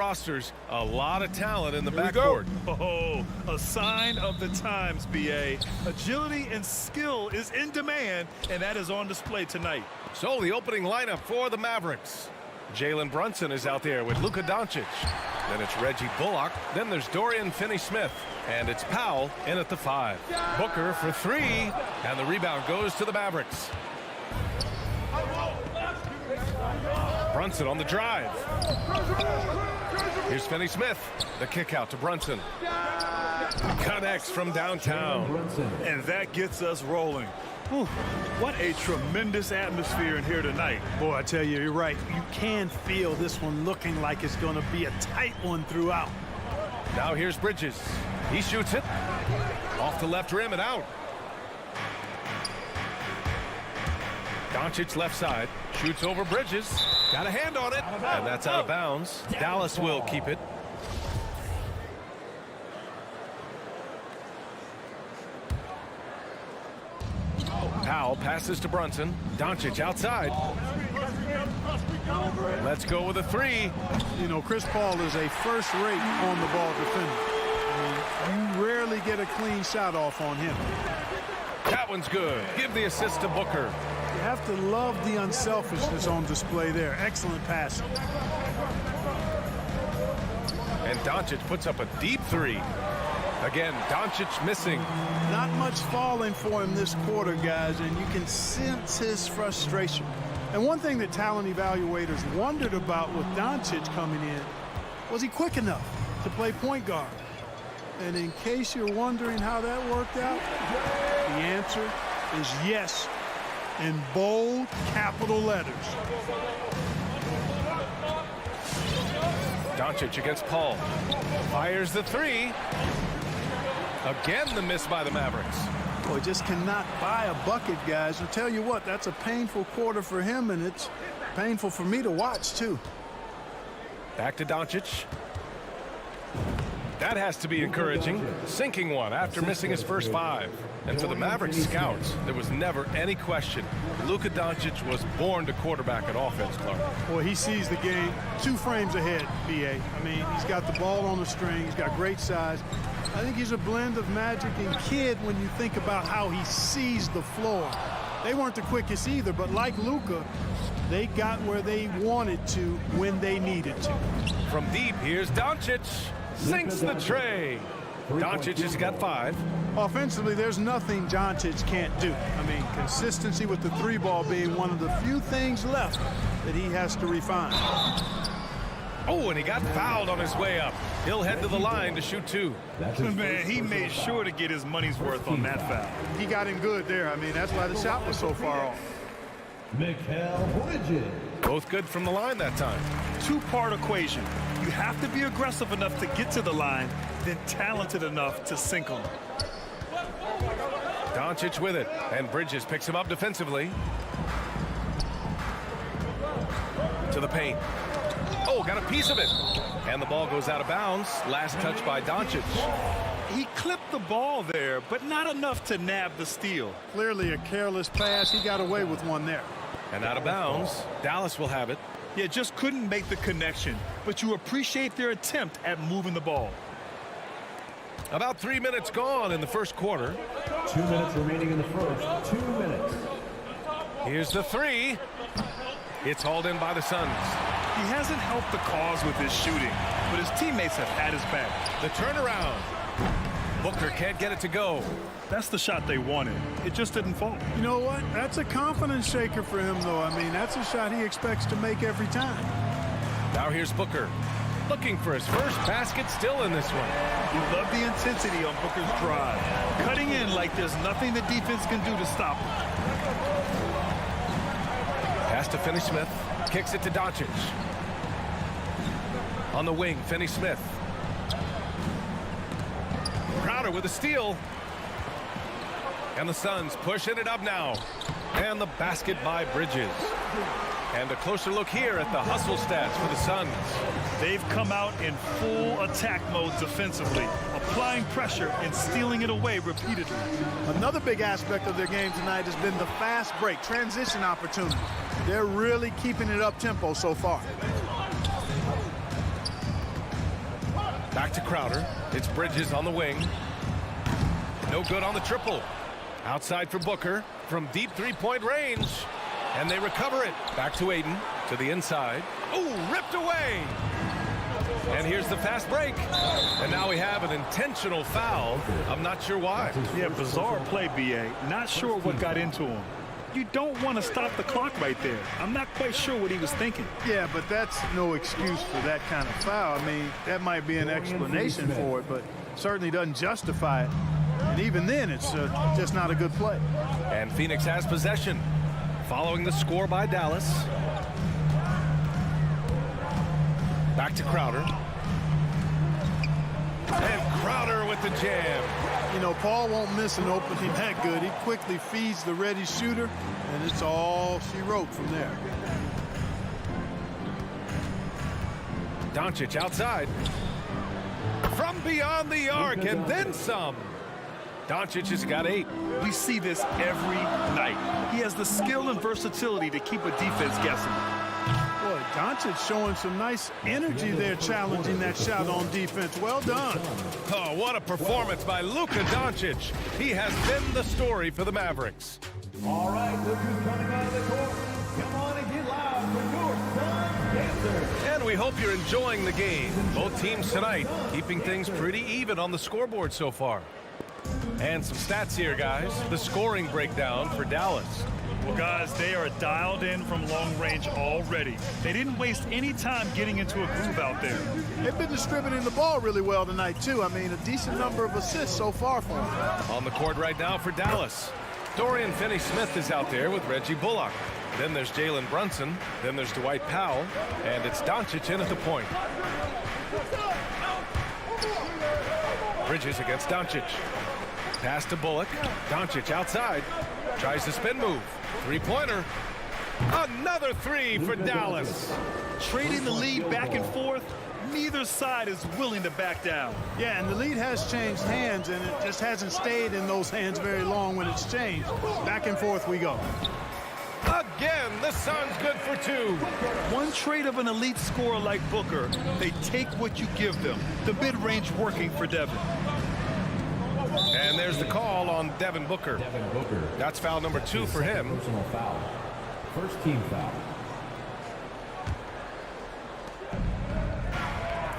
rosters, a lot of talent in the backcourt. Oh, a sign of the times, B.A. Agility and skill is in demand, and that is on display tonight. So the opening lineup for the Mavericks. Jalen Brunson is out there with Luka Doncic. Then it's Reggie Bullock. Then there's Dorian Finney-Smith. And it's Powell in at the 5. Booker for 3. And the rebound goes to the Mavericks. Brunson on the drive. Here's Finney-Smith. The kick out to Brunson. Connects from downtown. And that gets us rolling. Whew, what a tremendous atmosphere in here tonight. Boy, I tell you, you're right. You can feel this one looking like it's going to be a tight one throughout. Now here's Bridges. He shoots it. Off the left rim and out. Doncic left side. Shoots over Bridges. Got a hand on it. And that's out of bounds. Dallas will keep it. Powell passes to Brunson. Doncic outside. Let's go with a 3. You know, Chris Paul is a first-rate on-the-ball defender. I mean, you rarely get a clean shot off on him. That one's good. Give the assist to Booker. You have to love the unselfishness on display there. Excellent passing. And Doncic puts up a deep 3. Again, Doncic missing. Not much falling for him this quarter, guys, and you can sense his frustration. And one thing that talent evaluators wondered about with Doncic coming in, was he quick enough to play point guard? And in case you're wondering how that worked out, the answer is yes, in bold capital letters. Doncic against Paul. Fires the 3. Again, the miss by the Mavericks. Boy, just cannot buy a bucket, guys. I'll tell you what, that's a painful quarter for him, and it's painful for me to watch, too. Back to Doncic. That has to be encouraging. Sinking one after missing his first 5. And for the Mavericks scouts, there was never any question. Luka Doncic was born to quarterback an offense, Clark. Boy, he sees the game 2 frames ahead, B.A. I mean, he's got the ball on the string. He's got great size. I think he's a blend of magic and kid when you think about how he sees the floor. They weren't the quickest either, but like Luka, they got where they wanted to when they needed to. From deep, here's Doncic. Sinks the tray. Doncic has got 5. Offensively, there's nothing Doncic can't do. I mean, consistency with the 3-ball being one of the few things left that he has to refine. Oh, and he got fouled on his way up. He'll head to the line to shoot 2. Man, he made sure to get his money's worth on that foul. He got him good there. I mean, that's why the shot was so far off. Mikal Bridges. Both good from the line that time. 2-part equation. You have to be aggressive enough to get to the line, then talented enough to sink them. Doncic with it, and Bridges picks him up defensively. To the paint. Oh, got a piece of it. And the ball goes out of bounds. Last touch by Doncic. He clipped the ball there, but not enough to nab the steal. Clearly a careless pass. He got away with one there. And out of bounds. Dallas will have it. Yeah, just couldn't make the connection, but you appreciate their attempt at moving the ball. About 3 minutes gone in the first quarter. 2 minutes remaining in the first. 2 minutes. Here's the 3. It's hauled in by the Suns. He hasn't helped the cause with his shooting, but his teammates have had his back. The turnaround. Booker can't get it to go. That's the shot they wanted. It just didn't fall. You know what? That's a confidence shaker for him, though. I mean, that's a shot he expects to make every time. Now here's Booker. Looking for his first basket still in this one. You love the intensity on Booker's drive. Cutting in like there's nothing the defense can do to stop him. Pass to Finney-Smith. Kicks it to Doncic. On the wing, Finney-Smith. Crowder with a steal. And the Suns pushing it up now. And the basket by Bridges. And a closer look here at the hustle stats for the Suns. They've come out in full attack mode defensively, applying pressure and stealing it away repeatedly. Another big aspect of their game tonight has been the fast break, transition opportunity. They're really keeping it up tempo so far. Back to Crowder. It's Bridges on the wing. No good on the triple. Outside for Booker from deep three-point range. And they recover it. Back to Ayton. To the inside. Oh, ripped away. And here's the fast break. And now we have an intentional foul. I'm not sure why. Yeah, bizarre play, B.A. Not sure what got into him. You don't want to stop the clock right there. I'm not quite sure what he was thinking. Yeah, but that's no excuse for that kind of foul. I mean, that might be an explanation for it, but certainly doesn't justify it. And even then, it's just not a good play. And Phoenix has possession. Following the score by Dallas. Back to Crowder. And Crowder with the jam. You know, Paul won't miss an opening that good. He quickly feeds the ready shooter, and it's all she wrote from there. Doncic outside. From beyond the arc, and then some. Doncic has got 8. We see this every night. He has the skill and versatility to keep a defense guessing. Boy, Doncic showing some nice energy there, challenging that shot on defense. Well done. Oh, what a performance by Luka Doncic. He has been the story for the Mavericks. All right, look who's coming out of the court. Come on and get loud for your Sun Pacers. And we hope you're enjoying the game. Both teams tonight keeping things pretty even on the scoreboard so far. And some stats here, guys. The scoring breakdown for Dallas. Well, guys, they are dialed in from long range already. They didn't waste any time getting into a groove out there. They've been distributing the ball really well tonight, too. I mean, a decent number of assists so far for them. On the court right now for Dallas. Dorian Finney-Smith is out there with Reggie Bullock. Then there's Jalen Brunson. Then there's Dwight Powell. And it's Doncic in at the point. Bridges against Doncic. Pass to Bullock. Doncic outside. Tries the spin move. Three-pointer. Another three for Dallas. Trading the lead back and forth, neither side is willing to back down. Yeah, and the lead has changed hands, and it just hasn't stayed in those hands very long when it's changed. Back and forth we go. Again, the Suns good for 2. One trait of an elite scorer like Booker, they take what you give them. The mid-range working for Devin. And there's the call on Devin Booker. Devin Booker. That's foul number 2 for him. Personal foul. First team foul.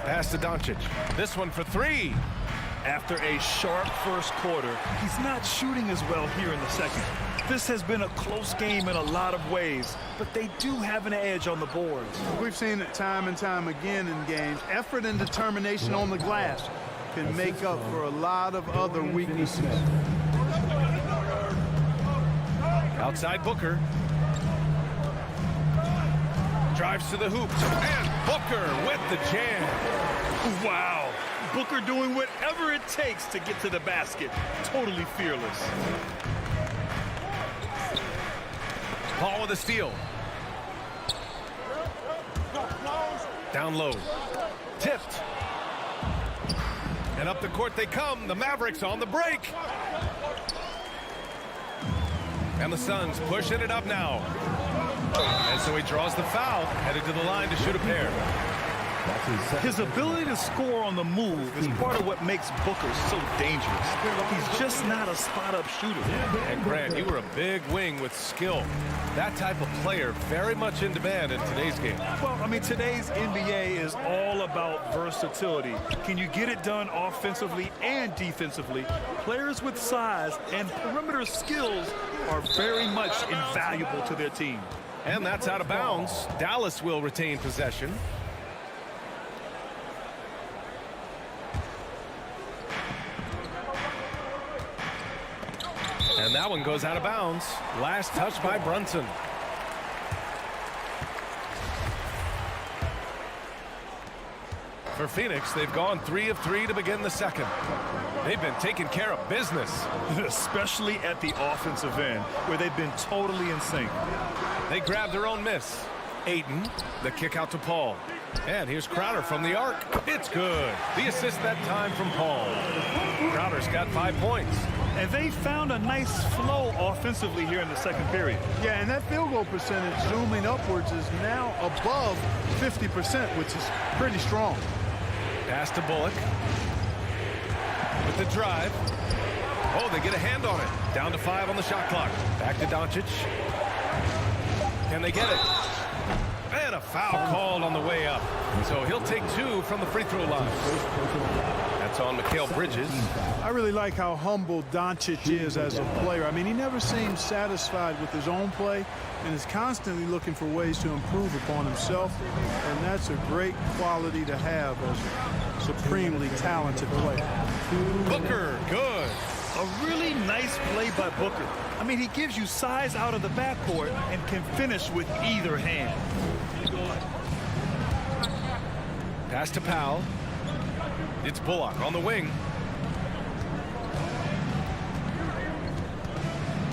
Pass to Doncic. This one for 3. After a sharp first quarter, he's not shooting as well here in the second. This has been a close game in a lot of ways, but they do have an edge on the boards. We've seen it time and time again in games. Effort and determination on the glass can make up for a lot of other weaknesses. Outside Booker. Drives to the hoop. And Booker with the jam. Wow. Booker doing whatever it takes to get to the basket. Totally fearless. Paul with a steal. Down low. Tipped. And up the court they come. The Mavericks on the break. And the Suns pushing it up now. And so he draws the foul, headed to the line to shoot a pair. His ability to score on the move is part of what makes Booker so dangerous. He's just not a spot-up shooter. And Grant, you were a big wing with skill. That type of player very much in demand in today's game. Well, I mean, today's NBA is all about versatility. Can you get it done offensively and defensively? Players with size and perimeter skills are very much invaluable to their team. And that's out of bounds. Dallas will retain possession. And that one goes out of bounds. Last touch by Brunson. For Phoenix, they've gone 3 of 3 to begin the second. They've been taking care of business. Especially at the offensive end, where they've been totally in sync. They grabbed their own miss. Ayton, the kick out to Paul. And here's Crowder from the arc. It's good. The assist that time from Paul. Crowder's got 5 points. And they found a nice flow offensively here in the second period. Yeah, and that field goal percentage zooming upwards is now above 50%, which is pretty strong. Pass to Bullock. With the drive. Oh, they get a hand on it. Down to 5 on the shot clock. Back to Doncic. Can they get it? And a foul called on the way up. So he'll take 2 from the free throw line. That's on Mikal Bridges. I really like how humble Doncic is as a player. I mean, he never seems satisfied with his own play and is constantly looking for ways to improve upon himself. And that's a great quality to have as a supremely talented player. Booker, good. A really nice play by Booker. I mean, he gives you size out of the backcourt and can finish with either hand. Pass to Powell. It's Bullock on the wing.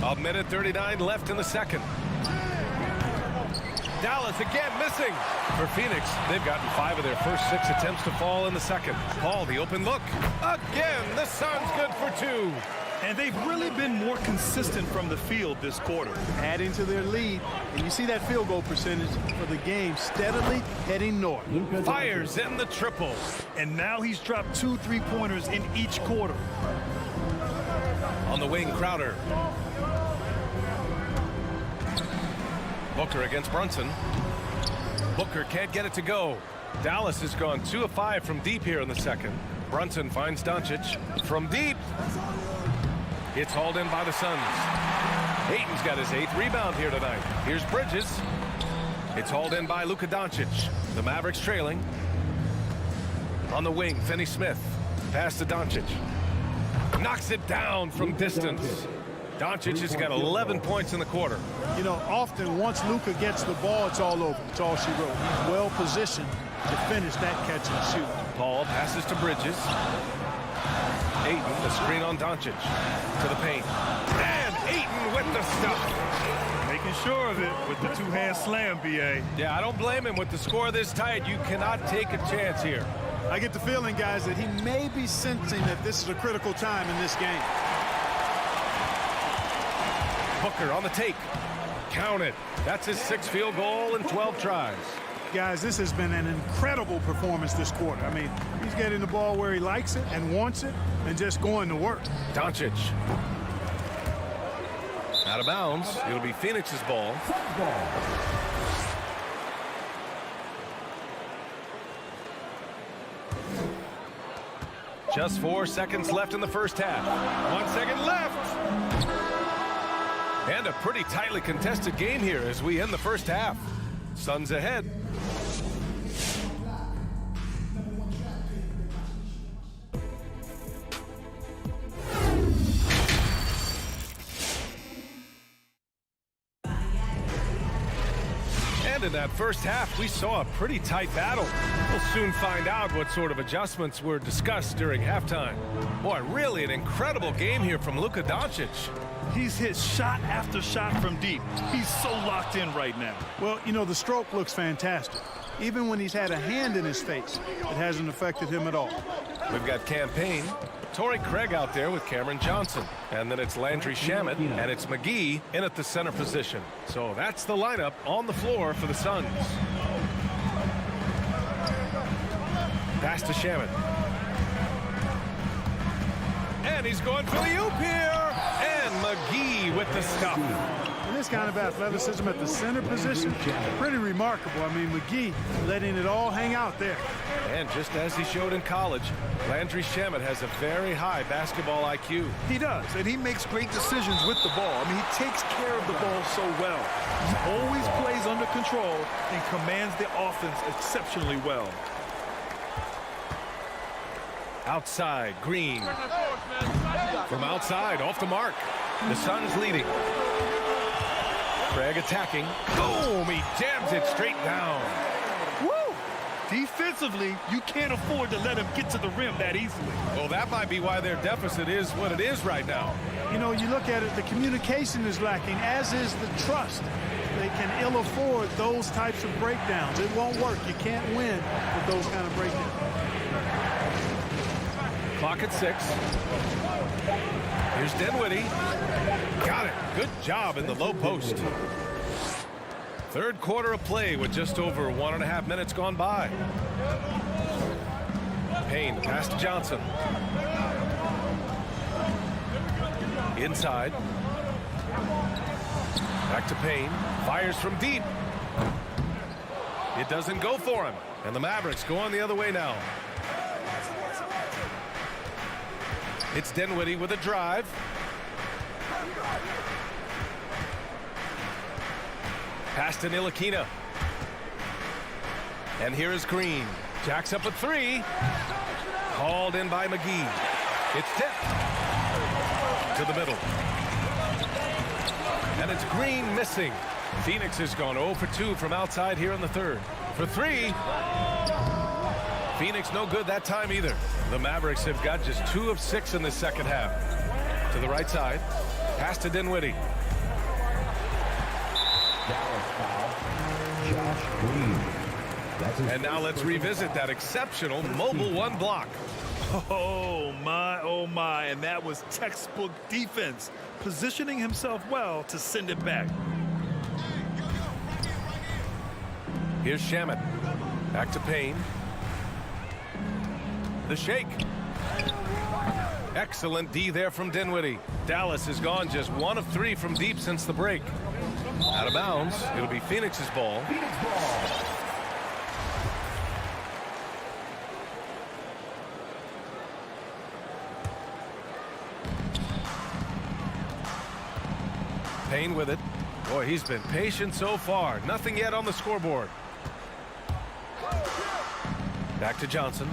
A minute 39 left in the second. Dallas again missing. For Phoenix, they've gotten 5 of their first 6 attempts to fall in the second. Paul, the open look. Again, the Suns good for 2. And they've really been more consistent from the field this quarter. Adding to their lead, and you see that field goal percentage for the game steadily heading north. Fires in the triple. And now he's dropped 2 3-pointers in each quarter. On the wing, Crowder. Booker against Brunson. Booker can't get it to go. Dallas has gone 2 of 5 from deep here in the second. Brunson finds Doncic from deep. It's hauled in by the Suns. Ayton's got his 8th rebound here tonight. Here's Bridges. It's hauled in by Luka Doncic. The Mavericks trailing. On the wing, Finney Smith. Pass to Doncic. Knocks it down from distance. Doncic has got 11 points in the quarter. You know, often once Luka gets the ball, it's all over. It's all she wrote. He's well positioned to finish that catch and shoot. Paul passes to Bridges. Ayton, the screen on Doncic. To the paint. And Ayton with the stuff. Making sure of it with the 2-hand slam, B.A. Yeah, I don't blame him with the score this tight. You cannot take a chance here. I get the feeling, guys, that he may be sensing that this is a critical time in this game. Booker on the take. Count it. That's his 6th field goal in 12 tries. Guys, this has been an incredible performance this quarter. I mean, he's getting the ball where he likes it and wants it and just going to work. Doncic. Out of bounds. It'll be Phoenix's ball. Just 4 seconds left in the first half. 1 second left. And a pretty tightly contested game here as we end the first half. Suns ahead. And in that first half, we saw a pretty tight battle. We'll soon find out what sort of adjustments were discussed during halftime. Boy, really an incredible game here from Luka Doncic. He's hit shot after shot from deep. He's so locked in right now. Well, you know, the stroke looks fantastic. Even when he's had a hand in his face, it hasn't affected him at all. We've got Campaign, Torrey Craig out there with Cameron Johnson. And then it's Landry Shamet, and it's McGee in at the center position. So that's the lineup on the floor for the Suns. Pass to Shamet. And he's going for the oop here. And McGee with the stuff. And this kind of athleticism at the center position, pretty remarkable. I mean, McGee letting it all hang out there. And just as he showed in college, Landry Shamet has a very high basketball IQ. He does, and he makes great decisions with the ball. I mean, he takes care of the ball so well. He always plays under control and commands the offense exceptionally well. Outside, Green. From outside, off the mark. The Suns leading. Craig attacking. Boom! He jams it straight down. Woo! Defensively, you can't afford to let him get to the rim that easily. Well, that might be why their deficit is what it is right now. You know, you look at it, the communication is lacking, as is the trust. They can ill afford those types of breakdowns. It won't work. You can't win with those kind of breakdowns. Clock at 6. Here's Dinwiddie. Got it. Good job in the low post. Third quarter of play with just over 1.5 minutes gone by. Payne, pass to Johnson. Inside. Back to Payne. Fires from deep. It doesn't go for him. And the Mavericks go on the other way now. It's Dinwiddie with a drive. Pass to Ntilikina. And here is Green. Jacks up a three. Called in by McGee. It's tipped to the middle. And it's Green missing. Phoenix has gone 0 for 2 from outside here in the third. For three. Phoenix no good that time either. The Mavericks have got just 2 of 6 in the second half. To the right side. Pass to Dinwiddie. And now let's revisit that exceptional mobile one block. Oh my, and that was textbook defense, positioning himself well to send it back. Here's Shamet. Back to Payne. The shake. Excellent D there from Dinwiddie. Dallas has gone just 1 of 3 from deep since the break. Out of bounds. It'll be Phoenix's ball. Payne with it. Boy, he's been patient so far. Nothing yet on the scoreboard. Back to Johnson.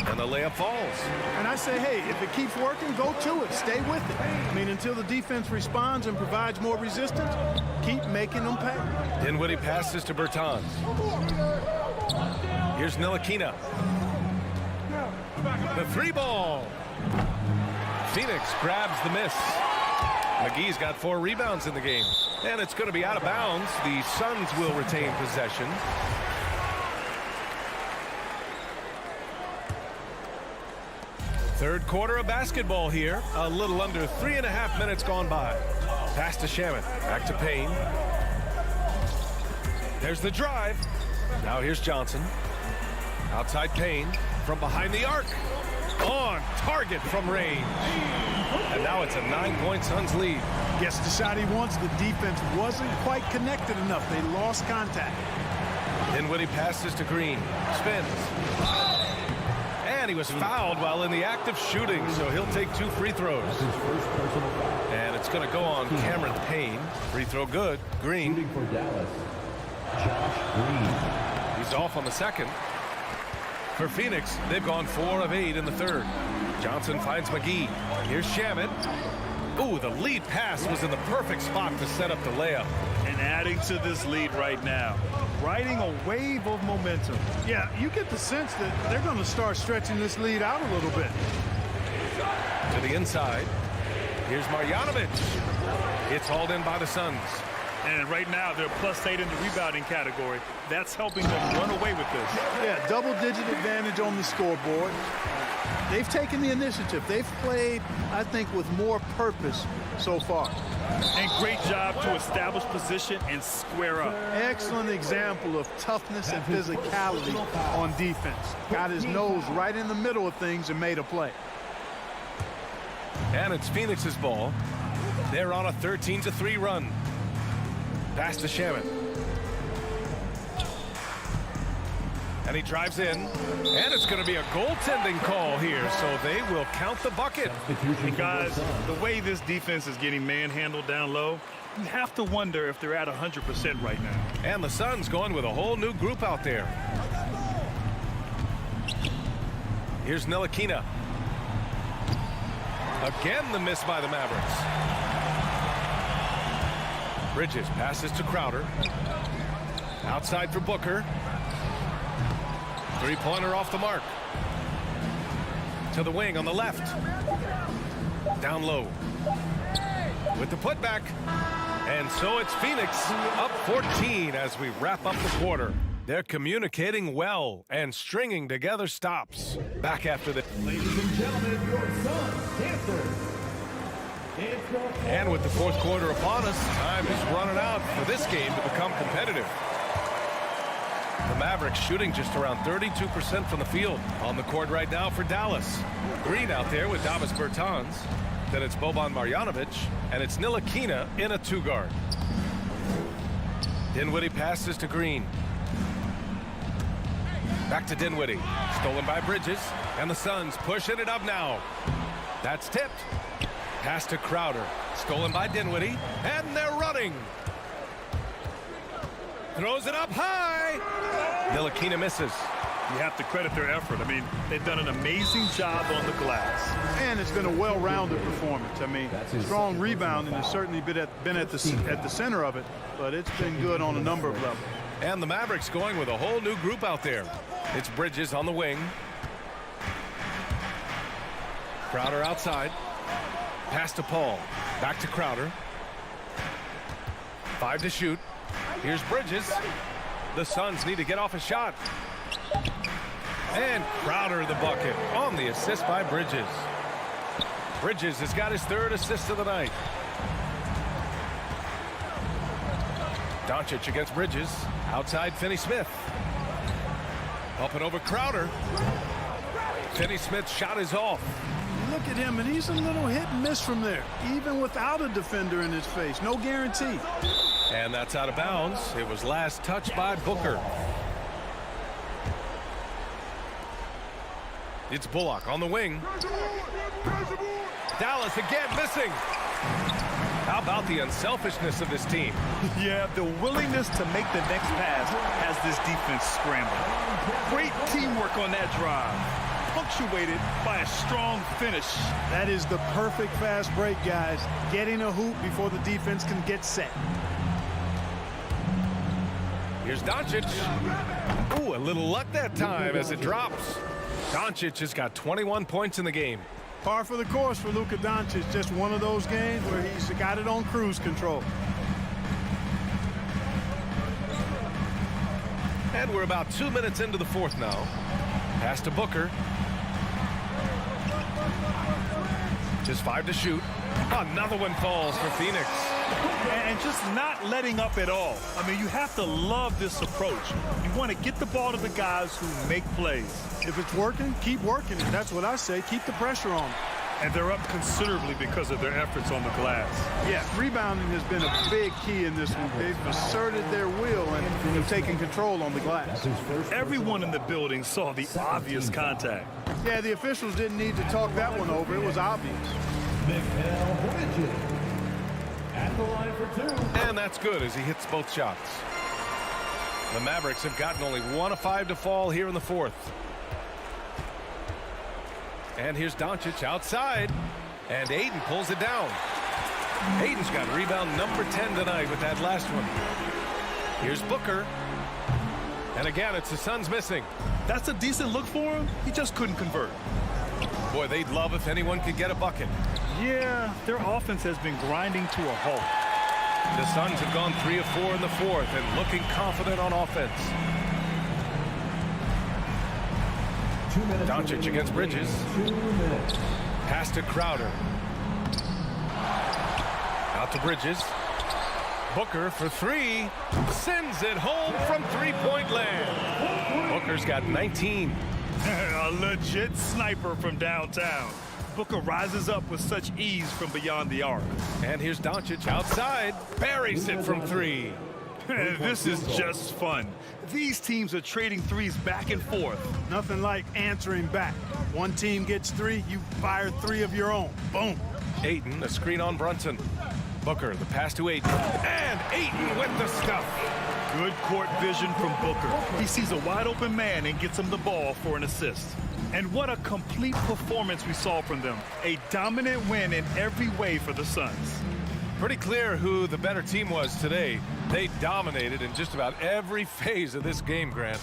And the layup falls. And I say, hey, if it keeps working, go to it. Stay with it. I mean, until the defense responds and provides more resistance, keep making them pay. Dinwiddie passes to Bertans. Here's Ntilikina. The 3 ball. Phoenix grabs the miss. McGee's got 4 rebounds in the game. And it's going to be out of bounds. The Suns will retain possession. Third quarter of basketball here. A little under 3.5 minutes gone by. Pass to Shamet. Back to Payne. There's the drive. Now here's Johnson. Outside Payne. From behind the arc. On target from range. And now it's a 9-point Suns lead. Gets the shot he wants. The defense wasn't quite connected enough. They lost contact. Dinwiddie passes to Green. Spins. And he was fouled while in the act of shooting, so he'll take 2 free throws. And it's going to go on Cameron Payne. Free throw good. Green. Shooting for Dallas, Josh Green. He's off on the second. For Phoenix, they've gone 4 of 8 in the third. Johnson finds McGee. Here's Shamet. Ooh, the lead pass was in the perfect spot to set up the layup. And adding to this lead right now, riding a wave of momentum. Yeah, you get the sense that they're going to start stretching this lead out a little bit. To the inside. Here's Marjanovic. It's hauled in by the Suns. And right now, they're +8 in the rebounding category. That's helping them run away with this. Yeah, double-digit advantage on the scoreboard. They've taken the initiative. They've played, I think, with more purpose so far. And great job to establish position and square up. Excellent example of toughness and physicality on defense. Got his nose right in the middle of things and made a play. And it's Phoenix's ball. They're on a 13-3 run. Pass to Shamet. And he drives in. And it's going to be a goaltending call here, so they will count the bucket. And guys, the way this defense is getting manhandled down low, you have to wonder if they're at 100% right now. And the Suns going with a whole new group out there. Here's Ntilikina. Again, the miss by the Mavericks. Bridges passes to Crowder. Outside for Booker. Three-pointer off the mark. To the wing on the left. Down low. With the putback. And so it's Phoenix up 14 as we wrap up the quarter. They're communicating well and stringing together stops. Back after this. Ladies and gentlemen, your Suns Panthers. And with the fourth quarter upon us, time is running out for this game to become competitive. The Mavericks shooting just around 32% from the field. On the court right now for Dallas. Green out there with Davis Bertans. Then it's Boban Marjanovic, and it's Ntilikina in a two-guard. Dinwiddie passes to Green. Back to Dinwiddie. Stolen by Bridges, and the Suns pushing it up now. That's tipped. Pass to Crowder. Stolen by Dinwiddie, and they're running. Throws it up high. Ntilikina misses. You have to credit their effort. I mean, they've done an amazing job on the glass. And it's been a well-rounded performance. I mean, strong rebounding has certainly been at the center of it, but it's been good on a number of levels. And the Mavericks going with a whole new group out there. It's Bridges on the wing. Crowder outside. Pass to Paul. Back to Crowder. 5 to shoot. Here's Bridges. The Suns need to get off a shot. And Crowder the bucket on the assist by Bridges. Bridges has got his 3rd assist of the night. Doncic against Bridges. Outside Finney-Smith. Up and over Crowder. Finney-Smith's shot is off. Look at him, and he's a little hit and miss from there, even without a defender in his face. No guarantee. And that's out of bounds. It was last touched by Booker. It's Bullock on the wing. Dallas again missing. How about the unselfishness of this team? Yeah, the willingness to make the next pass has this defense scrambling. Great teamwork on that drive, punctuated by a strong finish. That is the perfect fast break, guys. Getting a hoop before the defense can get set. Here's Doncic. Ooh, a little luck that time as it drops. Doncic has got 21 points in the game. Par for the course for Luka Doncic. Just one of those games where he's got it on cruise control. And we're about 2 minutes into the fourth now. Pass to Booker. Just 5 to shoot. Another one falls for Phoenix. And just not letting up at all. I mean, you have to love this approach. You want to get the ball to the guys who make plays. If it's working, keep working. That's what I say. Keep the pressure on. And they're up considerably because of their efforts on the glass. Yeah, rebounding has been a big key in this one. They've asserted their will and have taken control on the glass. Everyone in the building saw the obvious contact. Yeah, the officials didn't need to talk that one over. It was obvious. Mikal Bridges at the line for 2. And that's good as he hits both shots. The Mavericks have gotten only 1 of 5 to fall here in the fourth. And here's Doncic outside. And Ayton pulls it down. Ayton's got rebound number 10 tonight with that last one. Here's Booker. And again, it's the Suns missing. That's a decent look for him. He just couldn't convert. Boy, they'd love if anyone could get a bucket. Yeah, their offense has been grinding to a halt. The Suns have gone 3 of 4 in the fourth and looking confident on offense. Doncic against Bridges. Pass to Crowder. Out to Bridges. Booker for 3. Sends it home from three-point land. Booker's got 19. A legit sniper from downtown. Booker rises up with such ease from beyond the arc. And here's Doncic outside. Buries it from 3. This is just fun. These teams are trading threes back and forth. Nothing like answering back. One team gets 3, you fire 3 of your own. Boom. Ayton, a screen on Brunson. Booker, the pass to Ayton. And Ayton with the stuff. Good court vision from Booker. He sees a wide open man and gets him the ball for an assist. And what a complete performance we saw from them. A dominant win in every way for the Suns. Pretty clear who the better team was today. They dominated in just about every phase of this game, Grant.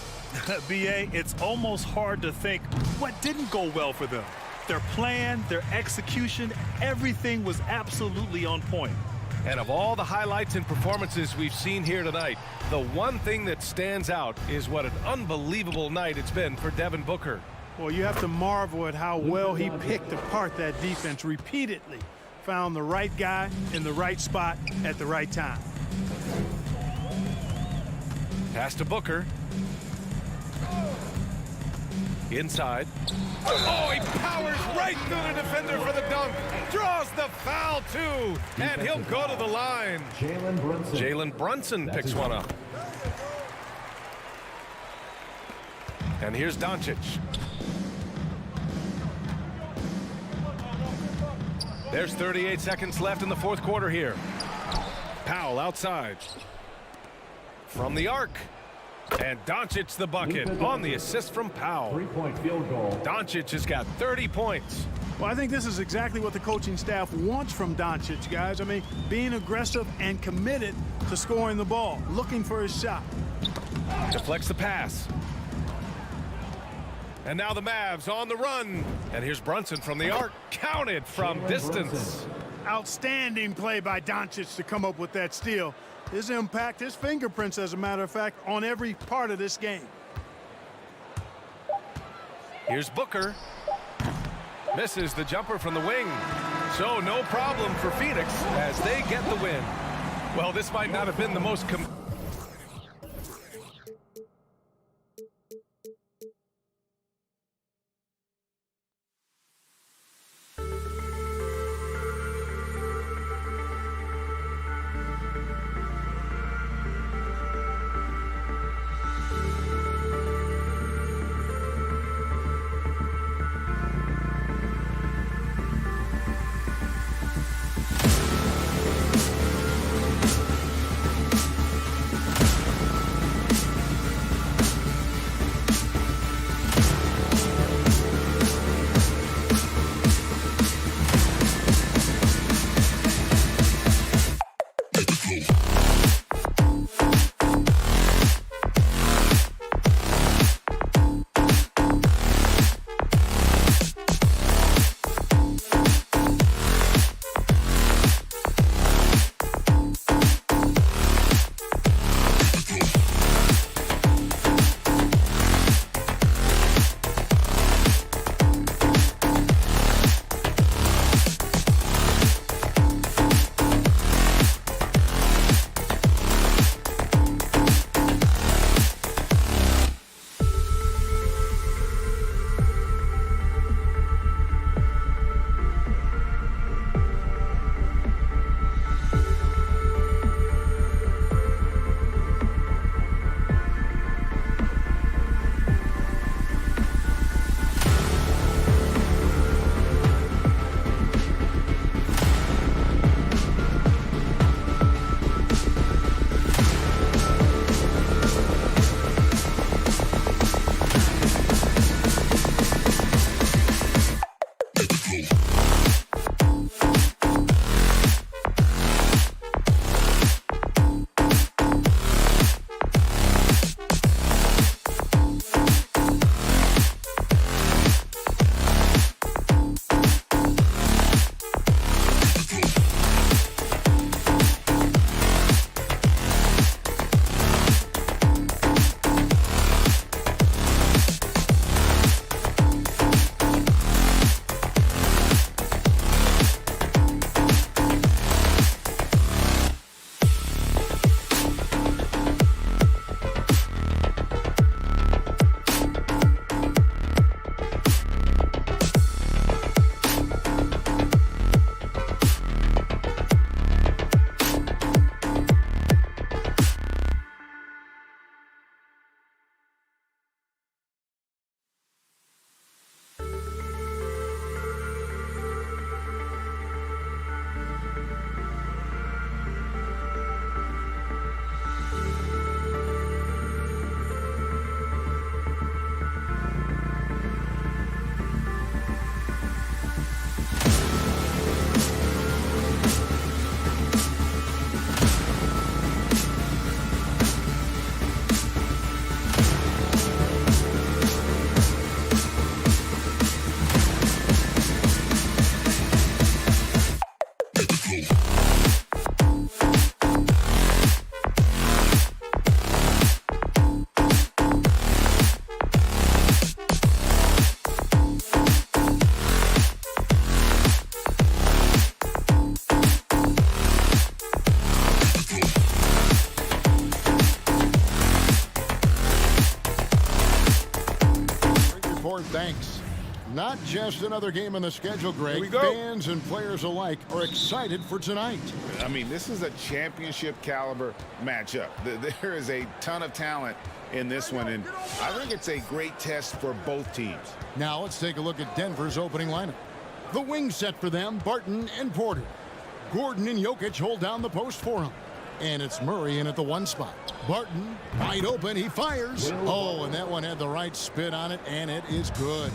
B.A., it's almost hard to think what didn't go well for them. Their plan, their execution, everything was absolutely on point. And of all the highlights and performances we've seen here tonight, the one thing that stands out is what an unbelievable night it's been for Devin Booker. Well, you have to marvel at how well he picked apart that defense repeatedly. Found the right guy in the right spot at the right time. Pass to Booker. Inside. Oh, he powers right through the defender for the dunk. Draws the foul, too. And he'll go to the line. Jalen Brunson. Jalen Brunson picks one up. And here's Doncic. There's 38 seconds left in the fourth quarter here. Powell outside. From the arc. And Doncic the bucket on the assist from Powell. 3-point field goal. Doncic has got 30 points. Well, I think this is exactly what the coaching staff wants from Doncic, guys. I mean, being aggressive and committed to scoring the ball, looking for his shot. Deflects the pass. And now the Mavs on the run. And here's Brunson from the arc. Counted from distance. Outstanding play by Doncic to come up with that steal. His impact, his fingerprints, as a matter of fact, on every part of this game. Here's Booker. Misses the jumper from the wing. So no problem for Phoenix as they get the win. Well, this might not have been the most Not just another game on the schedule, Greg. Here we go. Fans and players alike are excited for tonight. I mean, this is a championship caliber matchup. There is a ton of talent in this one, and I think it's a great test for both teams. Now let's take a look at Denver's opening lineup. The wing set for them, Barton and Porter. Gordon and Jokic hold down the post for him. And it's Murray in at the 1 spot. Barton, wide open, he fires. Oh, and that one had the right spin on it, and it is good.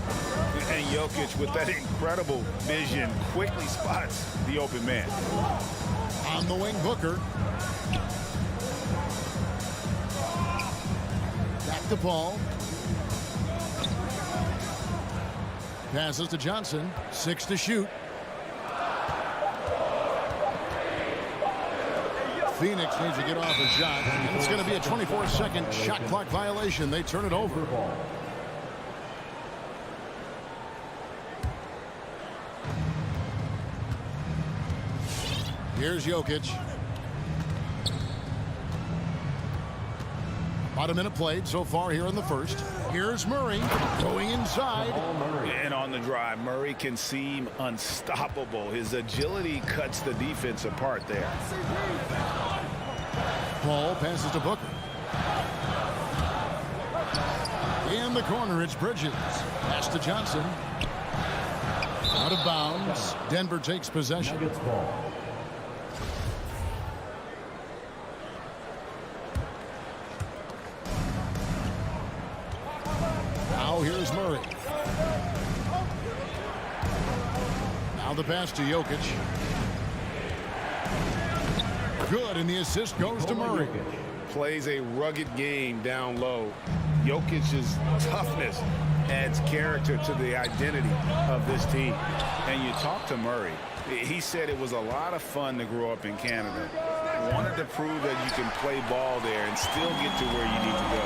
And Jokic, with that incredible vision, quickly spots the open man. On the wing, Booker. Back to Paul. Passes to Johnson. 6 to shoot. Phoenix needs to get off a shot, and it's going to be a 24-second shot clock violation. They turn it over. Here's Jokic. About a minute played so far here in the first. Here's Murray going inside. And on the drive, Murray can seem unstoppable. His agility cuts the defense apart there. Paul passes to Booker. In the corner, it's Bridges. Pass to Johnson. Out of bounds. Denver takes possession. Now here's Murray. Now the pass to Jokic. Good, and the assist goes to Murray. Plays a rugged game down low. Jokic's toughness adds character to the identity of this team. And you talk to Murray. He said it was a lot of fun to grow up in Canada. Wanted to prove that you can play ball there and still get to where you need to go.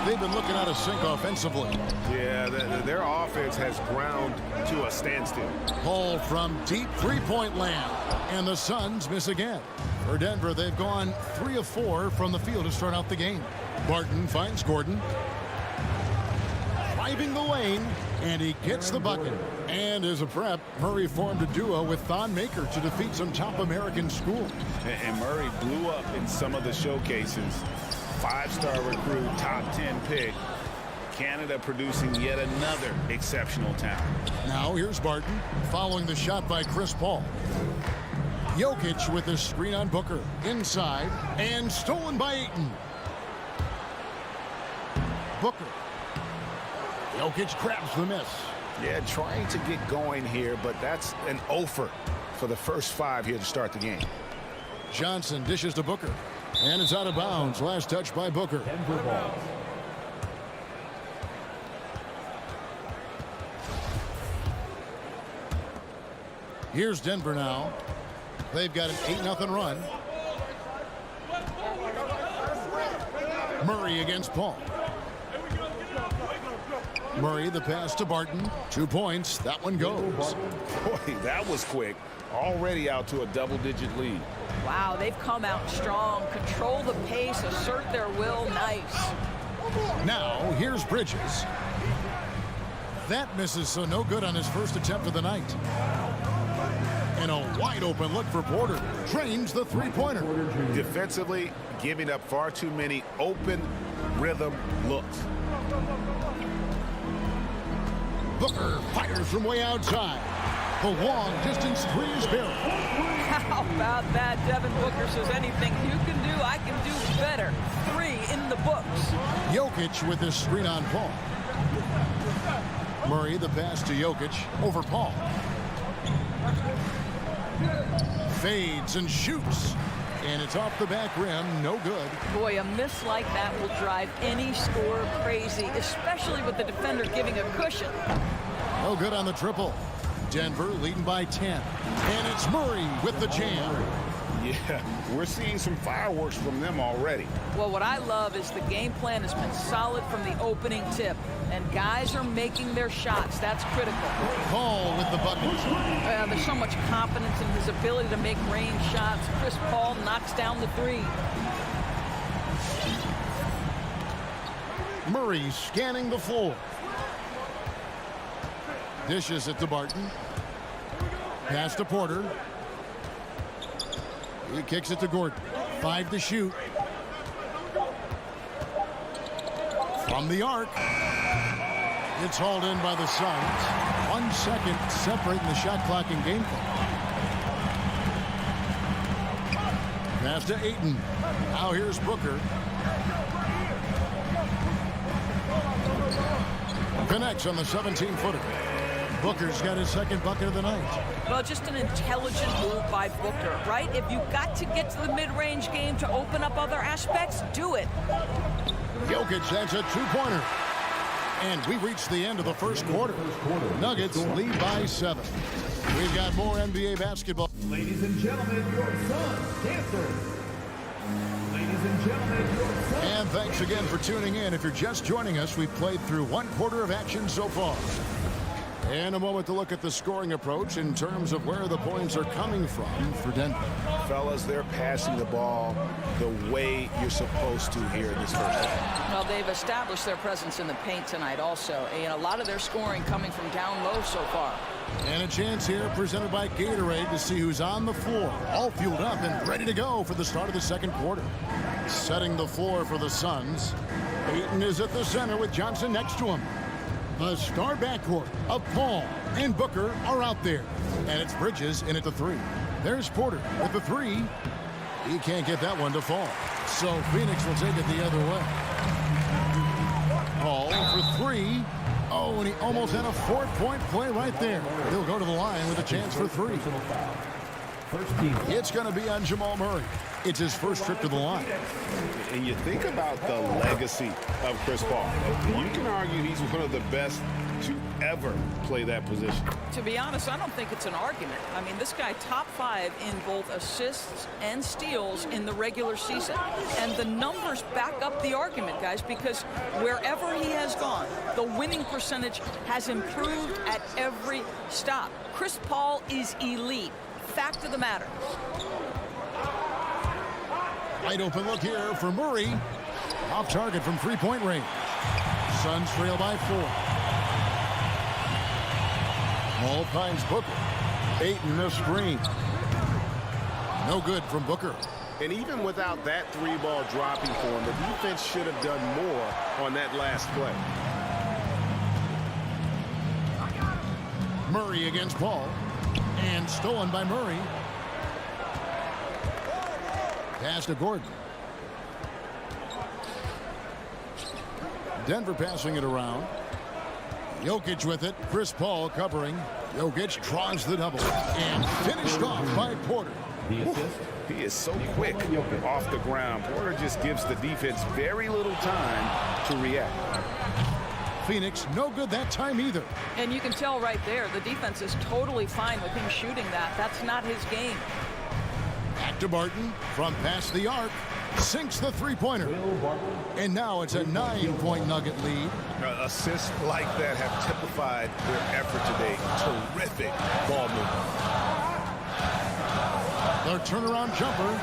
They've been looking out of sync offensively. Yeah, their offense has ground to a standstill. Paul from deep three-point land. And the Suns miss again. For Denver, they've gone 3 of 4 from the field to start out the game. Barton finds Gordon. Driving the lane, and he gets the bucket. And as a prep, Murray formed a duo with Thon Maker to defeat some top American schools. And Murray blew up in some of the showcases. 5-star recruit, top 10 pick. Canada producing yet another exceptional talent. Now here's Barton following the shot by Chris Paul. Jokic with his screen on Booker. Inside and stolen by Ayton. Booker. Jokic grabs the miss. Yeah, trying to get going here, but that's an offer for the first 5 here to start the game. Johnson dishes to Booker. And it's out of bounds. Last touch by Booker. Here's Denver now. They've got an 8-0 run. Murray against Paul. Murray, the pass to Barton. 2 points. That one goes. Boy, that was quick. Already out to a double-digit lead. Wow, they've come out strong. Control the pace, assert their will. Nice. Now, here's Bridges. That misses, so no good on his first attempt of the night. And a wide-open look for Porter. Trains the three-pointer. Defensively, giving up far too many open rhythm looks. Booker fires from way outside. The long-distance three is buried. How about that? Devin Booker says anything you can do, I can do better. 3 in the books. Jokic with his screen on Paul. Murray, the pass to Jokic over Paul. Fades and shoots. And it's off the back rim. No good. Boy, a miss like that will drive any scorer crazy, especially with the defender giving a cushion. No good on the triple. Denver leading by 10. And it's Murray with the jam. Yeah, we're seeing some fireworks from them already. Well, what I love is the game plan has been solid from the opening tip. And guys are making their shots. That's critical. Paul with the bucket. There's so much confidence in his ability to make range shots. Chris Paul knocks down the 3. Murray scanning the floor. Dishes it to Barton. Pass to Porter. He kicks it to Gordon. 5 to shoot. From the arc. It's hauled in by the Suns. 1 second separating the shot clock and game clock. Pass to Ayton. Now here's Booker. Connects on the 17-footer. Booker's got his second bucket of the night. Well, just an intelligent move by Booker, right? If you've got to get to the mid-range game to open up other aspects, do it. Jokic has a two-pointer. And we reached the end of the first quarter. Nuggets lead by 7. We've got more NBA basketball. Ladies and gentlemen, your Suns dancers. Ladies and gentlemen, your Suns. And thanks again for tuning in. If you're just joining us, we've played through 1 quarter of action so far. And a moment to look at the scoring approach in terms of where the points are coming from for Denver. Fellas, they're passing the ball the way you're supposed to here in this first half. Well, they've established their presence in the paint tonight also. And a lot of their scoring coming from down low so far. And a chance here presented by Gatorade to see who's on the floor. All fueled up and ready to go for the start of the second quarter. Setting the floor for the Suns. Ayton is at the center with Johnson next to him. The star backcourt of Paul and Booker are out there. And it's Bridges in at the 3. There's Porter with the 3. He can't get that one to fall. So Phoenix will take it the other way. Paul for 3. Oh, and he almost had a 4-point play right there. He'll go to the line with a chance for 3. It's going to be on Jamal Murray. It's his first trip to the line. And you think about the legacy of Chris Paul. You can argue he's one of the best to ever play that position. To be honest, I don't think it's an argument. I mean, this guy top 5 in both assists and steals in the regular season. And the numbers back up the argument, guys, because wherever he has gone, the winning percentage has improved at every stop. Chris Paul is elite. Fact of the matter. Wide open look here for Murray. Off target from 3-point range. Suns trail by 4. Paul finds Booker. Ayton the screen. No good from Booker. And even without that 3-ball dropping for him, the defense should have done more on that last play. Murray against Paul. And stolen by Murray. Pass to Gordon. Denver passing it around. Jokic with it. Chris Paul covering. Jokic draws the double. And finished off by Porter. He is so quick off the ground. Porter just gives the defense very little time to react. Phoenix no good that time either. And you can tell right there, the defense is totally fine with him shooting that. That's not his game. Back to Barton from past the arc. Sinks the 3-pointer. And now it's a 9-point Nugget lead. Assists like that have typified their effort today. Terrific ball movement. Their turnaround jumper.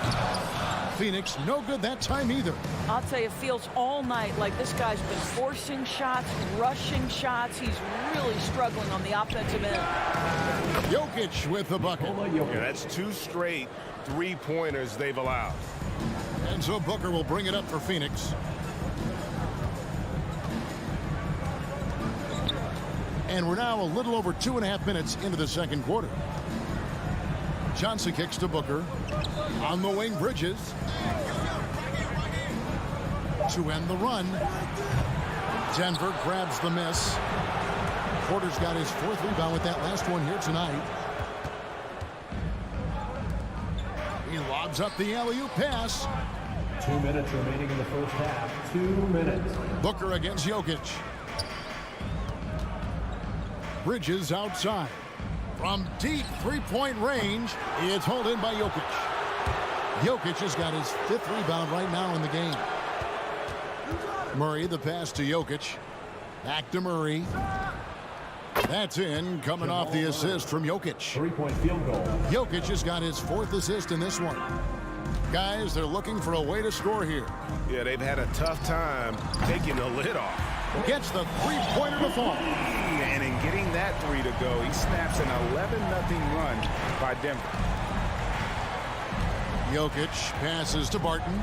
Phoenix no good that time either. I'll tell you, it feels all night like this guy's been forcing shots, rushing shots. He's really struggling on the offensive end. Jokic with the bucket. Yeah, that's 2 straight 3-pointers they've allowed. And so Booker will bring it up for Phoenix. And we're now a little over 2.5 minutes into the second quarter. Johnson kicks to Booker. On the wing, Bridges. To end the run. Denver grabs the miss. Porter's got his 4th rebound with that last one here tonight. He lobs up the alley-oop pass. 2 minutes remaining in the first half. 2 minutes. Booker against Jokic. Bridges outside. From deep 3-point range, it's hauled in by Jokic. Jokic has got his 5th rebound right now in the game. Murray, the pass to Jokic. Back to Murray. That's in, coming off the assist from Jokic. 3-point field goal. Jokic has got his 4th assist in this one. Guys, they're looking for a way to score here. Yeah, they've had a tough time taking the lid off. Gets the 3-pointer to fall. And in getting that three to go. He snaps an 11-0 run by Denver. Jokic passes to Barton.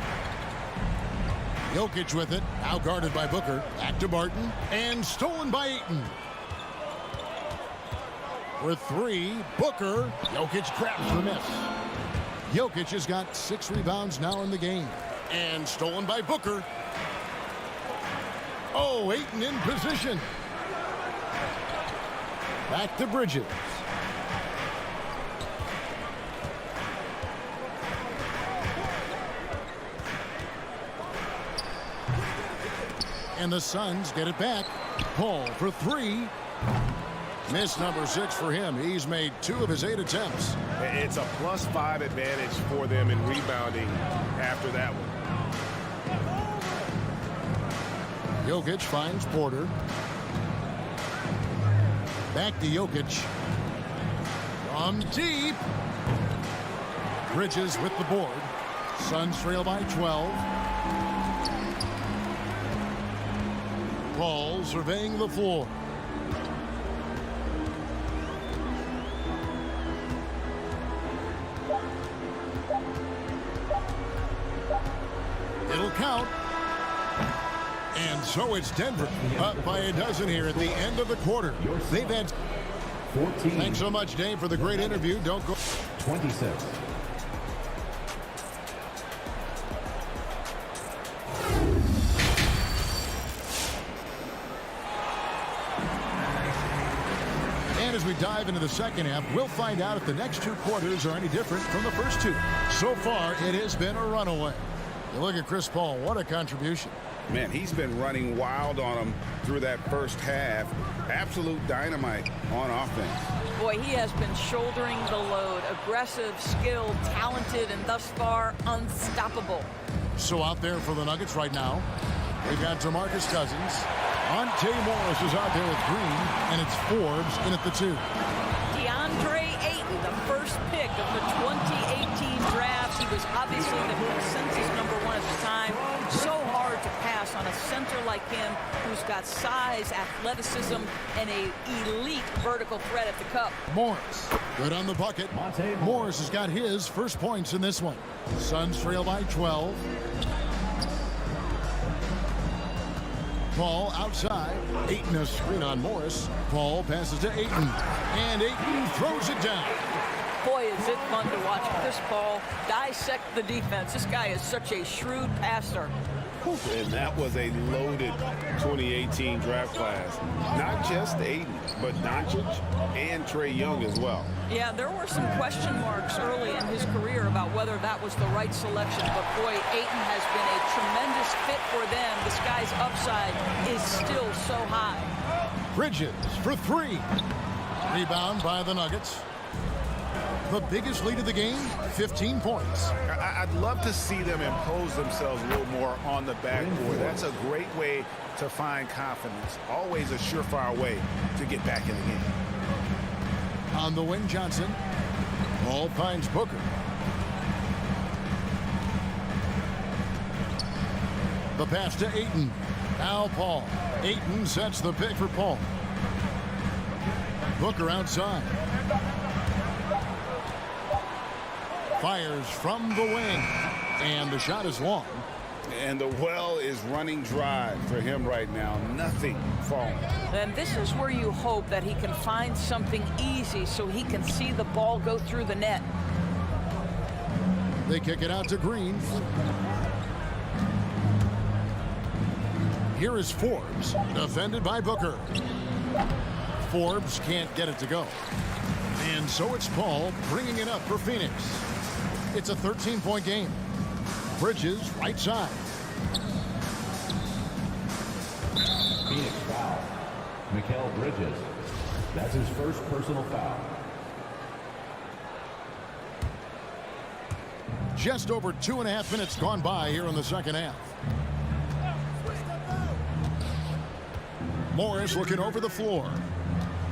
Jokic with it, now guarded by Booker. Back to Barton, and stolen by Ayton. With three, Booker. Jokic grabs the miss. Jokic has got 6 rebounds now in the game. And stolen by Booker. Oh, Ayton in position. Back to Bridges. And the Suns get it back. Paul for 3. Miss number 6 for him. He's made 2 of his 8 attempts. It's a +5 advantage for them in rebounding after that one. Jokic finds Porter. Back to Jokic. From deep. Bridges with the board. Suns trail by 12. Paul surveying the floor. It'll count. And so it's Denver up by a dozen here at the end of the quarter. They've had 14. Thanks so much, Dave, for the great interview. Don't go. 26. And as we dive into the second half, we'll find out if the next 2 quarters are any different from the first 2. So far, it has been a runaway. You look at Chris Paul, what a contribution. Man, he's been running wild on them through that first half. Absolute dynamite on offense. Boy, he has been shouldering the load. Aggressive, skilled, talented, and thus far unstoppable. So out there for the Nuggets right now, we've got DeMarcus Cousins. Monte Morris is out there with Green, and it's Forbes in at the 2. DeAndre Ayton, the first pick of the 2018 draft. He was obviously the consensus #1 at the time. So hard to pass on a center like him who's got size, athleticism, and an elite vertical threat at the cup. Morris, good on the bucket. Morris has got his first points in this one. Suns trail by 12. Paul outside. Ayton a screen on Morris. Paul passes to Ayton. And Ayton throws it down. Boy, is it fun to watch Chris Paul dissect the defense. This guy is such a shrewd passer. And that was a loaded 2018 draft class. Not just Ayton, but Doncic and Trae Young as well. Yeah, there were some question marks early in his career about whether that was the right selection. But boy, Ayton has been a tremendous fit for them. This guy's upside is still so high. Bridges for 3. Rebound by the Nuggets. The biggest lead of the game, 15 points. I'd love to see them impose themselves a little more on the backboard. That's a great way to find confidence. Always a surefire way to get back in the game. On the wing, Johnson. Paul finds Booker. The pass to Ayton. Now Paul. Ayton sets the pick for Paul. Booker outside. Fires from the wing. And the shot is long. And the well is running dry for him right now. Nothing falling. And this is where you hope that he can find something easy so he can see the ball go through the net. They kick it out to Green. Here is Forbes, defended by Booker. Forbes can't get it to go. And so it's Paul bringing it up for Phoenix. It's a 13-point game. Bridges, right side. Phoenix foul. Mikal Bridges. That's his first personal foul. Just over 2.5 minutes gone by here in the second half. Morris looking over the floor.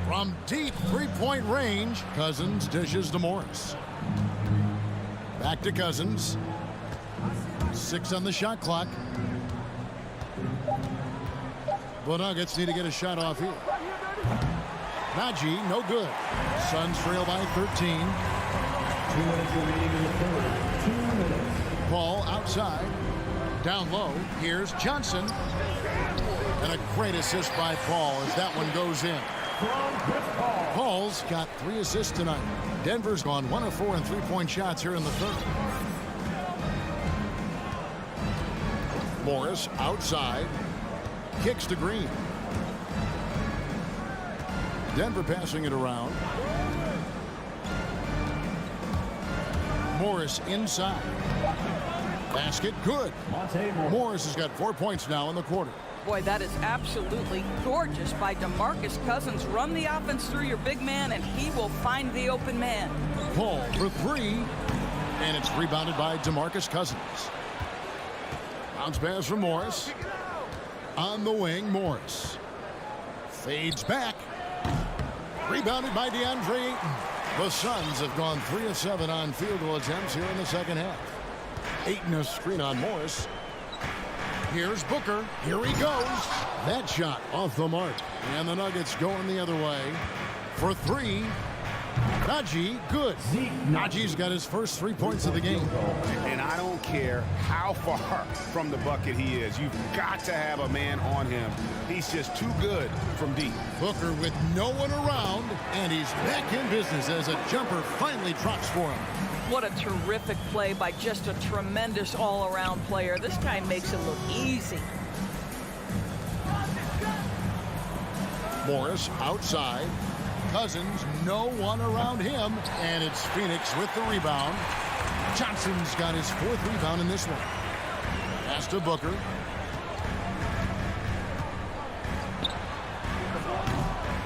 From deep three-point range, Cousins dishes to Morris. Back to Cousins. 6 on the shot clock. The Nuggets need to get a shot off here. Najee, no good. Suns trail by 13. 2 minutes remaining in the third. 2 minutes. Paul outside. Down low. Here's Johnson. And a great assist by Paul as that one goes in. From Chris Paul. Paul's got 3 assists tonight. Denver's gone 1 of 4 in three-point shots here in the third. Morris outside. Kicks to Green. Denver passing it around. Morris inside. Basket good. Monte Morris. Morris has got 4 points now in the quarter. Boy, that is absolutely gorgeous by DeMarcus Cousins. Run the offense through your big man, and he will find the open man. Paul for 3. And it's rebounded by DeMarcus Cousins. Bounce pass from Morris. On the wing, Morris. Fades back. Rebounded by DeAndre Ayton. The Suns have gone 3 of 7 on field goal attempts here in the second half. Ayton a screen on Morris. Here's Booker. Here he goes. That shot off the mark. And the Nuggets going the other way. For 3. Najee, good. Najee's got his first 3 points of the game. And I don't care how far from the bucket he is. You've got to have a man on him. He's just too good from deep. Booker with no one around, and he's back in business as a jumper finally drops for him. What a terrific play by just a tremendous all-around player. This guy makes it look easy. Morris outside. Cousins, no one around him, and it's Phoenix with the rebound. Johnson's got his 4th rebound in this one. Pass to Booker.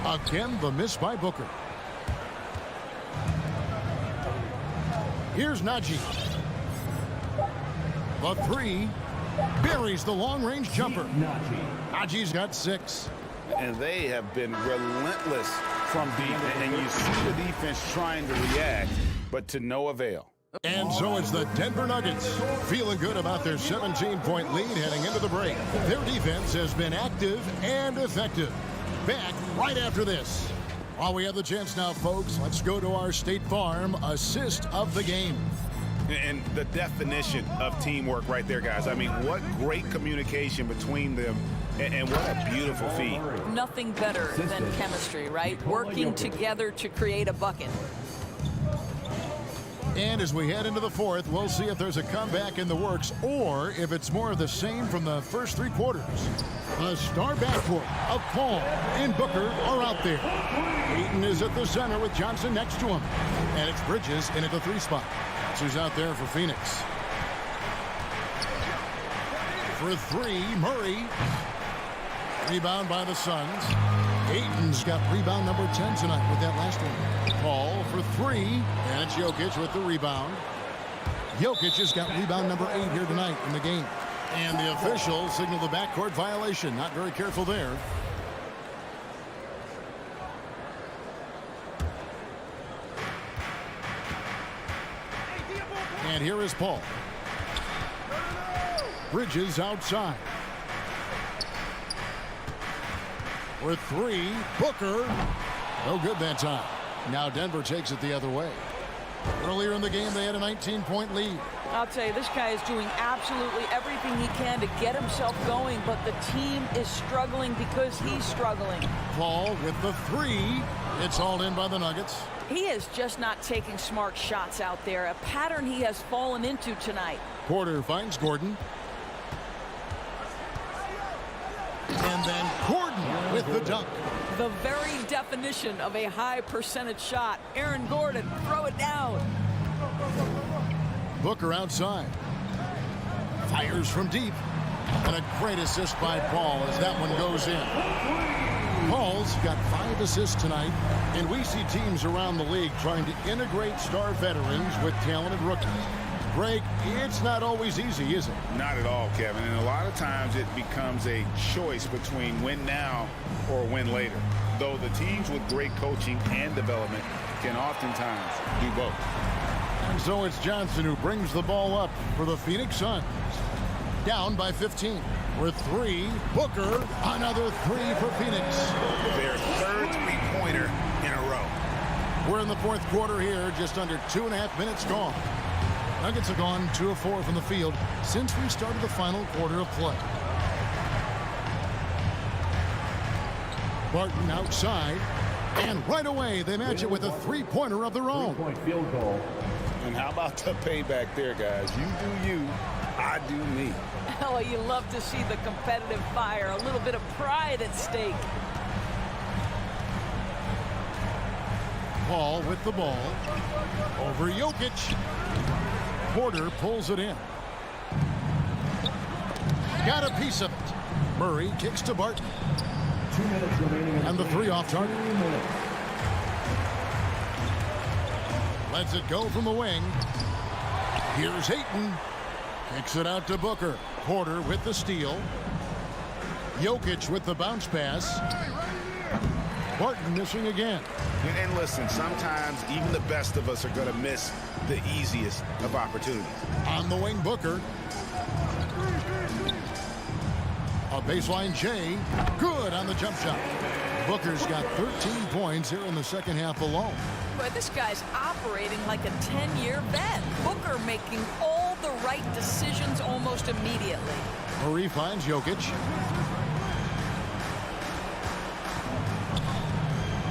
Again, the miss by Booker. Here's Najee. The 3 buries the long-range jumper. Najee's got 6. And they have been relentless from deep. And you see the defense trying to react, but to no avail. And so it's the Denver Nuggets feeling good about their 17-point lead heading into the break. Their defense has been active and effective. Back right after this. While we have the chance now, folks, let's go to our State Farm assist of the game. And the definition of teamwork right there, guys. I mean, what great communication between them, and what a beautiful feat. Nothing better than chemistry, right? Working together to create a bucket. And as we head into the 4th, we'll see if there's a comeback in the works or if it's more of the same from the first 3 quarters. A star backcourt of Paul and Booker are out there. Ayton is at the center with Johnson next to him. And it's Bridges in at the 3 spot. So he's out there for Phoenix. For 3, Murray. Rebound by the Suns. Ayton's got rebound number 10 tonight with that last one. Paul for 3, and it's Jokic with the rebound. Jokic has got rebound number 8 here tonight in the game. And the official signaled the backcourt violation. Not very careful there. And here is Paul. Bridges outside. For 3, Booker. No good that time. Now Denver takes it the other way. Earlier in the game, they had a 19-point lead. I'll tell you, this guy is doing absolutely everything he can to get himself going, but the team is struggling because he's struggling. Paul with the 3. It's hauled in by the Nuggets. He is just not taking smart shots out there, a pattern he has fallen into tonight. Porter finds Gordon. And then Gordon with the dunk. The very definition of a high percentage shot. Aaron Gordon, throw it down. Booker outside. Fires from deep. And a great assist by Paul as that one goes in. Paul's got 5 assists tonight, and we see teams around the league trying to integrate star veterans with talented rookies. Greg, it's not always easy, is it? Not at all, Kevin. And a lot of times it becomes a choice between win now or win later. Though the teams with great coaching and development can oftentimes do both. And so it's Johnson who brings the ball up for the Phoenix Suns. Down by 15. For three, Booker, another three for Phoenix. Their third three-pointer in a row. We're in the fourth quarter here, just under 2.5 minutes gone. Nuggets have gone 2 of 4 from the field since we started the final quarter of play. Barton outside, and right away they match it with a three-pointer of their own. Three-point field goal. And how about the payback there, guys? You do you, I do me. Oh, you love to see the competitive fire, a little bit of pride at stake. Paul with the ball. Over Jokic. Porter pulls it in. Got a piece of it. Murray kicks to Barton. 2 minutes remaining. And the three off target. 3 minutes. Lets it go from the wing. Here's Ayton. Kicks it out to Booker. Porter with the steal. Jokic with the bounce pass. Barton missing again. And listen, sometimes even the best of us are going to miss the easiest of opportunities. On the wing, Booker. A baseline J. Good on the jump shot. Booker's got 13 points here in the second half alone. But this guy's operating like a 10-year vet. Booker making all the right decisions almost immediately. Murray finds Jokic.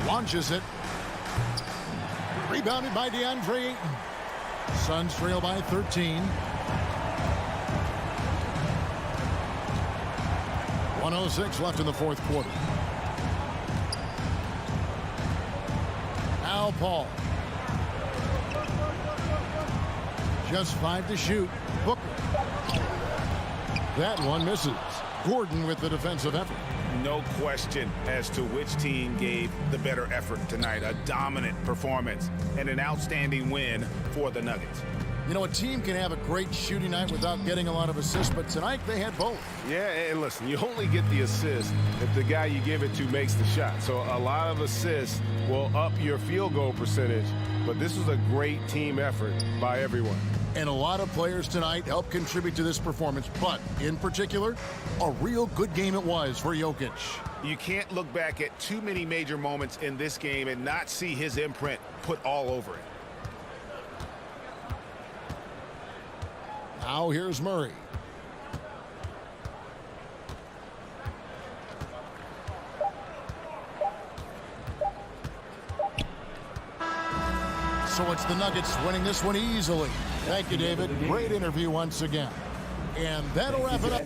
Launches it. Rebounded by DeAndre Ayton. Suns trail by 13. 1:06 left in the fourth quarter. Now Paul. Just 5 to shoot. Booker. That one misses. Gordon with the defensive effort. No question as to which team gave the better effort tonight. A dominant performance and an outstanding win for the Nuggets. You know, a team can have a great shooting night without getting a lot of assists, but tonight they had both. Yeah, and listen, you only get the assist if the guy you give it to makes the shot. So a lot of assists will up your field goal percentage, but this was a great team effort by everyone. And a lot of players tonight helped contribute to this performance, but in particular, a real good game it was for Jokic. You can't look back at too many major moments in this game and not see his imprint put all over it. Now here's Murray. So it's the Nuggets winning this one easily. Thank you, David. Great interview once again. And that'll wrap it up.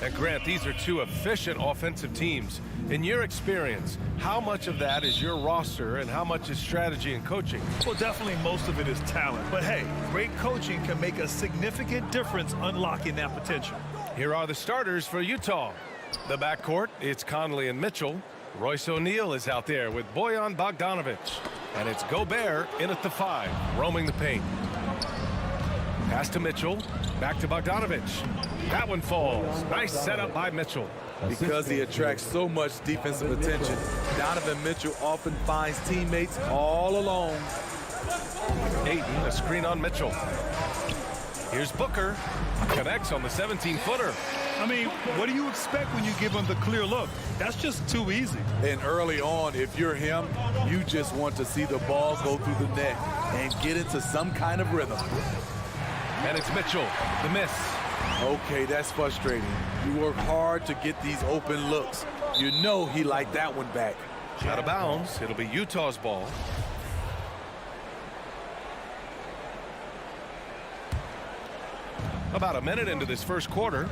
And Grant, these are two efficient offensive teams. In your experience, how much of that is your roster and how much is strategy and coaching? Well, definitely most of it is talent. But hey, great coaching can make a significant difference unlocking that potential. Here are the starters for Utah. The backcourt, it's Conley and Mitchell. Royce O'Neal is out there with Bojan Bogdanovic. And it's Gobert in at the 5, roaming the paint. Pass to Mitchell, back to Bogdanovic. That one falls. Nice setup by Mitchell. Because he attracts so much defensive attention, Donovan Mitchell often finds teammates all alone. Ayton, a screen on Mitchell. Here's Booker. Connects on the 17-footer. I mean, what do you expect when you give him the clear look? That's just too easy. And early on, if you're him, you just want to see the ball go through the net and get into some kind of rhythm. And it's Mitchell, the miss. Okay, that's frustrating. You work hard to get these open looks. You know he liked that one back. Out of bounds. It'll be Utah's ball. About a minute into this first quarter.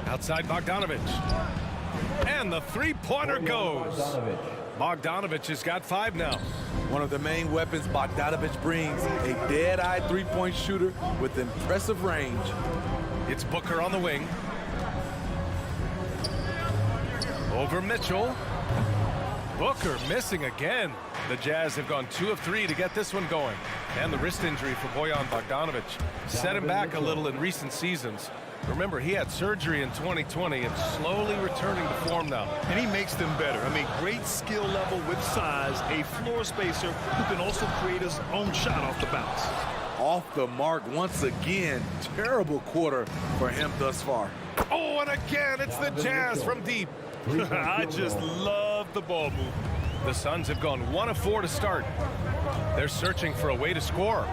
Outside Bogdanovich. And the three-pointer goes. Bogdanovich has got 5 now. One of the main weapons Bogdanovich brings, a dead-eye three-point shooter with impressive range. It's Booker on the wing. Over Mitchell. Booker missing again. The Jazz have gone 2 of 3 to get this one going. And the wrist injury for Bojan Bogdanovic set him back a little in recent seasons. Remember, he had surgery in 2020 and slowly returning to form now. And he makes them better. I mean, great skill level with size, a floor spacer who can also create his own shot off the bounce. Off the mark once again. Terrible quarter for him thus far. Oh, and again, it's the Jazz from deep. I just love the ball move. The Suns have gone 1 of 4 to start. They're searching for a way to score.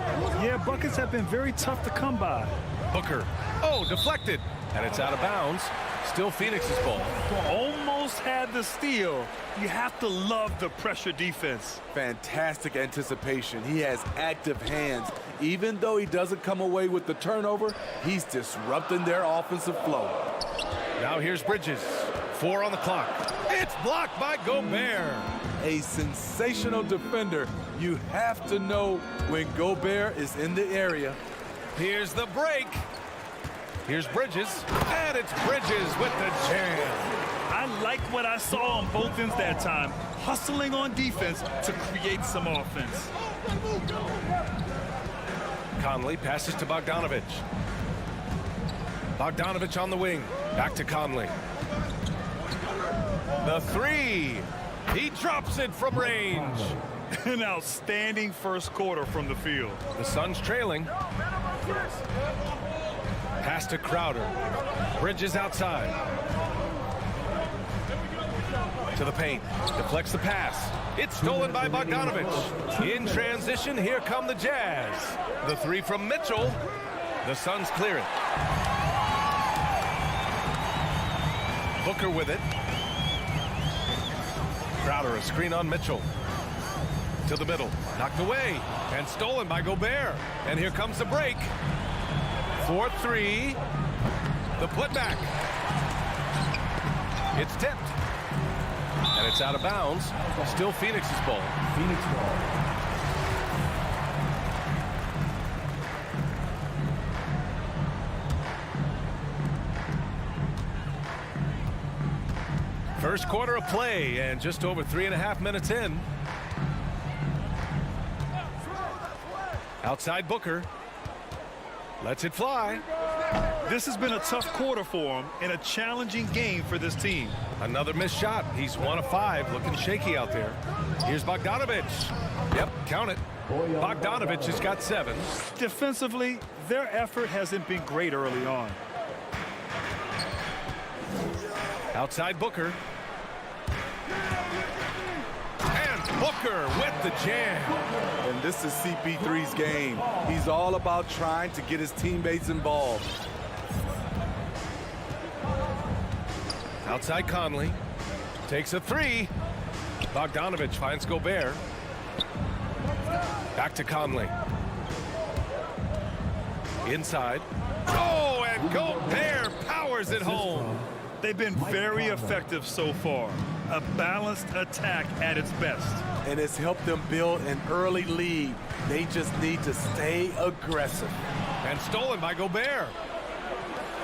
Yeah, buckets have been very tough to come by. Booker. Oh, deflected. And it's out of bounds. Still Phoenix's ball. Almost had the steal. You have to love the pressure defense. Fantastic anticipation. He has active hands. Even though he doesn't come away with the turnover, he's disrupting their offensive flow. Now here's Bridges. 4 on the clock. It's blocked by Gobert. A sensational defender. You have to know when Gobert is in the area. Here's the break. Here's Bridges. And it's Bridges with the jam. I like what I saw on both ends that time. Hustling on defense to create some offense. Conley passes to Bogdanovich. Bogdanovich on the wing. Back to Conley. The 3. He drops it from range. An outstanding first quarter from the field. The Suns trailing. Pass to Crowder. Bridges outside. To the paint. Deflects the pass. It's stolen by Bogdanovich. In transition, here come the Jazz. The 3 from Mitchell. The Suns clear it. Booker with it. Crowder, a screen on Mitchell. To the middle. Knocked away. And stolen by Gobert. And here comes the break. 4-3. The putback. It's tipped. And it's out of bounds. Still Phoenix's ball. Phoenix ball. First quarter of play and just over 3.5 minutes in. Outside Booker. Lets it fly. This has been a tough quarter for him and a challenging game for this team. Another missed shot. He's 1 of 5. Looking shaky out there. Here's Bogdanovich. Yep, count it. Bogdanovich has got 7. Defensively, their effort hasn't been great early on. Outside Booker. And Booker with the jam. And this is CP3's game. He's all about trying to get his teammates involved. Outside Conley. Takes a 3. Bogdanovich finds Gobert. Back to Conley. Inside. Oh, and Gobert powers it home. They've been very effective so far. A balanced attack at its best. And it's helped them build an early lead. They just need to stay aggressive. And stolen by Gobert.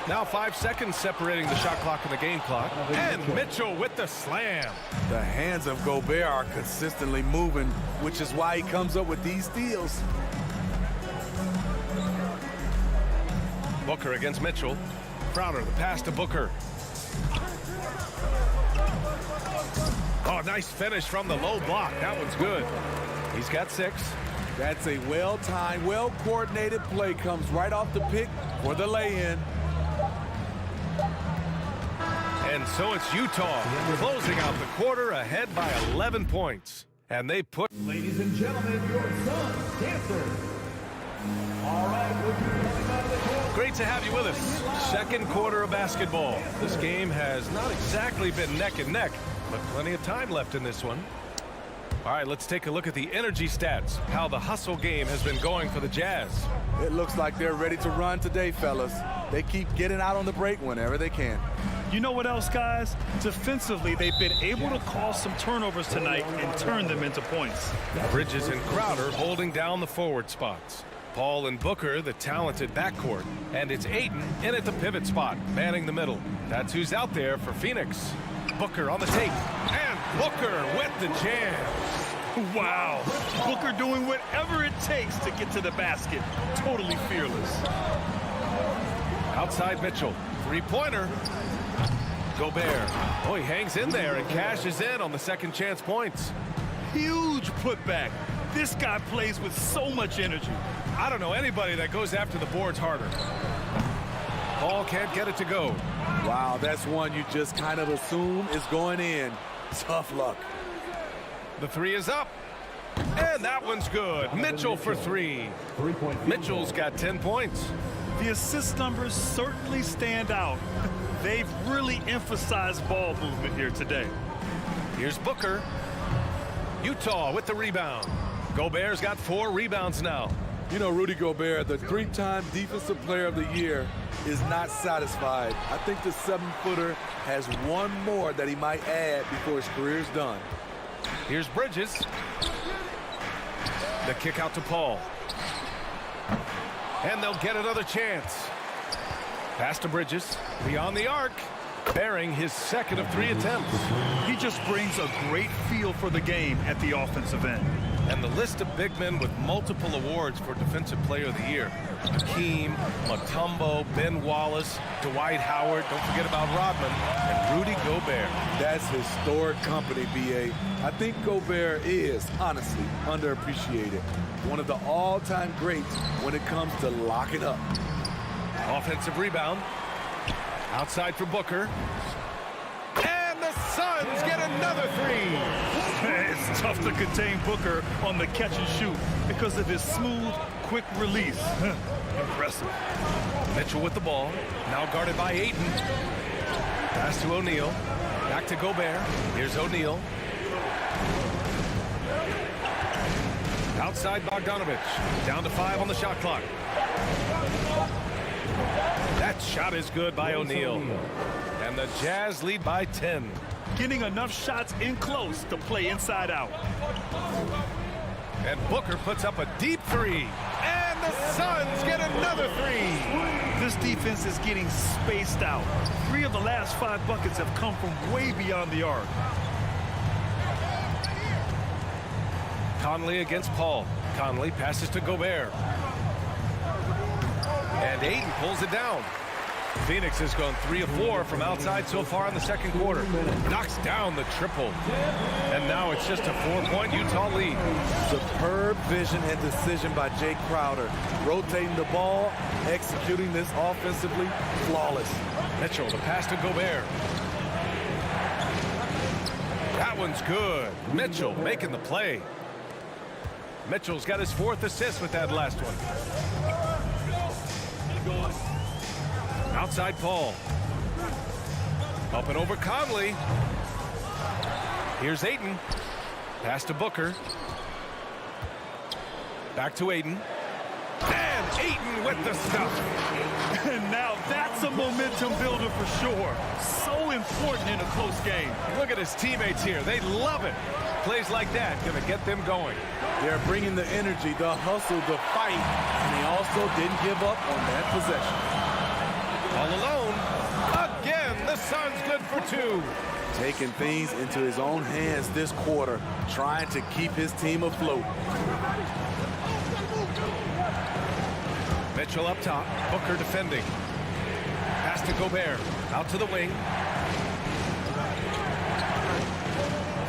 Now 5 seconds separating the shot clock and the game clock. And Mitchell with the slam. The hands of Gobert are consistently moving, which is why he comes up with these steals. Booker against Mitchell. Crowder, the pass to Booker. Oh, nice finish from the low block. That one's good. He's got 6. That's a well-timed, well-coordinated play. Comes right off the pick for the lay-in. And so it's Utah closing out the quarter ahead by 11 points. And they put... Ladies and gentlemen, your Suns dancers. All right, we'll be coming out of the court. Great to have you with us. Second quarter of basketball. This game has not exactly been neck and neck, but plenty of time left in this one. All right, let's take a look at the energy stats, how the hustle game has been going for the Jazz. It looks like they're ready to run today, fellas. They keep getting out on the break whenever they can. You know what else, guys? Defensively, they've been able to cause some turnovers tonight and turn them into points. Bridges and Crowder holding down the forward spots. Paul and Booker, the talented backcourt. And it's Ayton in at the pivot spot, manning the middle. That's who's out there for Phoenix. Booker on the tape. And Booker with the jam. Wow. Booker doing whatever it takes to get to the basket. Totally fearless. Outside Mitchell. Three-pointer. Gobert. Oh, he hangs in there and cashes in on the second chance points. Huge putback. This guy plays with so much energy. I don't know anybody that goes after the boards harder. Paul can't get it to go. Wow, that's one you just kind of assume is going in. Tough luck. The three is up. And that one's good. Mitchell for three. Mitchell's got 10 points. The assist numbers certainly stand out. They've really emphasized ball movement here today. Here's Booker. Utah with the rebound. Gobert's got 4 rebounds now. You know, Rudy Gobert, the 3-time Defensive Player of the Year, is not satisfied. I think the 7-footer has one more that he might add before his career's done. Here's Bridges. The kick out to Paul. And they'll get another chance. Pass to Bridges. Beyond the arc. Bearing his second of 3 attempts. He just brings a great feel for the game at the offensive end. And the list of big men with multiple awards for Defensive Player of the Year. Hakeem, Mutombo, Ben Wallace, Dwight Howard, don't forget about Rodman, and Rudy Gobert. That's historic company, B.A. I think Gobert is, honestly, underappreciated. One of the all-time greats when it comes to locking up. Offensive rebound. Outside for Booker. And the Suns get another 3. It's tough to contain Booker on the catch and shoot because of his smooth, quick release. Impressive. Mitchell with the ball. Now guarded by Ayton. Pass to O'Neal. Back to Gobert. Here's O'Neal. Outside Bogdanovich. Down to 5 on the shot clock. That shot is good by O'Neal. And the Jazz lead by 10. Getting enough shots in close to play inside out. And Booker puts up a deep 3. And the Suns get another 3. This defense is getting spaced out. 3 of the last 5 buckets have come from way beyond the arc. Conley against Paul. Conley passes to Gobert. And Ayton pulls it down. Phoenix has gone 3 of 4 from outside so far in the second quarter. Knocks down the triple. And now it's just a 4-point Utah lead. Superb vision and decision by Jay Crowder. Rotating the ball, executing this offensively, flawless. Mitchell, the pass to Gobert. That one's good. Mitchell making the play. Mitchell's got his 4th assist with that last one. Outside Paul. Up and over Conley. Here's Ayton. Pass to Booker. Back to Ayton. And Ayton with the stuff. And now that's a momentum builder for sure. So important in a close game. Look at his teammates here. They love it. Plays like that going to get them going. They're bringing the energy, the hustle, the fight, and they also didn't give up on that possession. All alone. Again, the Suns good for 2. Taking things into his own hands this quarter, trying to keep his team afloat. Mitchell up top. Booker defending. Pass to Gobert. Out to the wing.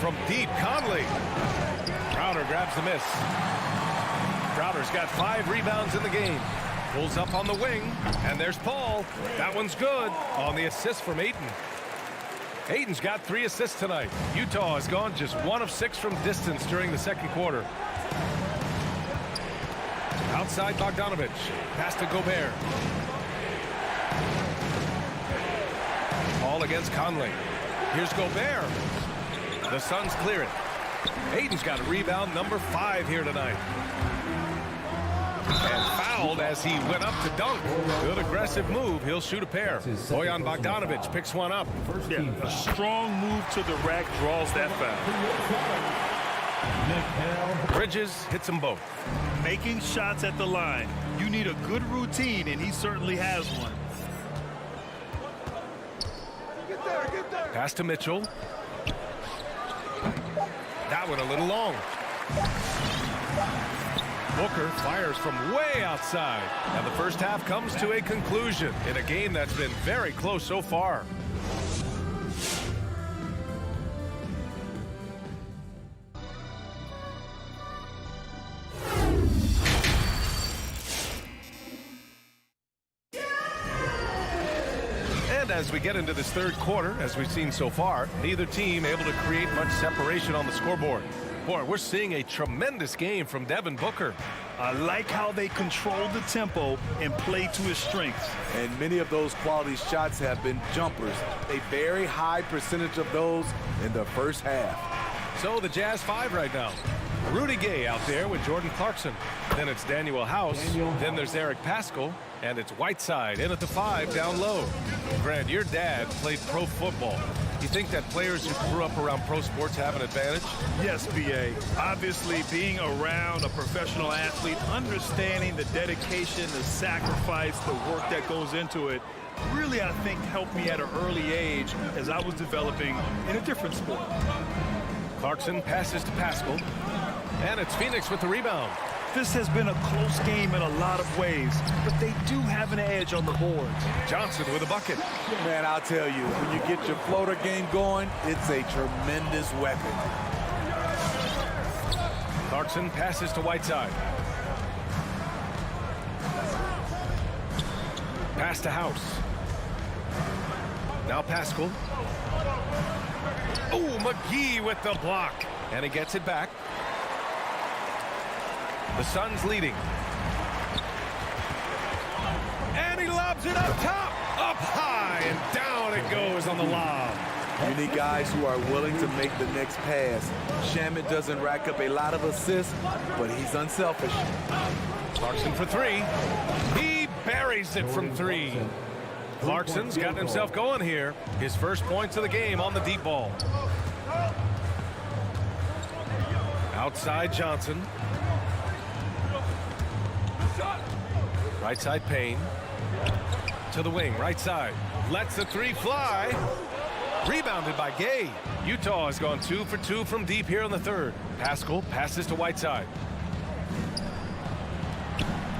From deep, Conley. Crowder grabs the miss. Crowder's got 5 rebounds in the game. Pulls up on the wing, and there's Paul. That one's good on the assist from Ayton. Ayton's got 3 assists tonight. Utah has gone just 1 of 6 from distance during the second quarter. Outside Bogdanovich. Pass to Gobert. Paul against Conley. Here's Gobert. The Suns clear it. Hayden's got rebound number 5 here tonight. And fouled as he went up to dunk. Good aggressive move. He'll shoot a pair. Bojan Bogdanovic picks one up. Yeah, a strong move to the rack draws that foul. Bridges hits them both. Making shots at the line. You need a good routine, and he certainly has one. Pass to Mitchell. That one a little long. Booker fires from way outside. And the first half comes to a conclusion in a game that's been very close so far. And as we get into this third quarter, as we've seen so far, neither team able to create much separation on the scoreboard. Boy, we're seeing a tremendous game from Devin Booker. I like how they control the tempo and play to his strengths. And many of those quality shots have been jumpers. A very high percentage of those in the first half. So the Jazz 5 right now. Rudy Gay out there with Jordan Clarkson. Then it's Daniel House. Then there's Eric Paschall. And it's Whiteside in at the 5 down low. Grant, your dad played pro football. You think that players who grew up around pro sports have an advantage? Yes, B.A. Obviously, being around a professional athlete, understanding the dedication, the sacrifice, the work that goes into it, really, I think, helped me at an early age as I was developing in a different sport. Clarkson passes to Paschall. And it's Phoenix with the rebound. This has been a close game in a lot of ways, but they do have an edge on the boards. Johnson with a bucket. Man, I'll tell you, when you get your floater game going, it's a tremendous weapon. Clarkson passes to Whiteside. Pass to House. Now Paschall. Oh, McGee with the block. And he gets it back. The Suns leading. And he lobs it up top. Up high and down it goes on the lob. You need guys who are willing to make the next pass. Shamet doesn't rack up a lot of assists, but he's unselfish. Clarkson for 3. He buries it from 3. Clarkson's gotten himself going here. His first points of the game on the deep ball. Outside Johnson. Right side Payne. To the wing, right side. Lets the 3 fly. Rebounded by Gay. Utah has gone 2 for 2 from deep here in the third. Paschall passes to Whiteside.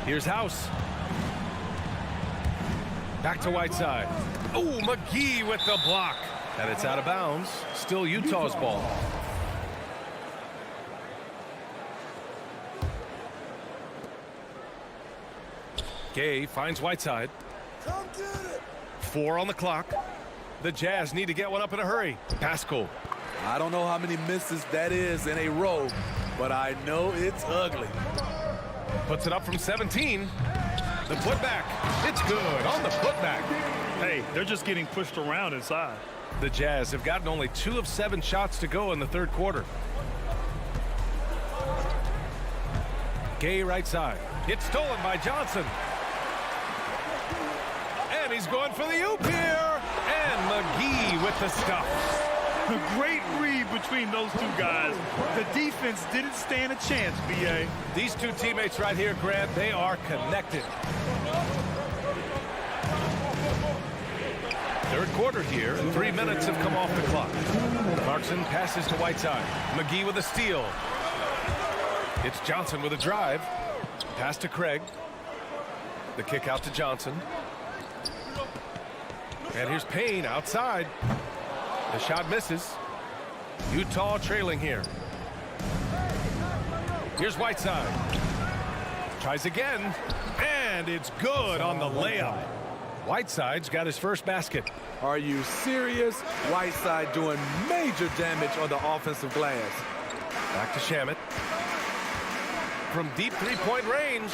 Here's House. Back to Whiteside. Oh, McGee with the block. And it's out of bounds. Still Utah's ball. Gay finds Whiteside. 4 on the clock. The Jazz need to get one up in a hurry. Paschall. I don't know how many misses that is in a row, but I know it's ugly. Puts it up from 17. The putback. It's good on the putback. Hey, they're just getting pushed around inside. The Jazz have gotten only 2 of 7 shots to go in the third quarter. Gay right side. It's stolen by Johnson. And he's going for the oop here. And McGee with the stuff. A great read between those two guys. The defense didn't stand a chance, B.A. These two teammates right here, Grant, they are connected. Third quarter here, 3 minutes have come off the clock. Clarkson passes to Whiteside. McGee with a steal. It's Johnson with a drive. Pass to Craig. The kick out to Johnson. And here's Payne outside. The shot misses. Utah trailing here. Here's Whiteside. Tries again. And it's good on the layup. Whiteside's got his first basket. Are you serious? Whiteside doing major damage on the offensive glass. Back to Shamet. From deep three-point range.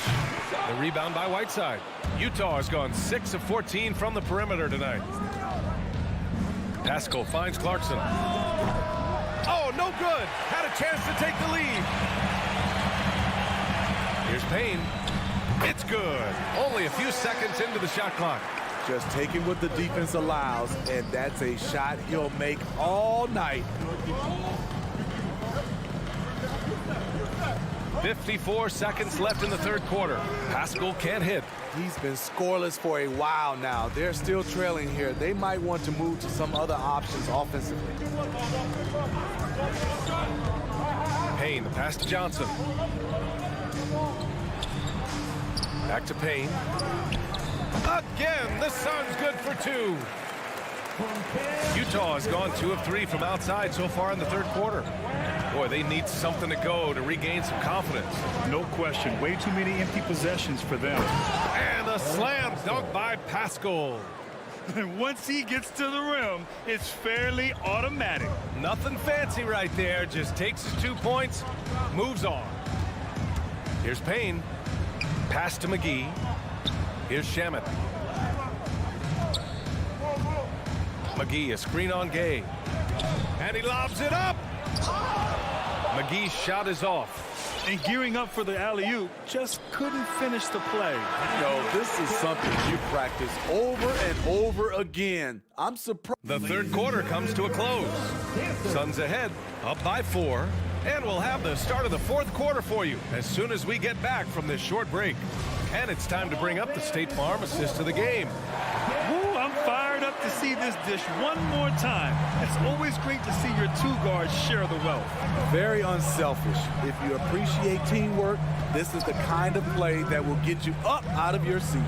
The rebound by Whiteside. Utah has gone 6 of 14 from the perimeter tonight. Paschall finds Clarkson. Oh, no good. Had a chance to take the lead. Here's Payne. It's good. Only a few seconds into the shot clock. Just taking what the defense allows, and that's a shot he'll make all night. 54 seconds left in the third quarter. Paschal can't hit. He's been scoreless for a while now. They're still trailing here. They might want to move to some other options offensively. Payne, the pass to Johnson. Back to Payne. Again, the Suns good for two. Utah has gone 2 of 3 from outside so far in the third quarter. Boy, they need something to go to regain some confidence. No question. Way too many empty possessions for them. And a slam dunk by Paschal. And once he gets to the rim, it's fairly automatic. Nothing fancy right there. Just takes his 2 points, moves on. Here's Payne. Pass to McGee. Here's Shamet. McGee, a screen on Gay. And he lobs it up. McGee's shot is off. And gearing up for the alley-oop, just couldn't finish the play. You know, this is something you practice over and over again. I'm surprised. The third quarter comes to a close. Suns ahead, up by 4. And we'll have the start of the fourth quarter for you as soon as we get back from this short break. And it's time to bring up the State Farm assist of the game. Ooh, I'm fired up to see this dish one more time. It's always great to see your 2 guards share the wealth. Very unselfish. If you appreciate teamwork, this is the kind of play that will get you up out of your seat.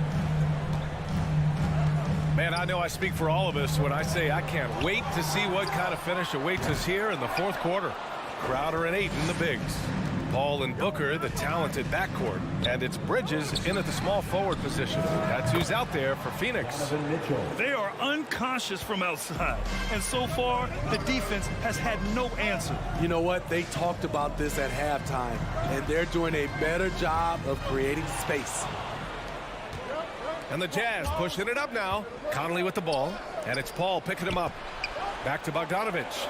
Man, I know I speak for all of us when I say I can't wait to see what kind of finish awaits us here in the fourth quarter. Crowder and Ayton, the bigs. Paul and Booker, the talented backcourt. And it's Bridges in at the small forward position. That's who's out there for Phoenix. They are unconscious from outside. And so far, the defense has had no answer. You know what? They talked about this at halftime, and they're doing a better job of creating space. And the Jazz pushing it up now. Conley with the ball. And it's Paul picking him up. Back to Bogdanovich.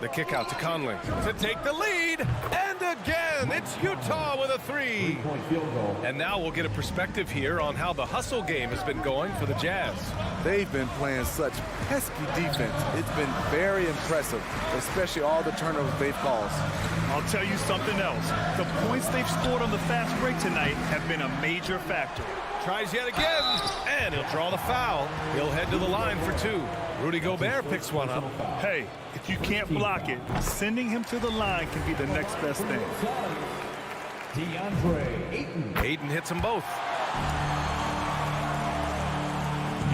The kick out to Conley to take the lead. And again, it's Utah with a 3. And now we'll get a perspective here on how the hustle game has been going for the Jazz. They've been playing such pesky defense. It's been very impressive, especially all the turnovers they've caused. I'll tell you something else. The points they've scored on the fast break tonight have been a major factor. Tries yet again, and he'll draw the foul. He'll head to the line for 2. Rudy Gobert picks one up. Hey, if you can't block it, sending him to the line can be the next best thing. DeAndre Ayton. Ayton hits them both.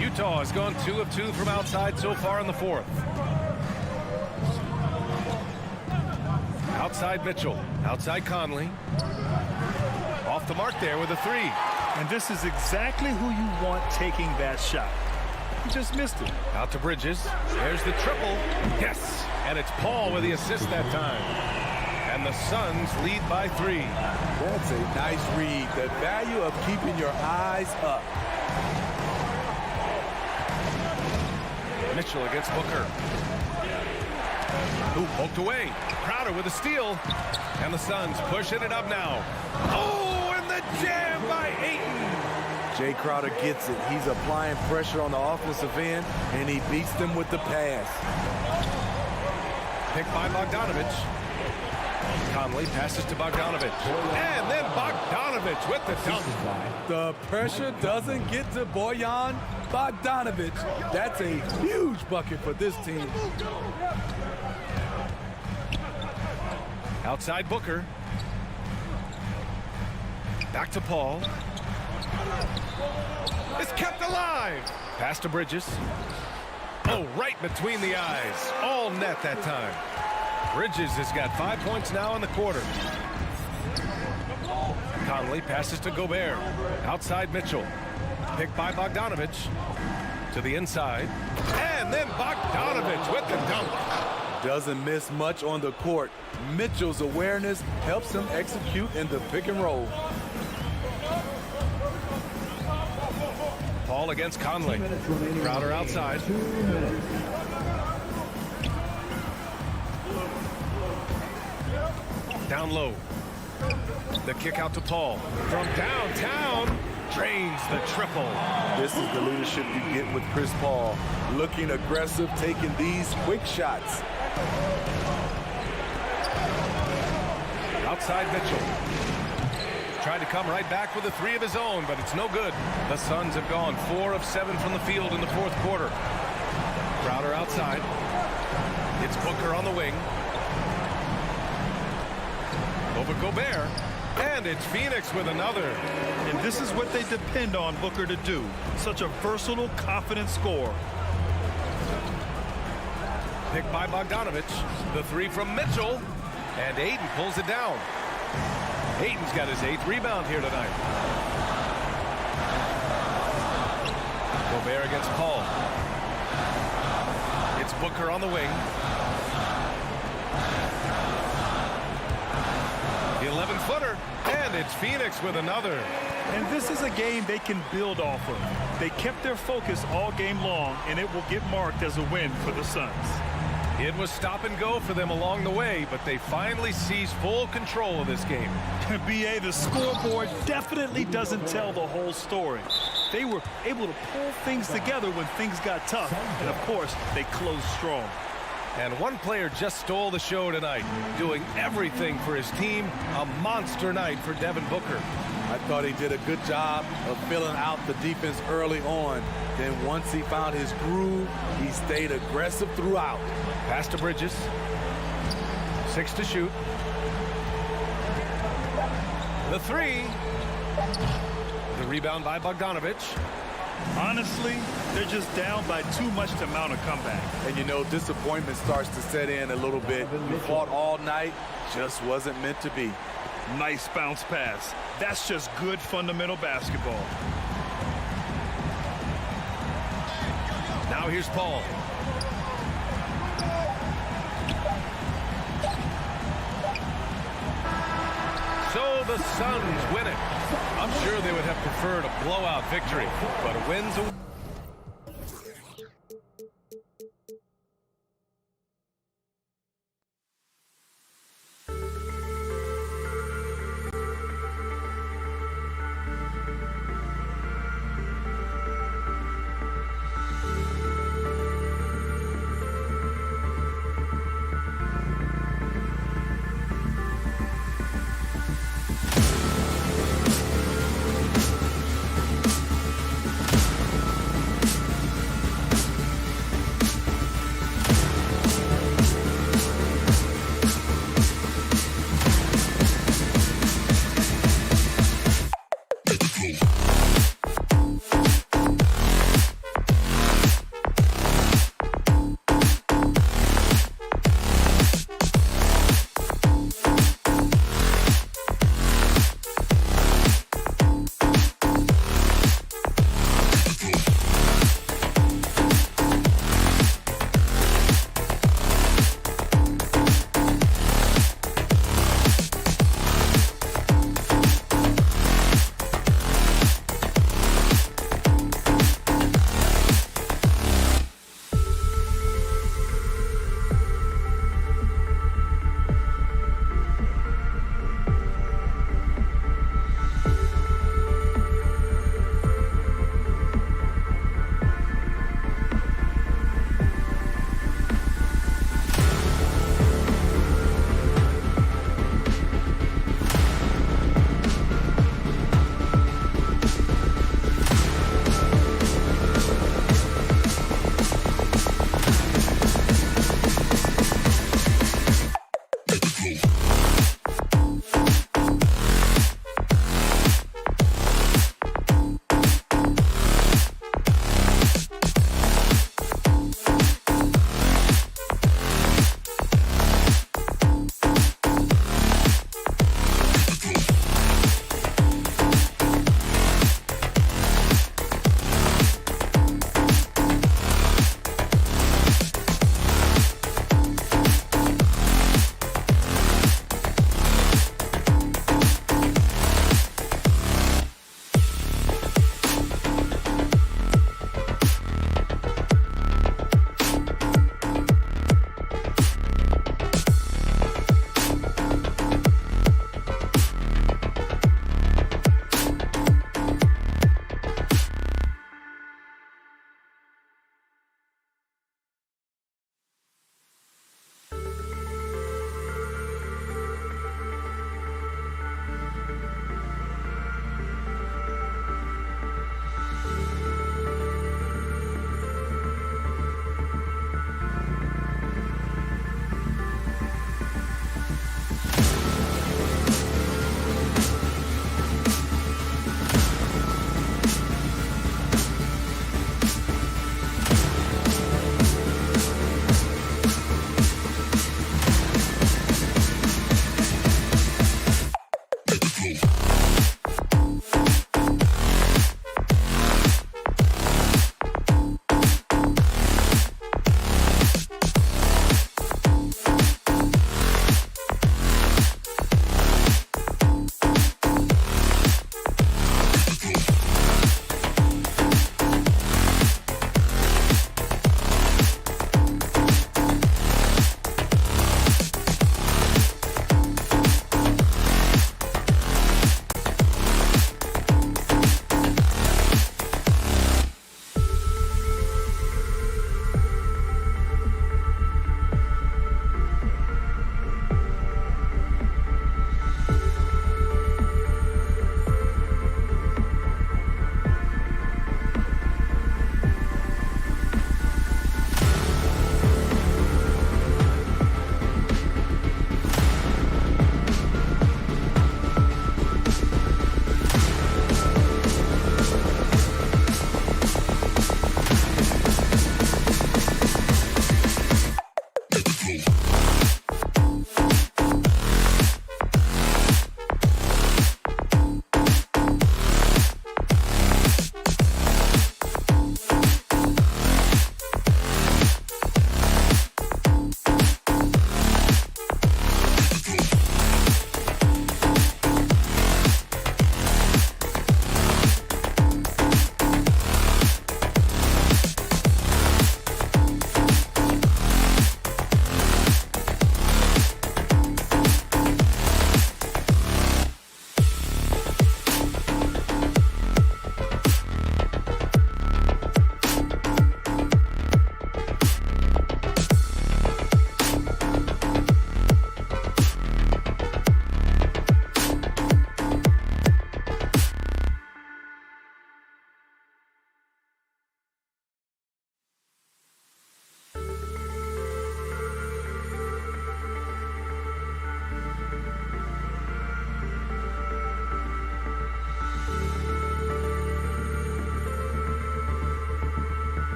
Utah has gone 2 of 2 from outside so far in the fourth. Outside Mitchell, outside Conley. Off the mark there with a 3. And this is exactly who you want taking that shot. He just missed it. Out to Bridges. There's the triple. Yes. And it's Paul with the assist that time. And the Suns lead by 3. That's a nice read. The value of keeping your eyes up. Mitchell against Booker. Ooh, poked away. Crowder with a steal. And the Suns pushing it up now. Oh, and the jam by Ayton. Jay Crowder gets it. He's applying pressure on the offensive end, and he beats them with the pass. Picked by Bogdanovich. Conley passes to Bogdanovich. And then Bogdanovich with the dunk. The pressure doesn't get to Bojan Bogdanovich. That's a huge bucket for this team. Outside Booker. Back to Paul. It's kept alive. Pass to Bridges. Oh, right between the eyes. All net that time. Bridges has got 5 points now in the quarter. Conley passes to Gobert. Outside Mitchell. Picked by Bogdanovich. To the inside. And then Bogdanovich with the dunk. Doesn't miss much on the court. Mitchell's awareness helps him execute in the pick and roll. Paul against Conley. Crowder outside. Down low. The kick out to Paul. From downtown, drains the triple. This is the leadership you get with Chris Paul. Looking aggressive, taking these quick shots. Outside Mitchell. Tried to come right back with a three of his own, but it's no good. The Suns have gone 4 of 7 from the field in the fourth quarter. Crowder outside. It's Booker on the wing. Over Gobert. And it's Phoenix with another. And this is what they depend on Booker to do. Such a versatile, confident scorer. Picked by Bogdanovich. The three from Mitchell. And Ayton pulls it down. Ayton's got his 8th rebound here tonight. Gobert against Paul. It's Booker on the wing. The 11-footer. And it's Phoenix with another. And this is a game they can build off of. They kept their focus all game long, and it will get marked as a win for the Suns. It was stop and go for them along the way, but they finally seized full control of this game. BA, the scoreboard definitely doesn't tell the whole story. They were able to pull things together when things got tough, and of course, they closed strong. And one player just stole the show tonight, doing everything for his team. A monster night for Devin Booker. I thought he did a good job of filling out the defense early on. Then once he found his groove, he stayed aggressive throughout. Pass to Bridges. 6 to shoot. The three. The rebound by Bogdanovich. Honestly, they're just down by too much to mount a comeback. And you know, disappointment starts to set in a little bit. We fought all night, just wasn't meant to be. Nice bounce pass. That's just good fundamental basketball. Now here's Paul. So the Suns win it. I'm sure they would have preferred a blowout victory, but a win's a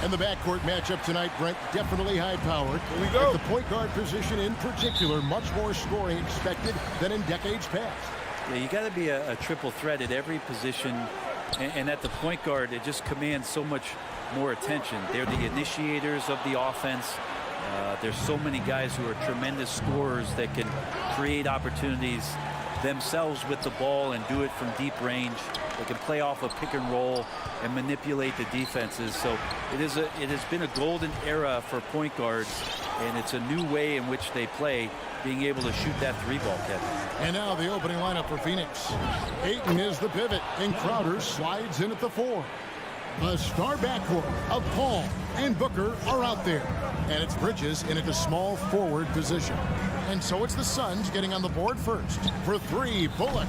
And the backcourt matchup tonight, Brent, definitely high-powered. Here we go. At the point guard position in particular, much more scoring expected than in decades past. Yeah, you got to be a triple threat at every position, and at the point guard, it just commands so much more attention. They're the initiators of the offense. There's so many guys who are tremendous scorers that can create opportunities themselves with the ball and do it from deep range. They can play off a pick and roll and manipulate the defenses. So it has been a golden era for point guards, and it's a new way in which they play, being able to shoot that three ball, Kevin. And now the opening lineup for Phoenix. Ayton is the pivot, and Crowder slides in at the 4. A star backcourt of Paul and Booker are out there. And it's Bridges in at the small forward position. And so it's the Suns getting on the board first. For 3, Bullock.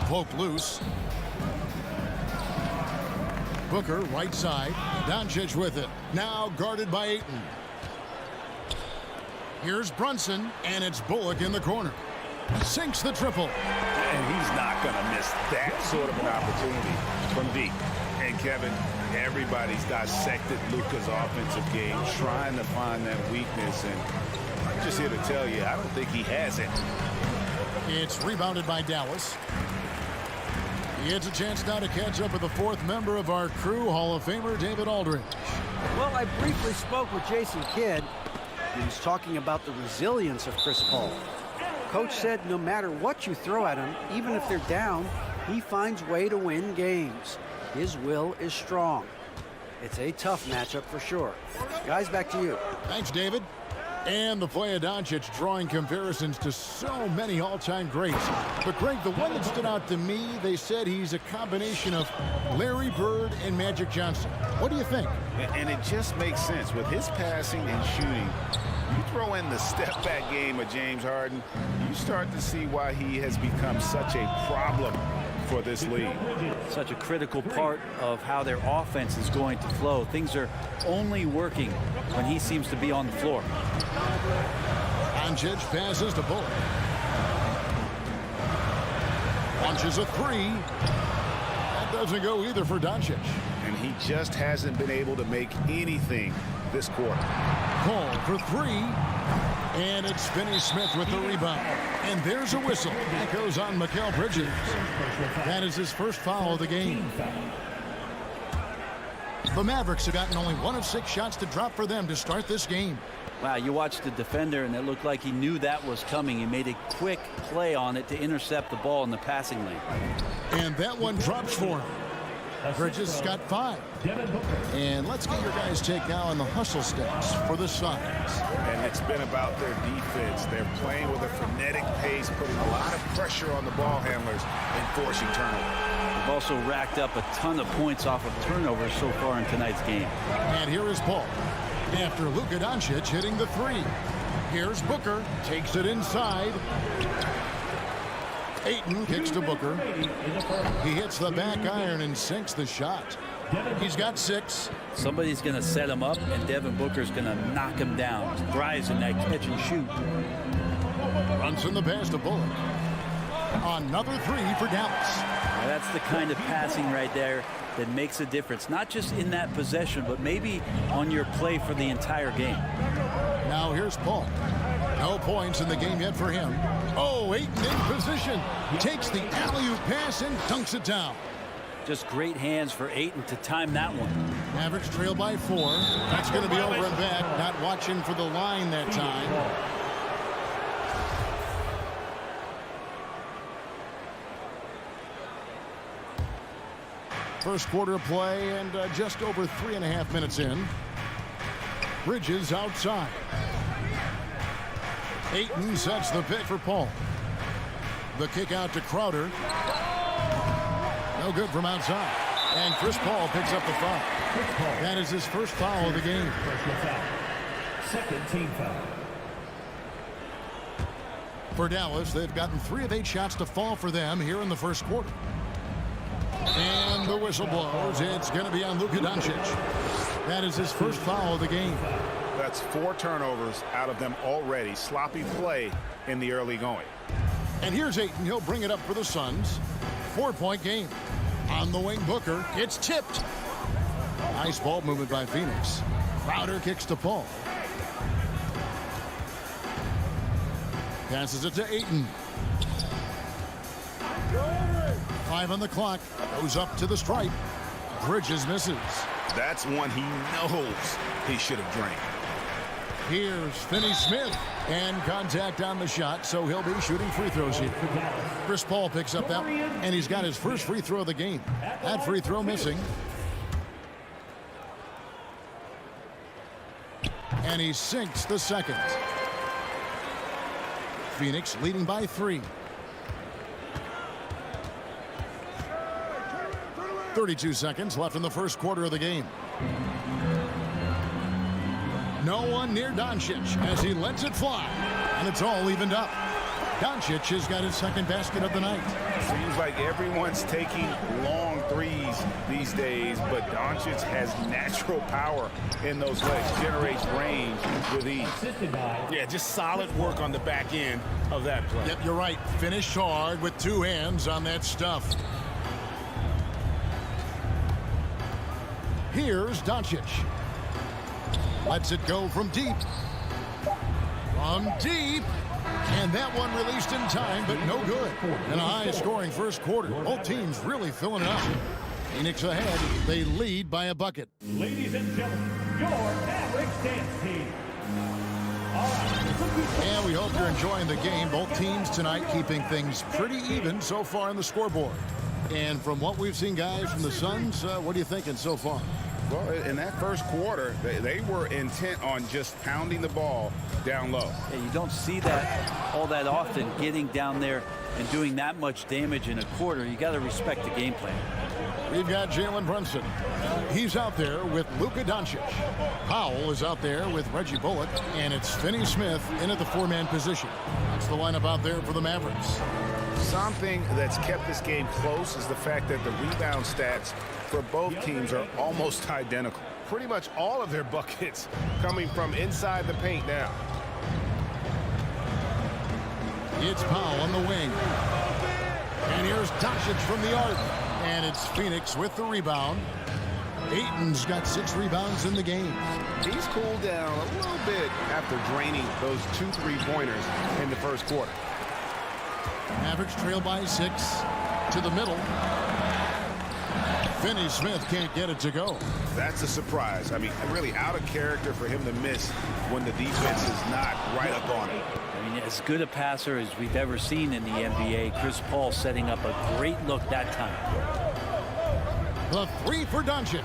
Poke loose. Booker right side. Doncic with it. Now guarded by Ayton. Here's Brunson, and it's Bullock in the corner. Sinks the triple. And he's not going to miss that sort of an opportunity from deep. And Kevin, everybody's dissected Luka's offensive game, trying to find that weakness. And I'm just here to tell you, I don't think he has it. It's rebounded by Dallas. He gets a chance now to catch up with the 4th member of our crew, Hall of Famer David Aldridge. Well, I briefly spoke with Jason Kidd. He was talking about the resilience of Chris Paul. Coach said no matter what you throw at him, even if they're down, he finds a way to win games. His will is strong. It's a tough matchup for sure. Guys, back to you. Thanks, David. And the play of Doncic drawing comparisons to so many all-time greats. But, Greg, the one that stood out to me, they said he's a combination of Larry Bird and Magic Johnson. What do you think? And it just makes sense. With his passing and shooting, you throw in the step-back game of James Harden, you start to see why he has become such a problem for this league. Such a critical part of how their offense is going to flow. Things are only working when he seems to be on the floor. Doncic passes to Bullock. Launches a 3. That doesn't go either for Doncic. And he just hasn't been able to make anything this quarter. Call for 3. And it's Finney Smith with the rebound. And there's a whistle. That goes on Mikal Bridges. That is his first foul of the game. The Mavericks have gotten only 1 of 6 shots to drop for them to start this game. Wow, you watched the defender, and it looked like he knew that was coming. He made a quick play on it to intercept the ball in the passing lane. And that one drops for him. Bridges got 5. And let's get your guys' take now on the hustle steps for the Suns. And it's been about their defense. They're playing with a frenetic pace, putting a lot of pressure on the ball handlers and forcing turnovers. They've also racked up a ton of points off of turnovers so far in tonight's game. And here is Paul after Luka Doncic hitting the 3. Here's Booker, takes it inside. Ayton kicks to Booker. He hits the back iron and sinks the shot. He's got 6. Somebody's going to set him up, and Devin Booker's going to knock him down. Thrives in that catch and shoot. Brunson the pass to Bullock. Another 3 for Dallas. Now that's the kind of passing right there that makes a difference. Not just in that possession, but maybe on your play for the entire game. Now here's Paul. No points in the game yet for him. Oh, Ayton in position. Takes the alley-oop pass and dunks it down. Just great hands for Ayton to time that one. Mavericks trail by 4. That's going to be over and back. Not watching for the line that time. First quarter of play and just over 3.5 minutes in. Bridges outside. Ayton sets the pick for Paul. The kick out to Crowder. No good from outside. And Chris Paul picks up the foul. That is his first foul of the game. Second team foul. For Dallas, they've gotten 3 of 8 shots to fall for them here in the first quarter. And the whistle blows. It's going to be on Luka Doncic. That is his first foul of the game. That's 4 turnovers out of them already. Sloppy play in the early going. And here's Ayton. He'll bring it up for the Suns. 4-point game. On the wing, Booker. It's tipped. Nice ball movement by Phoenix. Crowder kicks to Paul. Passes it to Ayton. 5 on the clock. Goes up to the stripe. Bridges misses. That's one he knows he should have drained. Here's Finney Smith. And contact on the shot, so he'll be shooting free throws here. Chris Paul picks up that one, and he's got his first free throw of the game. That free throw missing. And he sinks the second. Phoenix leading by 3. 32 seconds left in the first quarter of the game. No one near Doncic as he lets it fly. And it's all evened up. Doncic has got his second basket of the night. Seems like everyone's taking long threes these days, but Doncic has natural power in those legs, generates range with ease. Yeah, just solid work on the back end of that play. Yep, you're right. Finished hard with 2 hands on that stuff. Here's Doncic. Lets it go from deep. From deep. And that one released in time, but no good. And a high-scoring first quarter. Both teams really filling it up. Phoenix ahead. They lead by a bucket. Ladies and gentlemen, your Mavericks dance team. All right. And we hope you're enjoying the game. Both teams tonight keeping things pretty even so far on the scoreboard. And from what we've seen, guys, from the Suns, what are you thinking so far? Well, in that first quarter, they were intent on just pounding the ball down low. Yeah, you don't see that all that often, getting down there and doing that much damage in a quarter. You got to respect the game plan. We've got Jalen Brunson. He's out there with Luka Doncic. Powell is out there with Reggie Bullock, and it's Finney Smith in at the 4-man position. That's the lineup out there for the Mavericks. Something that's kept this game close is the fact that the rebound stats for both teams are almost identical. Pretty much all of their buckets coming from inside the paint now. It's Powell on the wing. And here's Doncic from the arc. And it's Phoenix with the rebound. Ayton's got 6 rebounds in the game. He's cooled down a little bit after draining those 2 3-pointers in the first quarter. Mavericks trail by 6 to the middle. Finney Smith can't get it to go. That's a surprise. I mean, really out of character for him to miss when the defense is not right up on it. I mean, as good a passer as we've ever seen in the NBA. Chris Paul setting up a great look that time. The 3 for Doncic.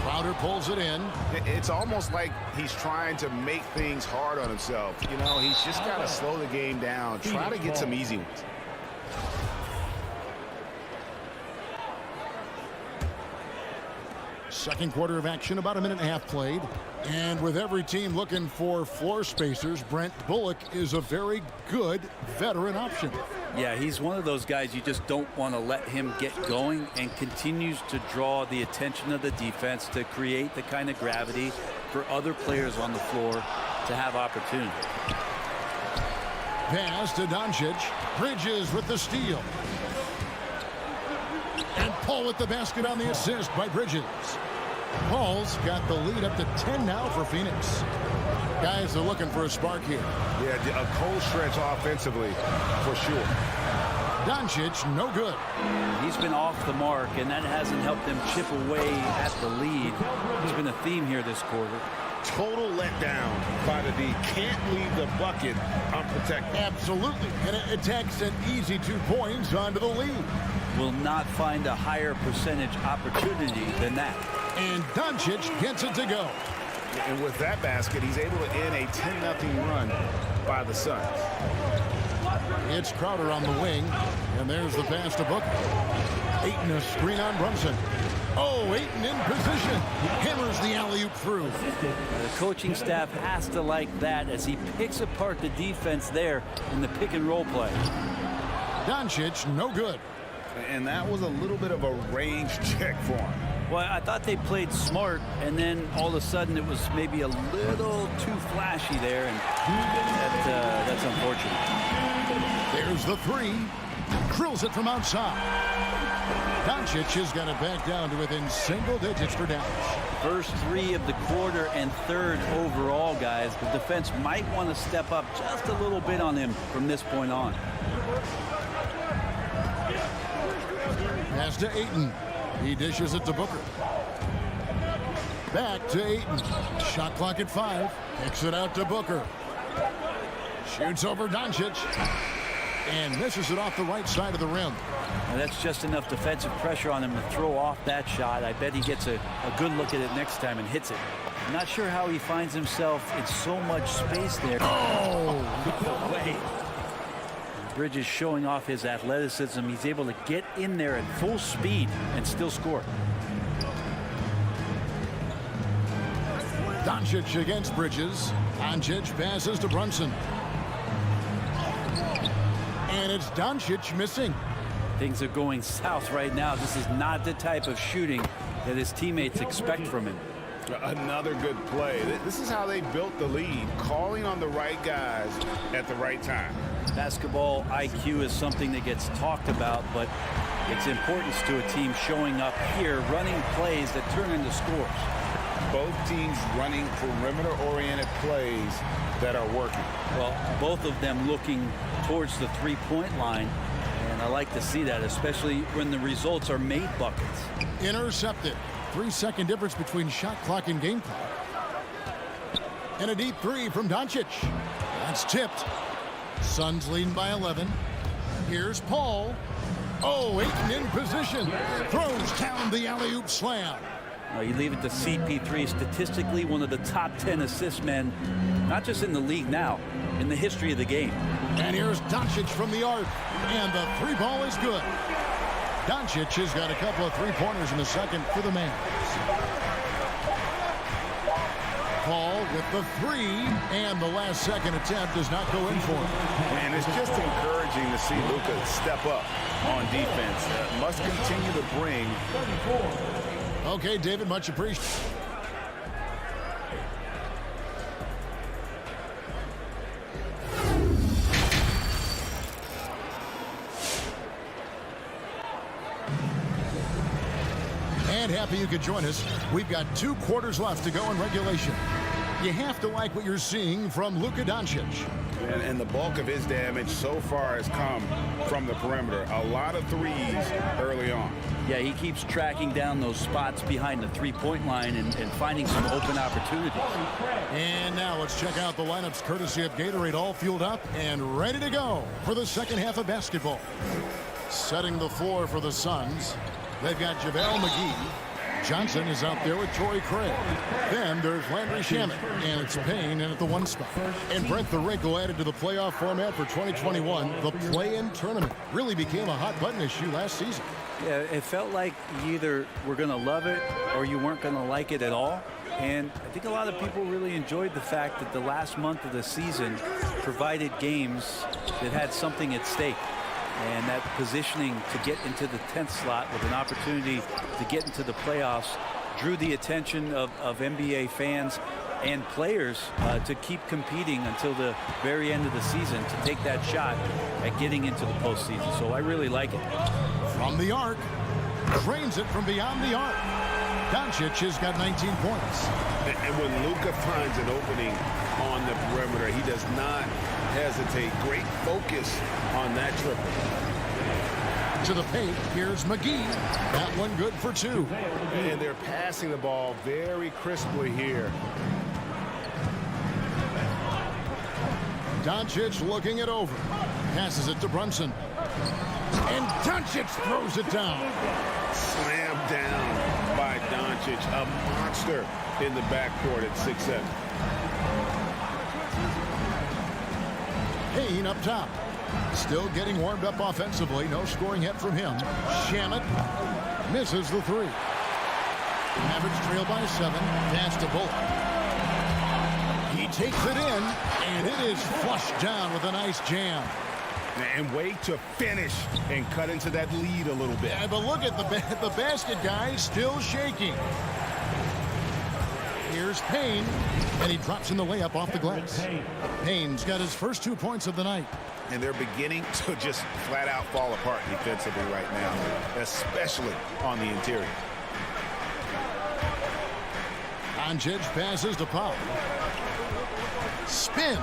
Crowder pulls it in. It's almost like he's trying to make things hard on himself. You know, he's just got to slow the game down. Try to get some easy ones. Second quarter of action, about a minute and a half played. And with every team looking for floor spacers, Brent Bullock is a very good veteran option. Yeah, he's one of those guys you just don't want to let him get going, and continues to draw the attention of the defense to create the kind of gravity for other players on the floor to have opportunity. Pass to Doncic. Bridges with the steal. And Paul with the basket on the assist by Bridges. Paul's got the lead up to 10 now for Phoenix. Guys are looking for a spark here. Yeah, a cold stretch offensively for sure. Doncic, no good. He's been off the mark, and that hasn't helped them chip away at the lead. It's been a theme here this quarter. Total letdown by the D. Can't leave the bucket unprotected. Absolutely. And it takes an easy 2 points onto the lead. Will not find a higher percentage opportunity than that. And Doncic gets it to go. And with that basket, he's able to end a 10-0 run by the Suns. It's Crowder on the wing. And there's the pass to Booker. Ayton a screen on Brunson. Oh, Ayton in position. Hammers the alley-oop through. The coaching staff has to like that as he picks apart the defense there in the pick-and-roll play. Doncic, no good. And that was a little bit of a range check for him. Well, I thought they played smart, and then all of a sudden it was maybe a little too flashy there, and that's unfortunate. There's the 3. Drills it from outside. Doncic has got it back down to within single digits for Dallas. First 3 of the quarter and 3rd overall, guys. The defense might want to step up just a little bit on him from this point on. Pass to Ayton. He dishes it to Booker. Back to Ayton. Shot clock at 5. Kicks it out to Booker. Shoots over Doncic. And misses it off the right side of the rim. Now that's just enough defensive pressure on him to throw off that shot. I bet he gets a good look at it next time and hits it. I'm not sure how he finds himself in so much space there. Oh! No way. Bridges showing off his athleticism. He's able to get in there at full speed and still score. Doncic against Bridges. Doncic passes to Brunson. And it's Doncic missing. Things are going south right now. This is not the type of shooting that his teammates expect from him. Another good play. This is how they built the lead, calling on the right guys at the right time. Basketball IQ is something that gets talked about, but its importance to a team showing up here, running plays that turn into scores. Both teams running perimeter-oriented plays that are working. Well, both of them looking towards the three-point line, and I like to see that, especially when the results are made buckets. Intercepted. 3-second difference between shot clock and game clock. And a deep 3 from Doncic. That's tipped. Suns leading by 11. Here's Paul. Oh, Ayton in position. Throws down the alley-oop slam. You leave it to CP3, statistically one of the top 10 assist men, not just in the league now, in the history of the game. And here's Doncic from the arc. And the 3 ball is good. Doncic has got a couple of 3-pointers in the second for the Mavs. Paul with the 3, and the last second attempt does not go in for him. And it's just encouraging to see Luka step up on defense. Must continue to bring. Okay, David, much appreciated. And happy you could join us. We've got 2 quarters left to go in regulation. You have to like what you're seeing from Luka Doncic. And the bulk of his damage so far has come from the perimeter. A lot of threes early on. Yeah, he keeps tracking down those spots behind the three-point line and finding some open opportunities. And now let's check out the lineups courtesy of Gatorade, all fueled up and ready to go for the second half of basketball. Setting the floor for the Suns, they've got JaVale McGee. Johnson is out there with Torrey Craig. Then there's Landry Shamet, and it's Payne in at the 1 spot. And Brent Therigo added to the playoff format for 2021. The play-in tournament really became a hot-button issue last season. Yeah, it felt like you either were going to love it or you weren't going to like it at all. And I think a lot of people really enjoyed the fact that the last month of the season provided games that had something at stake. And that positioning to get into the 10th slot with an opportunity to get into the playoffs drew the attention of NBA fans and players to keep competing until the very end of the season to take that shot at getting into the postseason. So I really like it. From the arc, drains it from beyond the arc. Doncic has got 19 points. And when Luka finds an opening on the perimeter, he does not hesitate. Great focus on that triple. To the paint, here's McGee. That one good for 2. And they're passing the ball very crisply here. Doncic looking it over. Passes it to Brunson. And Doncic throws it down. Slammed down by Doncic. A monster in the backcourt at 6'7". Payne up top. Still getting warmed up offensively. No scoring yet from him. Shamet misses the 3. Mavericks trail by 7. Pass to Bullock. He takes it in, and it is flushed down with a nice jam. And wait to finish and cut into that lead a little bit. Yeah, but look at the basket, guys, still shaking. Here's Payne, and he drops in the layup off the glass. Payne's got his first 2 points of the night. And they're beginning to just flat out fall apart defensively right now, especially on the interior. Doncic passes to Powell. Spins.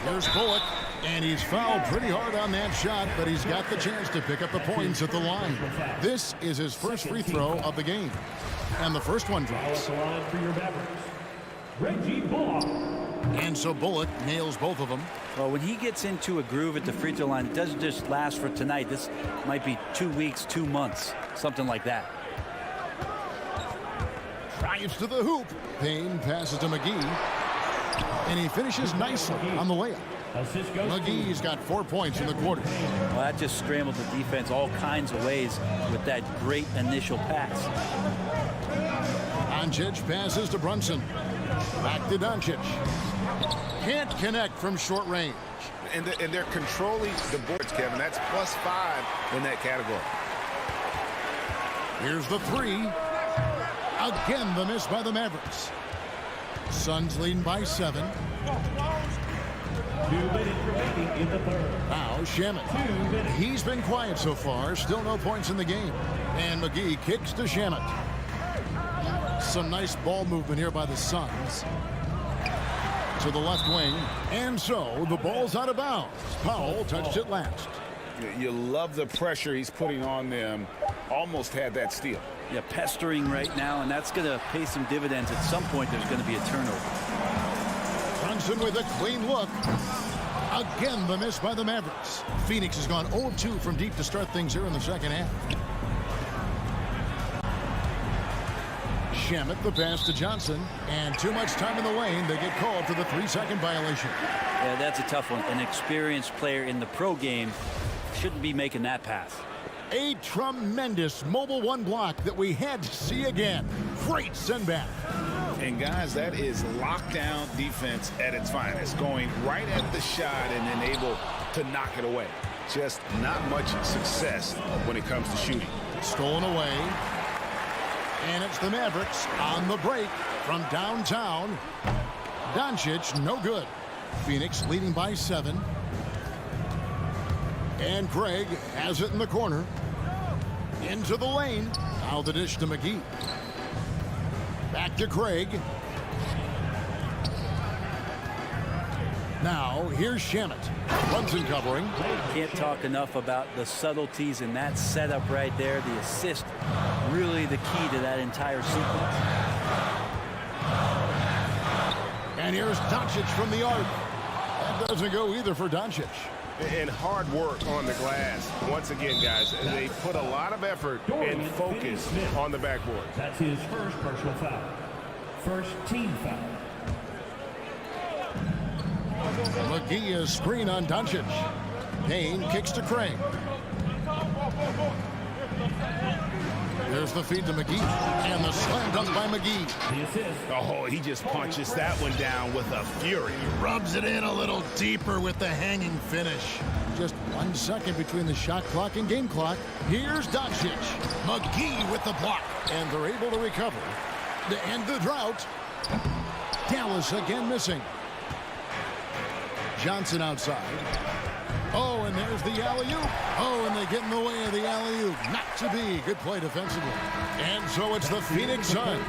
Here's Bullock. And he's fouled pretty hard on that shot, but he's got the chance to pick up the points at the line. This is his first free throw of the game. And the first one drops. Reggie Bullock. And so Bullock nails both of them. Well, when he gets into a groove at the free throw line, it doesn't just last for tonight. This might be 2 weeks, 2 months, something like that. Drives to the hoop. Payne passes to McGee. And he finishes nicely on the layup. McGee's got 4 points in the quarter. Well, that just scrambled the defense all kinds of ways with that great initial pass. Doncic passes to Brunson. Back to Doncic. Can't connect from short range. And they're controlling the boards, Kevin. That's +5 in that category. Here's the three. Again, the miss by the Mavericks. Suns leading by 7. 2 minutes remaining in the third. Now Shamet. He's been quiet so far. Still no points in the game. And McGee kicks to Shamet. Some nice ball movement here by the Suns. To the left wing. And so the ball's out of bounds. Powell touched it last. You love the pressure he's putting on them. Almost had that steal. Yeah, pestering right now, and that's going to pay some dividends. At some point, there's going to be a turnover. Brunson with a clean look. Again, the miss by the Mavericks. Phoenix has gone 0-2 from deep to start things here in the second half. Shamet, the pass to Johnson. And too much time in the lane. They get called for the 3-second violation. Yeah, that's a tough one. An experienced player in the pro game shouldn't be making that pass. A tremendous mobile one block that we had to see again. Great send back. And guys, that is lockdown defense at its finest. Going right at the shot and then able to knock it away. Just not much success when it comes to shooting. Stolen away. And it's the Mavericks on the break from downtown. Doncic, no good. Phoenix leading by 7. And Craig has it in the corner. Into the lane. Now the dish to McGee. Back to Craig. Now here's Shamet. Brunson covering. Can't talk enough about the subtleties in that setup right there. The assist, really the key to that entire sequence. And here's Doncic from the arc. That doesn't go either for Doncic. And hard work on the glass. Once again, guys, they put a lot of effort and focus on the backboard. That's his first personal foul. First team foul. McGee is screen on Doncic. Payne kicks to Craig. There's the feed to McGee. And the slam dunk by McGee. The assist. Oh, he just punches that one down with a fury. Rubs it in a little deeper with the hanging finish. Just 1 second between the shot clock and game clock. Here's Doncic. McGee with the block. And they're able to recover to end the drought. Dallas again missing. Johnson outside. Oh, and there's the alley-oop. Oh, and they get in the way of the alley-oop. Not to be. Good play defensively. And so it's the Phoenix Suns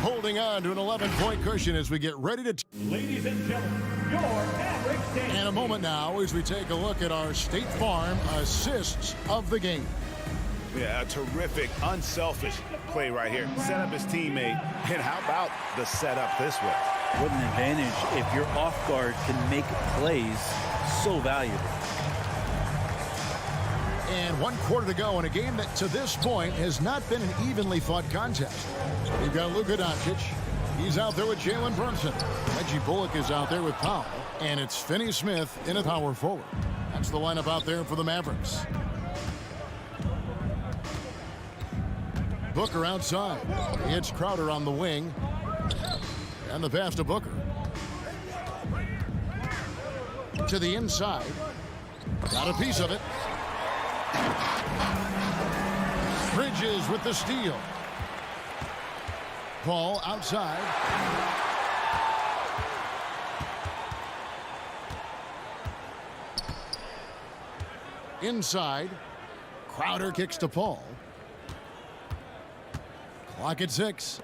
holding on to an 11-point cushion as we get ready to... Ladies and gentlemen, your Mavericks game. And a moment now as we take a look at our State Farm assists of the game. Yeah, a terrific, unselfish play right here. Set up his teammate. And how about the setup this way? What an advantage if your off guard can make plays so valuable. And 1 quarter to go in a game that to this point has not been an evenly fought contest. We've got Luka Doncic. He's out there with Jalen Brunson. Reggie Bullock is out there with Powell. And it's Finney Smith in a power forward. That's the lineup out there for the Mavericks. Booker outside. It's Crowder on the wing. And the pass to Booker. To the inside. Got a piece of it. Bridges with the steal. Paul outside. Inside. Crowder kicks to Paul. Clock at 6.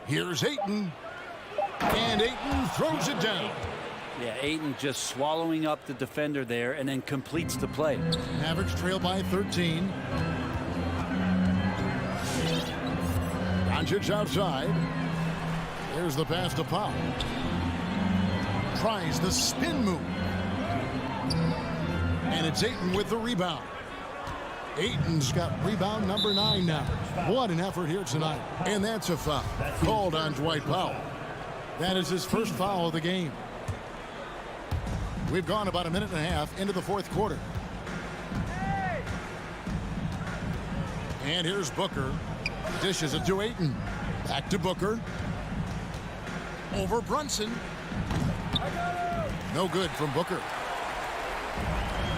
Here's Ayton. And Ayton throws it down. Yeah, Ayton just swallowing up the defender there and then completes the play. Mavericks trail by 13. Doncic outside. There's the pass to Powell. Tries the spin move. And it's Ayton with the rebound. Ayton's got rebound number 9 now. What an effort here tonight. And that's a foul called on Dwight Powell. That is his first foul of the game. We've gone about a minute and a half into the fourth quarter. And here's Booker. Dishes it to Ayton. Back to Booker. Over Brunson. No good from Booker.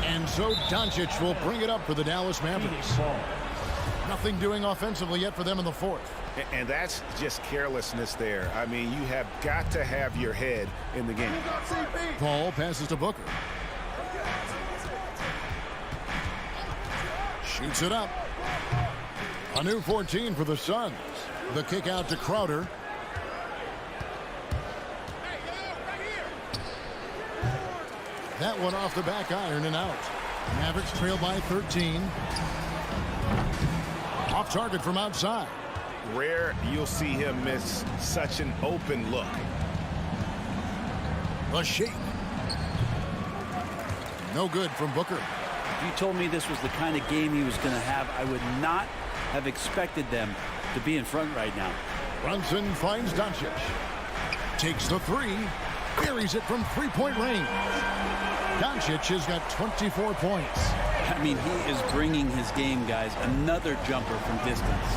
And so Doncic will bring it up for the Dallas Mavericks. Nothing doing offensively yet for them in the fourth. And that's just carelessness there. I mean, you have got to have your head in the game. Paul passes to Booker. Shoots it up. A new 14 for the Suns. The kick out to Crowder. That one off the back iron and out. Mavericks trail by 13. Off target from outside. Rare you'll see him miss such an open look. A shake. No good from Booker. If you told me this was the kind of game he was going to have, I would not have expected them to be in front right now. Brunson finds Doncic. Takes the 3. Buries it from three-point range. Doncic has got 24 points. I mean, he is bringing his game, guys. Another jumper from distance.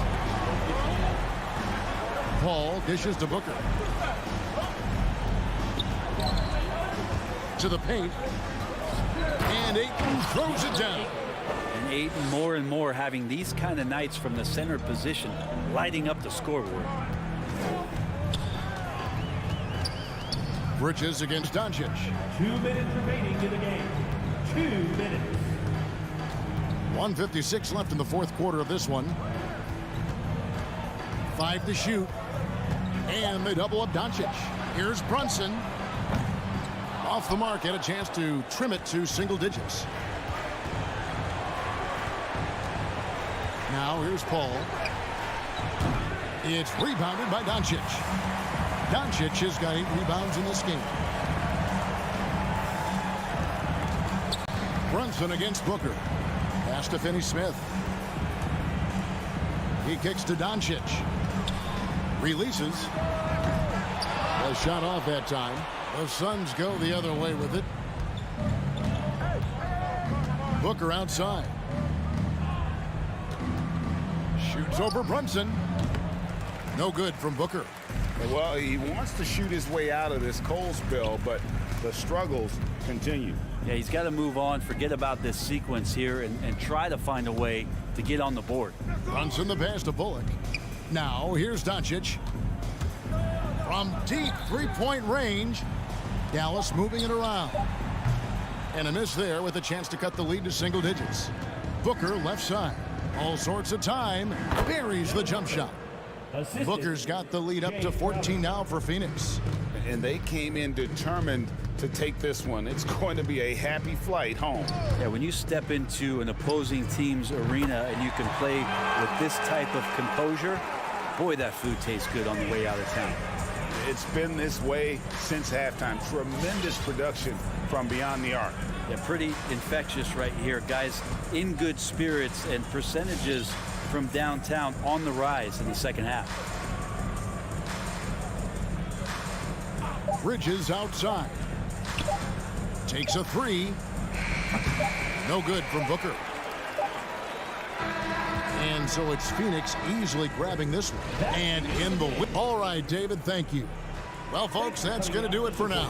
Paul dishes to Booker. To the paint. And Ayton throws it down. And Ayton more and more having these kind of nights from the center position, lighting up the scoreboard. Bridges against Doncic. 2 minutes remaining in the game. 2 minutes. 1:56 left in the fourth quarter of this one. 5 to shoot. And they double up Doncic. Here's Brunson. Off the mark, had a chance to trim it to single digits. Now here's Paul. It's rebounded by Doncic. Doncic has got 8 rebounds in this game. Brunson against Booker. Pass to Finney-Smith. He kicks to Doncic. Releases. A shot off that time. The Suns go the other way with it. Booker outside. Shoots over Brunson. No good from Booker. Well, he wants to shoot his way out of this cold spell, but the struggles continue. Yeah, he's got to move on, forget about this sequence here, and try to find a way to get on the board. Brunson the pass to Bullock. Now, here's Doncic. From deep three-point range, Dallas moving it around. And a miss there with a chance to cut the lead to single digits. Booker left side. All sorts of time. Buries the jump shot. Booker's got the lead up to 14 now for Phoenix. And they came in determined to take this one. It's going to be a happy flight home. Yeah, when you step into an opposing team's arena and you can play with this type of composure, boy, that food tastes good on the way out of town. It's been this way since halftime. Tremendous production from beyond the arc. Yeah, pretty infectious right here. Guys in good spirits and percentages from downtown on the rise in the second half. Bridges outside. Takes a 3. No good from Booker. And so it's Phoenix easily grabbing this one. And in the whip. All right, David, thank you. Well, folks, that's going to do it for now.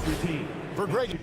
For Greg.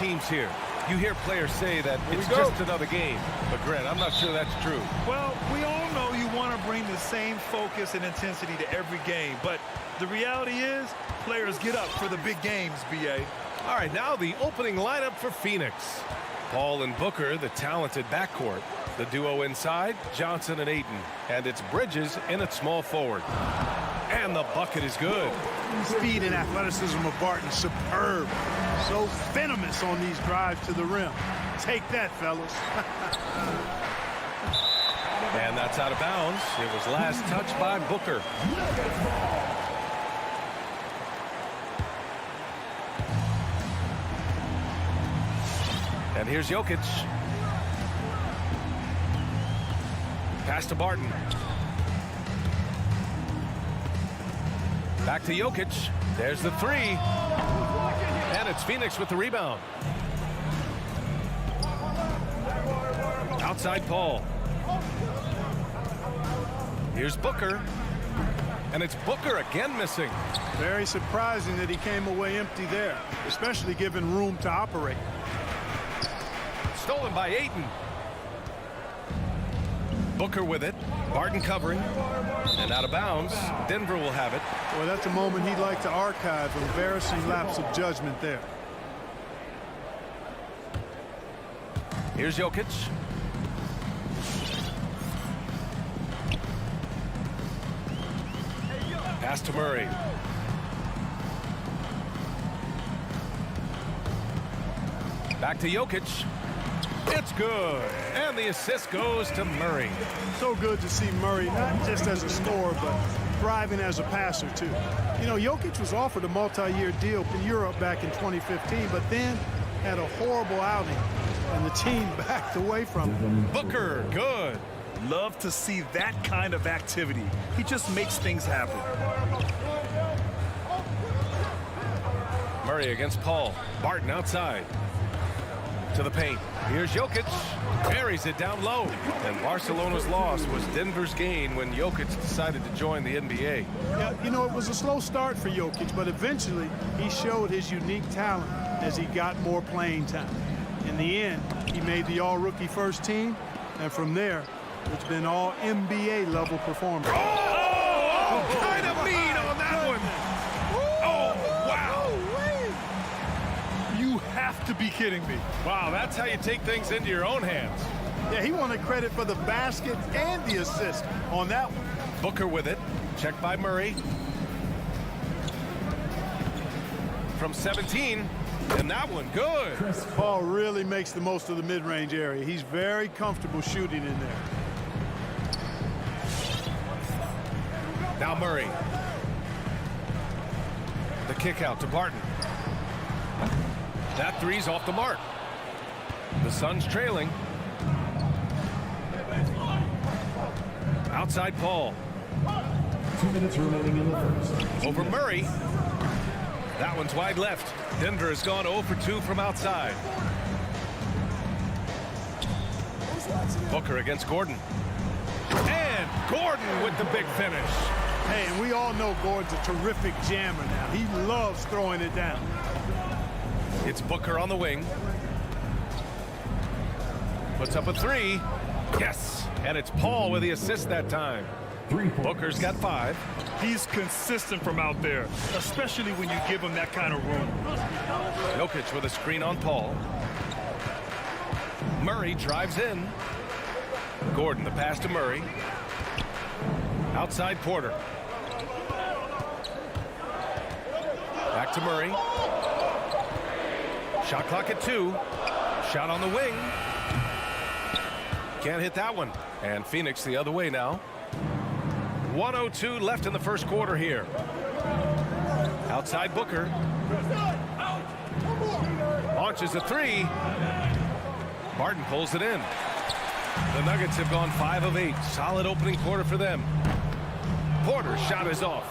teams here. You hear players say that it's just another game. But, Grant, I'm not sure that's true. Well, we all know you want to bring the same focus and intensity to every game. But the reality is players get up for the big games, B.A. All right, now the opening lineup for Phoenix. Paul and Booker, the talented backcourt. The duo inside, Johnson and Ayton. And it's Bridges in at small forward. And the bucket is good. Speed and athleticism of Barton, superb. So venomous on these drives to the rim. Take that, fellas. And that's out of bounds. It was last touched by Booker. And here's Jokic. Pass to Barton. Back to Jokic. There's the three. And it's Phoenix with the rebound. Outside Paul. Here's Booker. And it's Booker again missing. Very surprising that he came away empty there, especially given room to operate. Stolen by Ayton. Booker with it. Barton covering. And out of bounds. Denver will have it. Well, that's a moment he'd like to archive. Embarrassing lapse of judgment there. Here's Jokic. Pass to Murray. Back to Jokic. It's good. And the assist goes to Murray. So good to see Murray, not just as a scorer, but thriving as a passer, too. You know, Jokic was offered a multi-year deal in Europe back in 2015, but then had a horrible outing, and the team backed away from him. Booker, good. Love to see that kind of activity. He just makes things happen. Murray against Paul. Barton outside. To the paint. Here's Jokic. Buries it down low. And Barcelona's loss was Denver's gain when Jokic decided to join the NBA. Yeah, you know, it was a slow start for Jokic, but eventually he showed his unique talent as he got more playing time. In the end, he made the all-rookie first team, and from there, it's been all NBA level performance. Oh, kind of mean on that one. Oh, wow. You have to be kidding me. Wow, that's how you take things into your own hands. Yeah, he wanted credit for the basket and the assist on that one. Booker with it. Checked by Murray. From 17. And that one, good. Paul really makes the most of the mid-range area. He's very comfortable shooting in there. Now Murray. The kick out to Barton. That three's off the mark. The Suns trailing. Outside Paul. 2 minutes remaining in the first. Over Murray. That one's wide left. Denver has gone 0 for 2 from outside. Booker against Gordon. And Gordon with the big finish. Hey, and we all know Gordon's a terrific jammer now. He loves throwing it down. It's Booker on the wing. Puts up a three. Yes. And it's Paul with the assist that time. Booker's got 5. He's consistent from out there, especially when you give him that kind of room. Jokic with a screen on Paul. Murray drives in. Gordon, the pass to Murray. Outside Porter. Back to Murray. Shot clock at 2. Shot on the wing. Can't hit that one. And Phoenix the other way now. 1:02 left in the first quarter here. Outside Booker. Launches a 3. Barton pulls it in. The Nuggets have gone 5 of 8. Solid opening quarter for them. Porter's shot is off.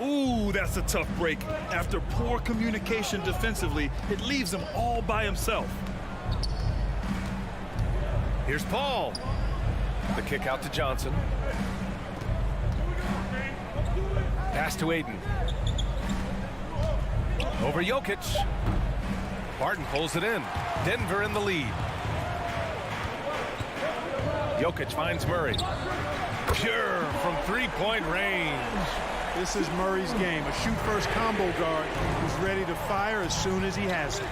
Ooh, that's a tough break. After poor communication defensively, it leaves him all by himself. Here's Paul. The kick out to Johnson. Pass to Ayton. Over Jokic. Barton pulls it in. Denver in the lead. Jokic finds Murray. Pure from three-point range. This is Murray's game. A shoot-first combo guard who's ready to fire as soon as he has it.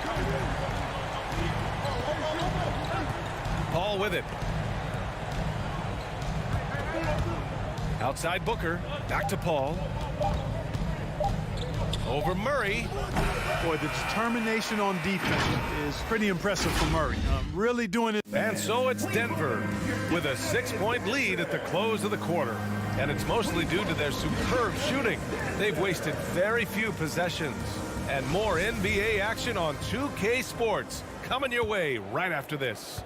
Paul with it. Outside Booker. Back to Paul. Over Murray. Boy, the determination on defense is pretty impressive for Murray. Really doing it. And so it's Denver with a 6-point lead at the close of the quarter. And it's mostly due to their superb shooting. They've wasted very few possessions. And more NBA action on 2K Sports coming your way right after this.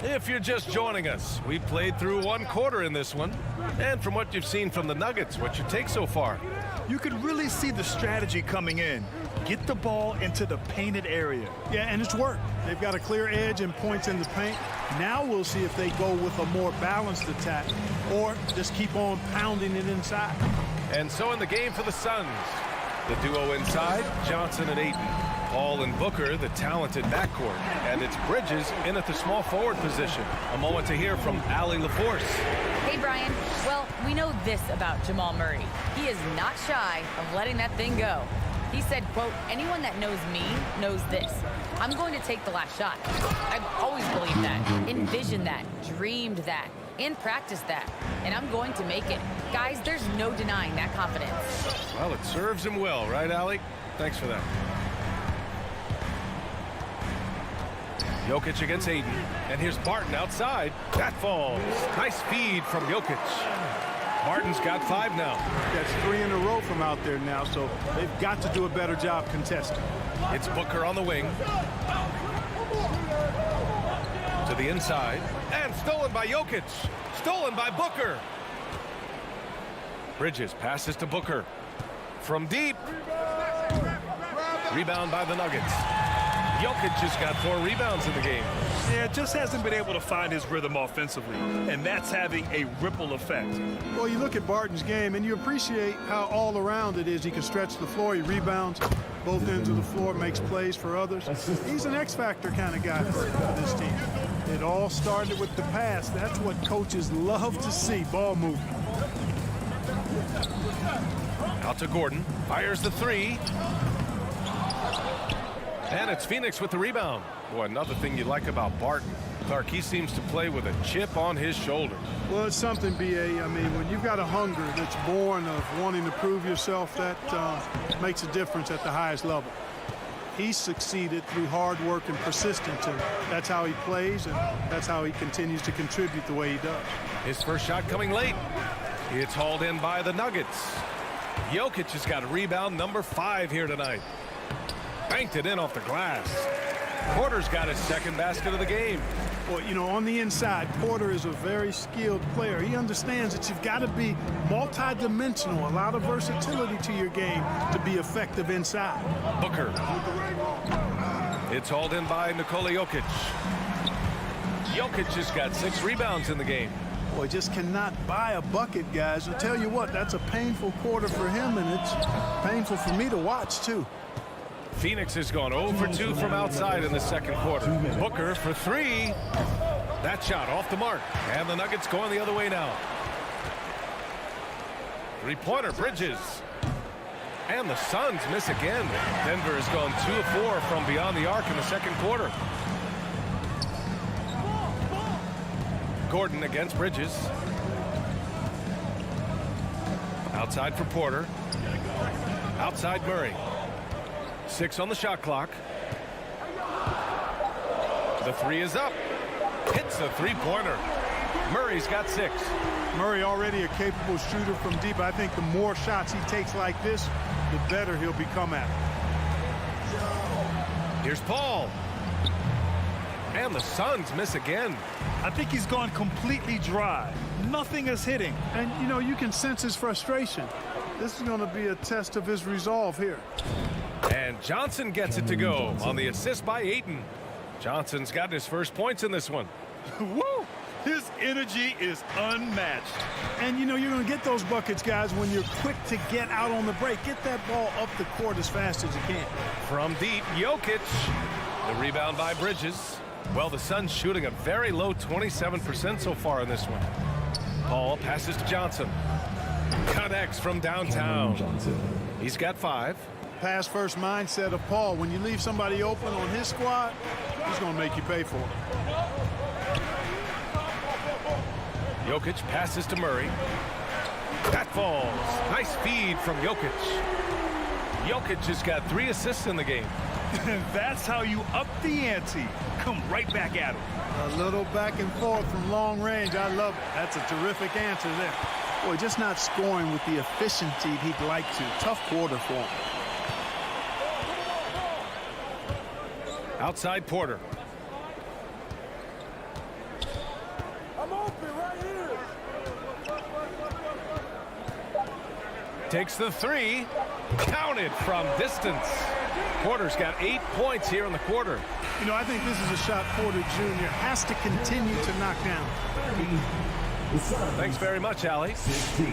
If you're just joining us, we played through one quarter in this one. And from what you've seen from the Nuggets, what's your take so far? You could really see the strategy coming in. Get the ball into the painted area. Yeah, and it's worked. They've got a clear edge and points in the paint. Now we'll see if they go with a more balanced attack or just keep on pounding it inside. And so in the game for the Suns, the duo inside, Johnson and Ayton. Paul and Booker, the talented backcourt. And it's Bridges in at the small forward position. A moment to hear from Allie LaForce. Hey, Brian. Well, we know this about Jamal Murray. He is not shy of letting that thing go. He said, quote, anyone that knows me knows this. I'm going to take the last shot. I've always believed that, envisioned that, dreamed that, and practiced that. And I'm going to make it. Guys, there's no denying that confidence. Well, it serves him well, right, Allie? Thanks for that. Jokic against Ayton. And here's Barton outside. That falls. Nice feed from Jokic. Barton's got 5 now. That's 3 in a row from out there now, so they've got to do a better job contesting. It's Booker on the wing. To the inside. And stolen by Jokic. Stolen by Booker. Bridges passes to Booker. From deep. Rebound by the Nuggets. Jokic just got 4 rebounds in the game. Yeah, just hasn't been able to find his rhythm offensively, and that's having a ripple effect. Well, you look at Barton's game, and you appreciate how all around it is. He can stretch the floor, he rebounds both ends of the floor, makes plays for others. He's an X-factor kind of guy for this team. It all started with the pass. That's what coaches love to see, ball movement. Out to Gordon. Fires the 3. And it's Phoenix with the rebound. Boy, another thing you like about Barton, Clark, he seems to play with a chip on his shoulder. Well, it's something, B.A. I mean, when you've got a hunger that's born of wanting to prove yourself, that makes a difference at the highest level. He succeeded through hard work and persistence, and that's how he plays, and that's how he continues to contribute the way he does. His first shot coming late. It's hauled in by the Nuggets. Jokic has got rebound number 5 here tonight. Banked it in off the glass. Porter's got his second basket of the game. Well, you know, on the inside, Porter is a very skilled player. He understands that you've got to be multi-dimensional, a lot of versatility to your game to be effective inside. Booker. It's hauled in by Nikola Jokic. Jokic has got 6 rebounds in the game. Boy, just cannot buy a bucket, guys. I'll tell you what, that's a painful quarter for him, and it's painful for me to watch, too. Phoenix has gone 0 for 2 from outside in the second quarter. Booker for 3. That shot off the mark. And the Nuggets going the other way now. 3-pointer, Bridges. And the Suns miss again. Denver has gone 2 of 4 from beyond the arc in the second quarter. Gordon against Bridges. Outside for Porter. Outside Murray. 6 on the shot clock. The 3 is up. Hits the 3-pointer. Murray's got 6. Murray already a capable shooter from deep. I think the more shots he takes like this, the better he'll become at it. Here's Paul. And the Suns miss again. I think he's gone completely dry. Nothing is hitting. And, you know, you can sense his frustration. This is going to be a test of his resolve here. And Johnson gets it to go on the assist by Ayton. Johnson's got his first points in this one. Woo! His energy is unmatched. And, you know, you're going to get those buckets, guys, when you're quick to get out on the break. Get that ball up the court as fast as you can. From deep, Jokic. The rebound by Bridges. Well, the Suns shooting a very low 27% so far in this one. Paul passes to Johnson. Connects from downtown. He's got 5. pass-first mindset of Paul. When you leave somebody open on his squad, he's going to make you pay for it. Jokic passes to Murray. That falls. Nice feed from Jokic. Jokic has got 3 assists in the game. That's how you up the ante. Come right back at him. A little back and forth from long range. I love it. That's a terrific answer there. Boy, just not scoring with the efficiency he'd like to. Tough quarter for him. Outside Porter. I'm open right here. Takes the 3. Counted from distance. Porter's got 8 points here in the quarter. You know, I think this is a shot Porter Jr. has to continue to knock down. Thanks very much, Allie. 16.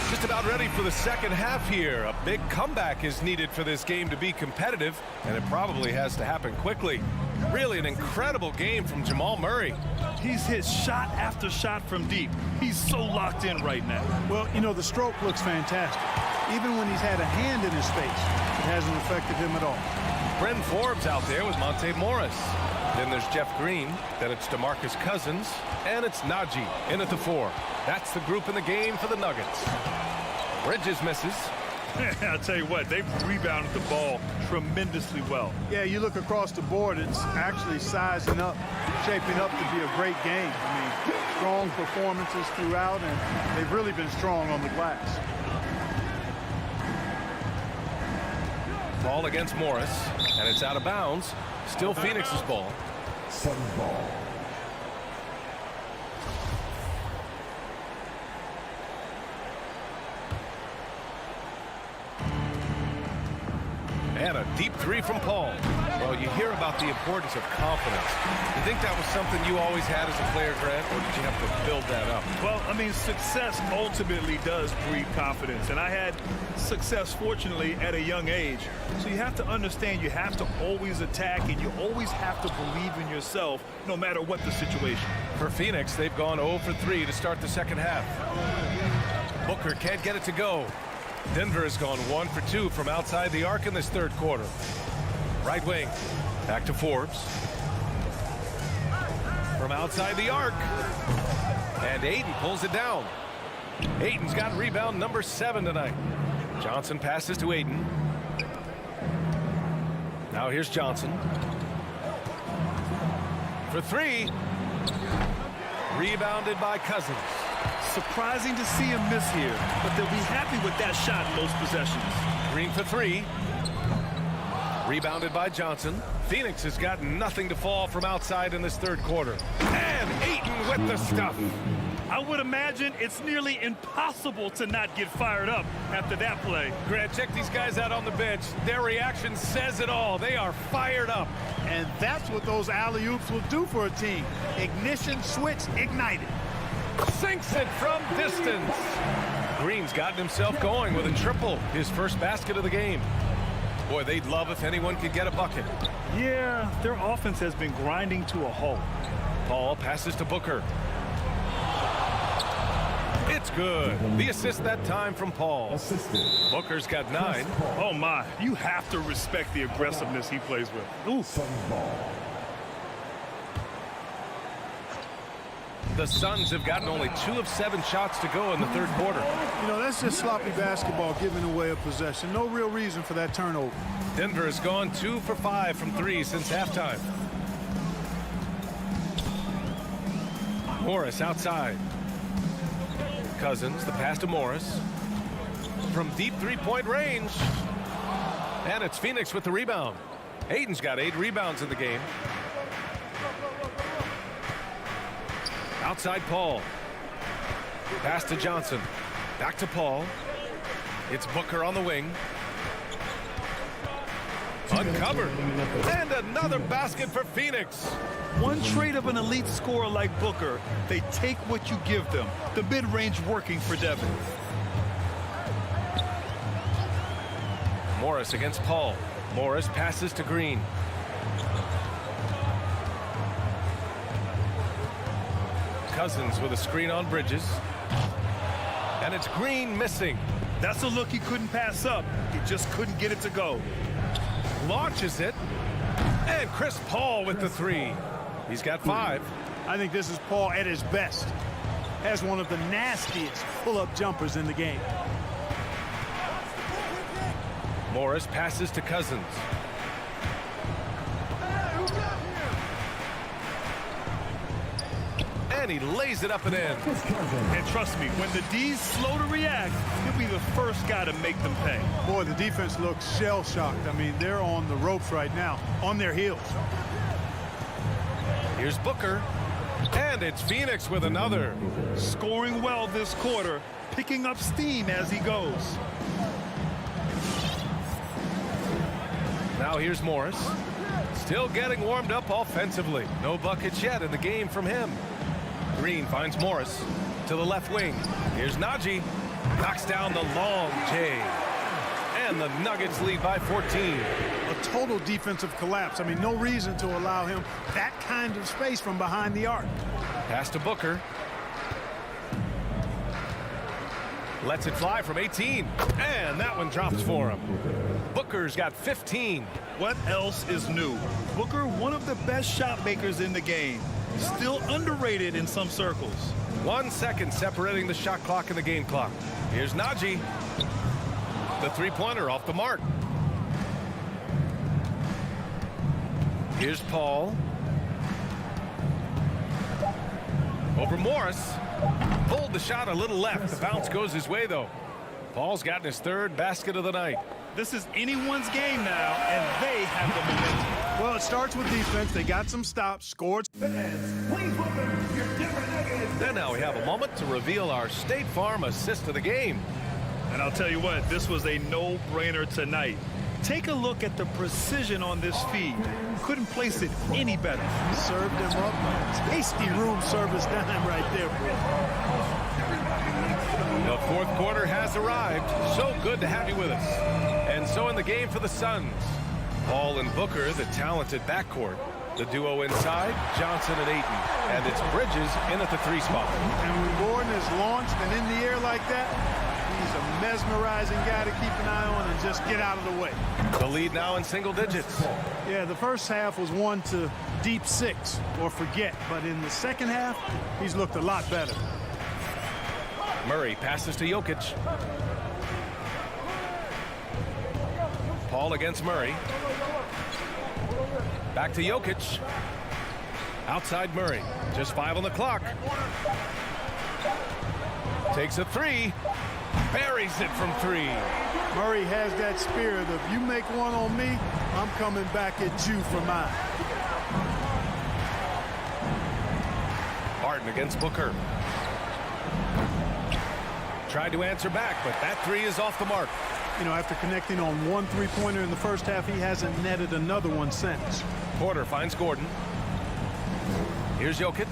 Just about ready for the second half here. A big comeback is needed for this game to be competitive, and it probably has to happen quickly. Really an incredible game from Jamal Murray. He's hit shot after shot from deep. He's so locked in right now. Well, you know, the stroke looks fantastic. Even when he's had a hand in his face, it hasn't affected him at all. Bryn Forbes out there with Monte Morris. Then there's Jeff Green. Then it's DeMarcus Cousins. And it's Najee in at the 4. That's the group in the game for the Nuggets. Bridges misses. I'll tell you what, they've rebounded the ball tremendously well. Yeah, you look across the board, it's actually sizing up, shaping up to be a great game. I mean, strong performances throughout, and they've really been strong on the glass. Ball against Morris, and it's out of bounds. Still Phoenix's ball. 7 ball. And a deep 3 from Paul. Well, you hear about the importance of confidence. You think that was something you always had as a player, Grant, or did you have to build that up? Well, I mean, success ultimately does breed confidence. And I had success, fortunately, at a young age. So you have to understand you have to always attack, and you always have to believe in yourself no matter what the situation. For Phoenix, they've gone 0 for 3 to start the second half. Booker can't get it to go. Denver has gone 1 for 2 from outside the arc in this third quarter. Right wing. Back to Forbes. From outside the arc. And Ayton pulls it down. Ayton's got rebound number 7 tonight. Johnson passes to Ayton. Now here's Johnson. For 3. Rebounded by Cousins. Surprising to see him miss here, but they'll be happy with that shot in most possessions. Green for 3. Rebounded by Johnson. Phoenix has got nothing to fall from outside in this third quarter. And Ayton with the stuff. I would imagine it's nearly impossible to not get fired up after that play. Grant, check these guys out on the bench. Their reaction says it all. They are fired up. And that's what those alley-oops will do for a team. Ignition switch ignited. Sinks it from distance. Green's gotten himself going with a triple, his first basket of the game. Boy, they'd love if anyone could get a bucket. Yeah, their offense has been grinding to a halt. Paul passes to Booker. It's good. The assist that time from Paul. Assisted. Booker's got 9. Oh my, you have to respect the aggressiveness he plays with. Ooh. 7 ball. The Suns have gotten only 2 of 7 shots to go in the third quarter. You know, that's just sloppy basketball, giving away a possession. No real reason for that turnover. Denver has gone 2 for 5 from 3 since halftime. Morris outside. Cousins, the pass to Morris. From deep 3-point range. And it's Phoenix with the rebound. Ayton's got 8 rebounds in the game. Outside Paul. Pass to Johnson. Back to Paul. It's Booker on the wing. Uncovered. And another basket for Phoenix. One trait of an elite scorer like Booker, they take what you give them. The mid-range working for Devin. Morris against Paul. Morris passes to Green. Cousins with a screen on Bridges. And it's Green missing. That's a look he couldn't pass up. He just couldn't get it to go. Launches it. And Chris Paul with the three. He's got 5. I think this is Paul at his best. Has one of the nastiest pull-up jumpers in the game. Morris passes to Cousins. And he lays it up and in. And trust me, when the D's slow to react, he'll be the first guy to make them pay. Boy, the defense looks shell-shocked. I mean, they're on the ropes right now, on their heels. Here's Booker. And it's Phoenix with another. Scoring well this quarter, picking up steam as he goes. Now here's Morris. Still getting warmed up offensively. No buckets yet in the game from him. Green finds Morris to the left wing. Here's Najee. Knocks down the long J. And the Nuggets lead by 14. A total defensive collapse. I mean, no reason to allow him that kind of space from behind the arc. Pass to Booker. Lets it fly from 18. And that one drops for him. Booker's got 15. What else is new? Booker, one of the best shot makers in the game. Still underrated in some circles. 1 second separating the shot clock and the game clock. Here's Najee. The three-pointer off the mark. Here's Paul. Over Morris. Pulled the shot a little left. The bounce goes his way, though. Paul's gotten his 3rd basket of the night. This is anyone's game now, and they have the momentum. Well, it starts with defense. They got some stops, scored. Then now we have a moment to reveal our State Farm assist of the game. And I'll tell you what, this was a no-brainer tonight. Take a look at the precision on this feed. Couldn't place it any better. Served him up. Tasty room service dime right there, bro. The 4th quarter has arrived. So good to have you with us. And so in the game for the Suns, Paul and Booker, the talented backcourt. The duo inside, Johnson and Ayton. And it's Bridges in at the 3 spot. And when Gordon is launched and in the air like that, he's a mesmerizing guy to keep an eye on and just get out of the way. The lead now in single digits. Yeah, the first half was 1 to deep 6 or forget. But in the second half, he's looked a lot better. Murray passes to Jokic. Paul against Murray. Back to Jokic. Outside Murray. Just 5 on the clock. Takes a 3. Buries it from 3. Murray has that spirit of, you make one on me, I'm coming back at you for mine. Barton against Booker. Tried to answer back, but that 3 is off the mark. You know, after connecting on 1 3-pointer in the first half, he hasn't netted another one since. Porter finds Gordon. Here's Jokic.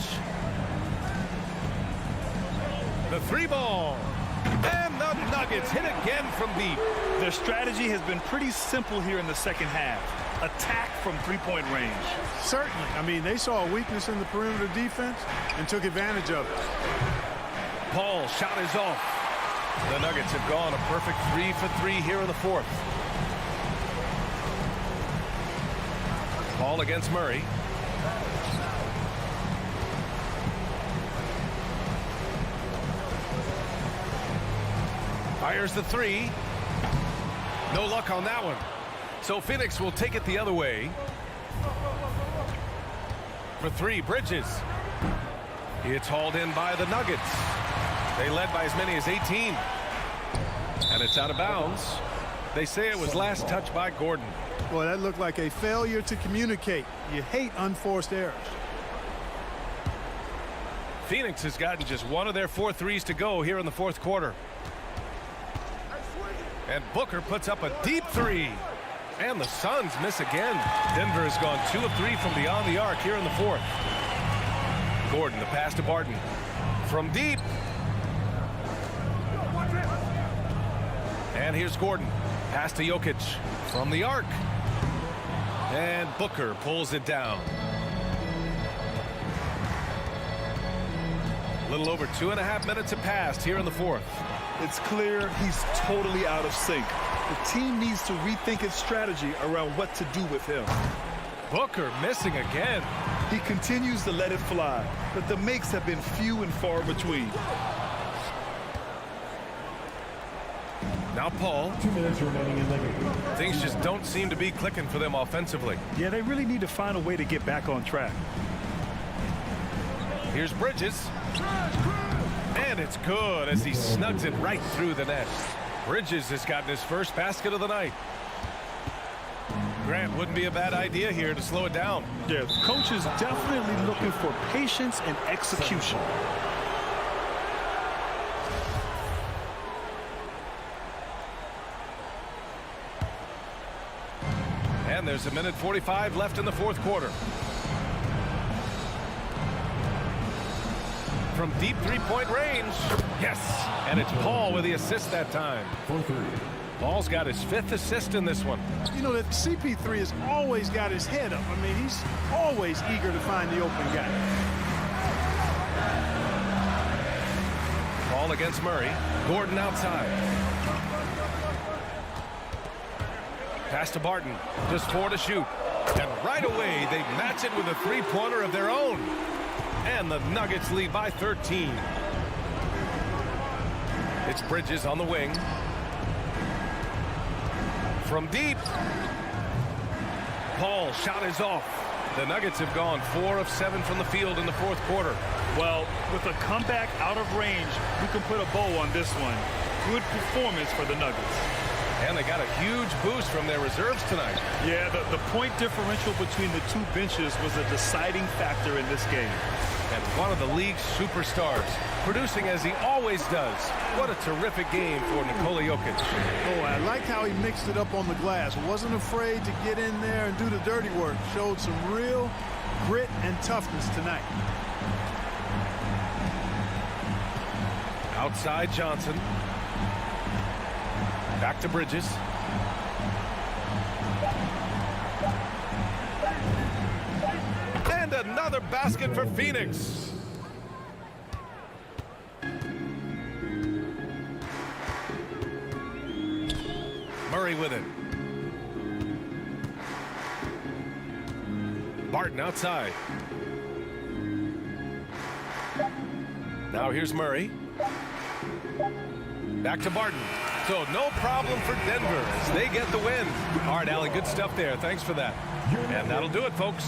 The 3-ball. And the Nuggets hit again from deep. Their strategy has been pretty simple here in the second half. Attack from 3-point range. Certainly. I mean, they saw a weakness in the perimeter defense and took advantage of it. Paul shot is off. The Nuggets have gone a perfect 3 for 3 here in the 4th. Paul against Murray. Fires the 3. No luck on that one. So Phoenix will take it the other way. For 3, Bridges. It's hauled in by the Nuggets. They led by as many as 18. And it's out of bounds. They say it was last touched by Gordon. Boy, that looked like a failure to communicate. You hate unforced errors. Phoenix has gotten just 1 of their 4 threes to go here in the 4th quarter. And Booker puts up a deep 3. And the Suns miss again. Denver has gone 2 of 3 from beyond the arc here in the 4th. Gordon, the pass to Barton. From deep. And here's Gordon. Pass to Jokic from the arc. And Booker pulls it down. little over 2.5 minutes have passed here in the fourth. It's clear he's totally out of sync. The team needs to rethink its strategy around what to do with him. Booker missing again. He continues to let it fly, but the makes have been few and far between. Now Paul. 2 minutes remaining in the game. Things just don't seem to be clicking for them offensively. Yeah, they really need to find a way to get back on track. Here's Bridges. And it's good as he snugs it right through the net. Bridges has gotten his first basket of the night. Grant, wouldn't be a bad idea here to slow it down. Yeah, the coach is definitely looking for patience and execution. And there's 1:45 left in the fourth quarter. From deep three-point range. Yes. And it's Paul with the assist that time. 4-3. Paul's got his 5th assist in this one. You know that CP3 has always got his head up. I mean, he's always eager to find the open guy. Paul against Murray. Gordon outside. Pass to Barton. Just 4 to shoot. And right away, they match it with a three-pointer of their own. And the Nuggets lead by 13. It's Bridges on the wing. From deep. Paul shot is off. The Nuggets have gone 4 of 7 from the field in the fourth quarter. Well, with a comeback out of range, we can put a bow on this one. Good performance for the Nuggets. And they got a huge boost from their reserves tonight. Yeah, the point differential between the two benches was a deciding factor in this game. And one of the league's superstars, producing as he always does. What a terrific game for Nikola Jokic. Oh, I liked how he mixed it up on the glass. Wasn't afraid to get in there and do the dirty work. Showed some real grit and toughness tonight. Outside Johnson. Back to Bridges. And another basket for Phoenix. Murray with it. Barton outside. Now here's Murray. Back to Barton. So no problem for Denver as they get the win. All right, Allie, good stuff there. Thanks for that. And that'll do it, folks.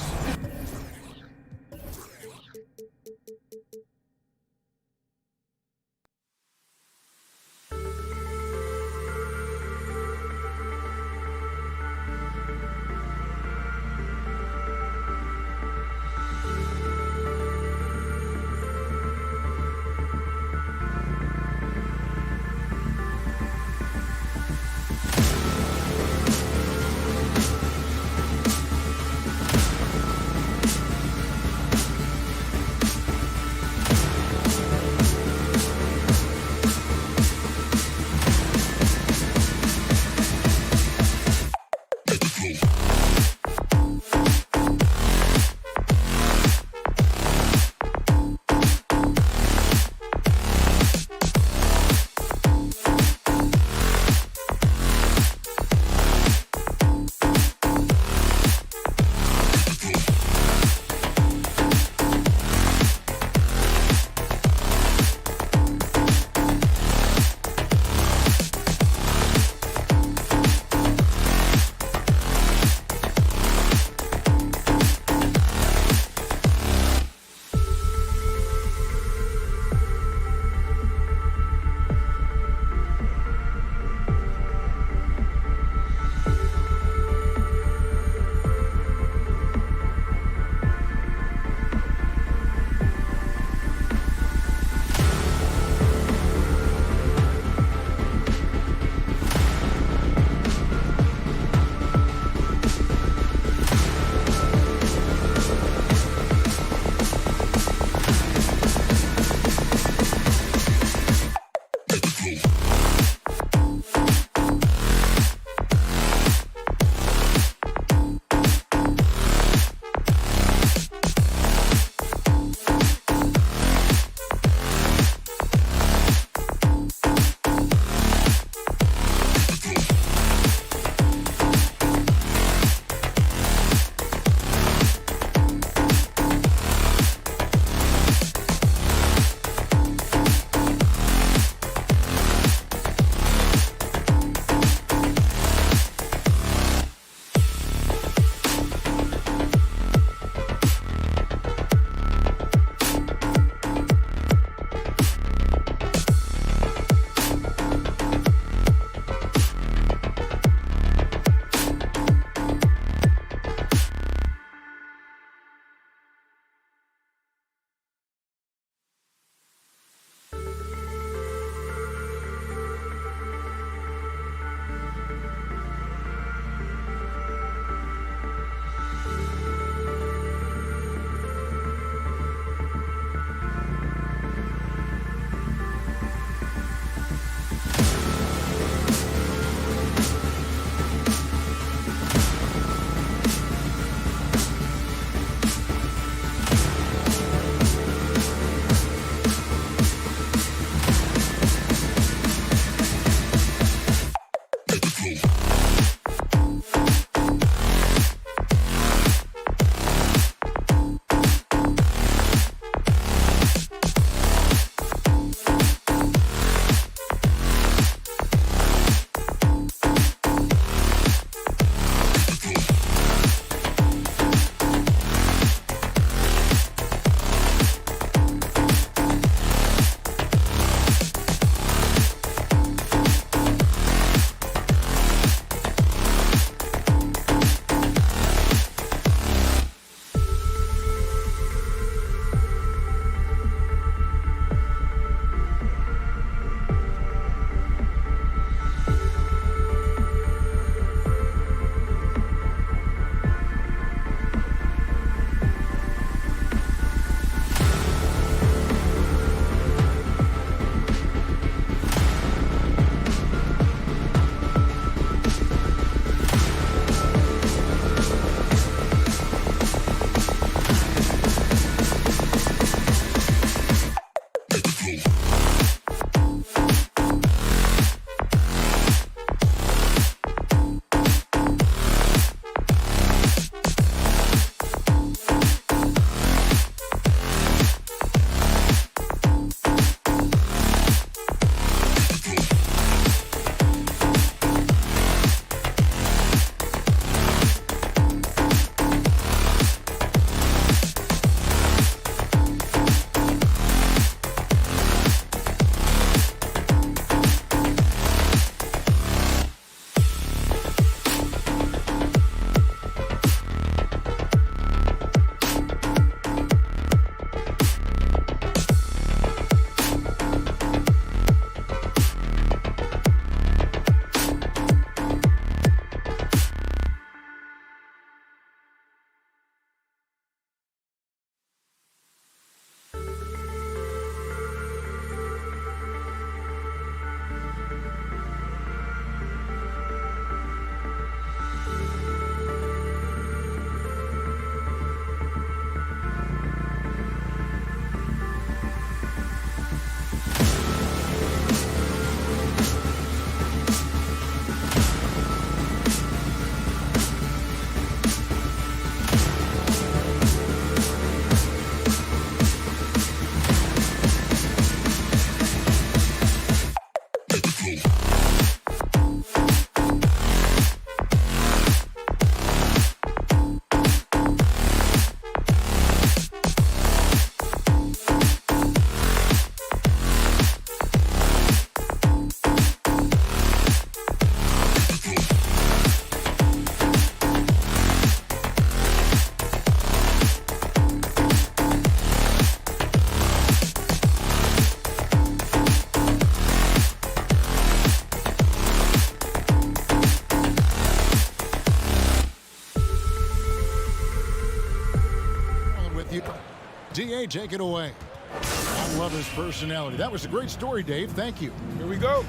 DA, take it away. I love his personality. That was a great story, Dave. Thank you. Here we go.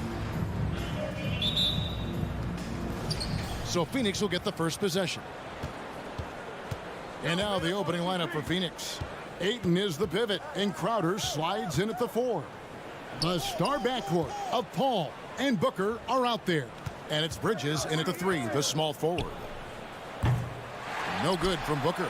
So Phoenix will get the first possession. And now the opening lineup for Phoenix. Ayton is the pivot, and Crowder slides in at the 4. The star backcourt of Paul and Booker are out there. And it's Bridges in at the 3, the small forward. No good from Booker.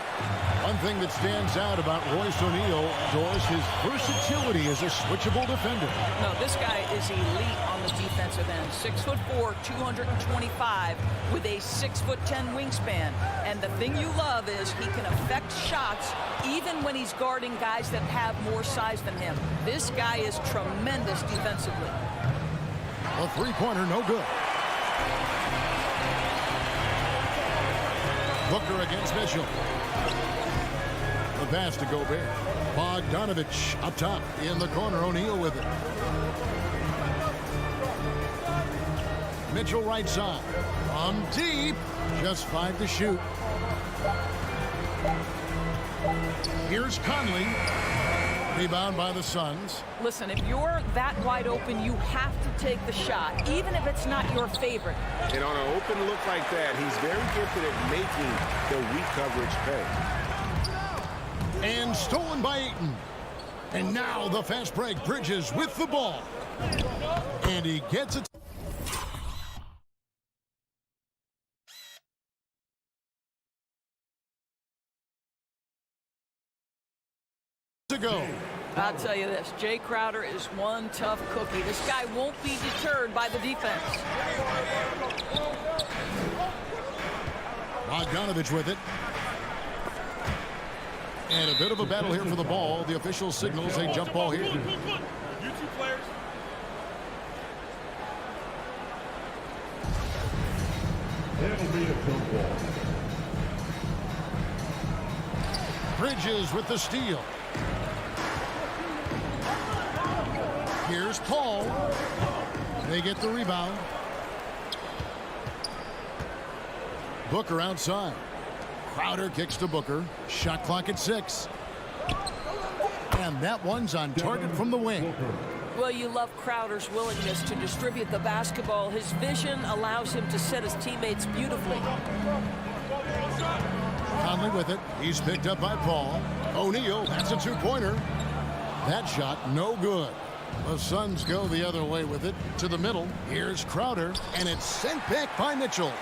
One thing that stands out about Royce O'Neal, Doris, his versatility as a switchable defender. No, this guy is elite on the defensive end. 6'4", 225, with a 6'10" wingspan. And the thing you love is he can affect shots even when he's guarding guys that have more size than him. This guy is tremendous defensively. A three-pointer, no good. Booker against Mitchell. The pass to Gobert. Bogdanovich up top in the corner. O'Neal with it. Mitchell right side. From deep. Just 5 to shoot. Here's Conley. Rebound by the Suns. Listen, if you're that wide open, you have to take the shot, even if it's not your favorite. And on an open look like that, he's very gifted at making the weak coverage pay. And stolen by Ayton. And now the fast break. Bridges with the ball. And he gets it. To go. I'll tell you this, Jay Crowder is one tough cookie. This guy won't be deterred by the defense. Bogdanovich with it. And a bit of a battle here for the ball. The official signals a jump ball here. You two players. That'll be a jump ball. Bridges with the steal. Here's Paul. They get the rebound. Booker outside. Crowder kicks to Booker. Shot clock at 6. And that one's on target from the wing. Well, you love Crowder's willingness to distribute the basketball. His vision allows him to set his teammates beautifully. Conley with it. He's picked up by Paul. O'Neal, that's a two-pointer. That shot no good. The Suns go the other way with it to the middle. Here's Crowder, and it's sent back by Mitchell.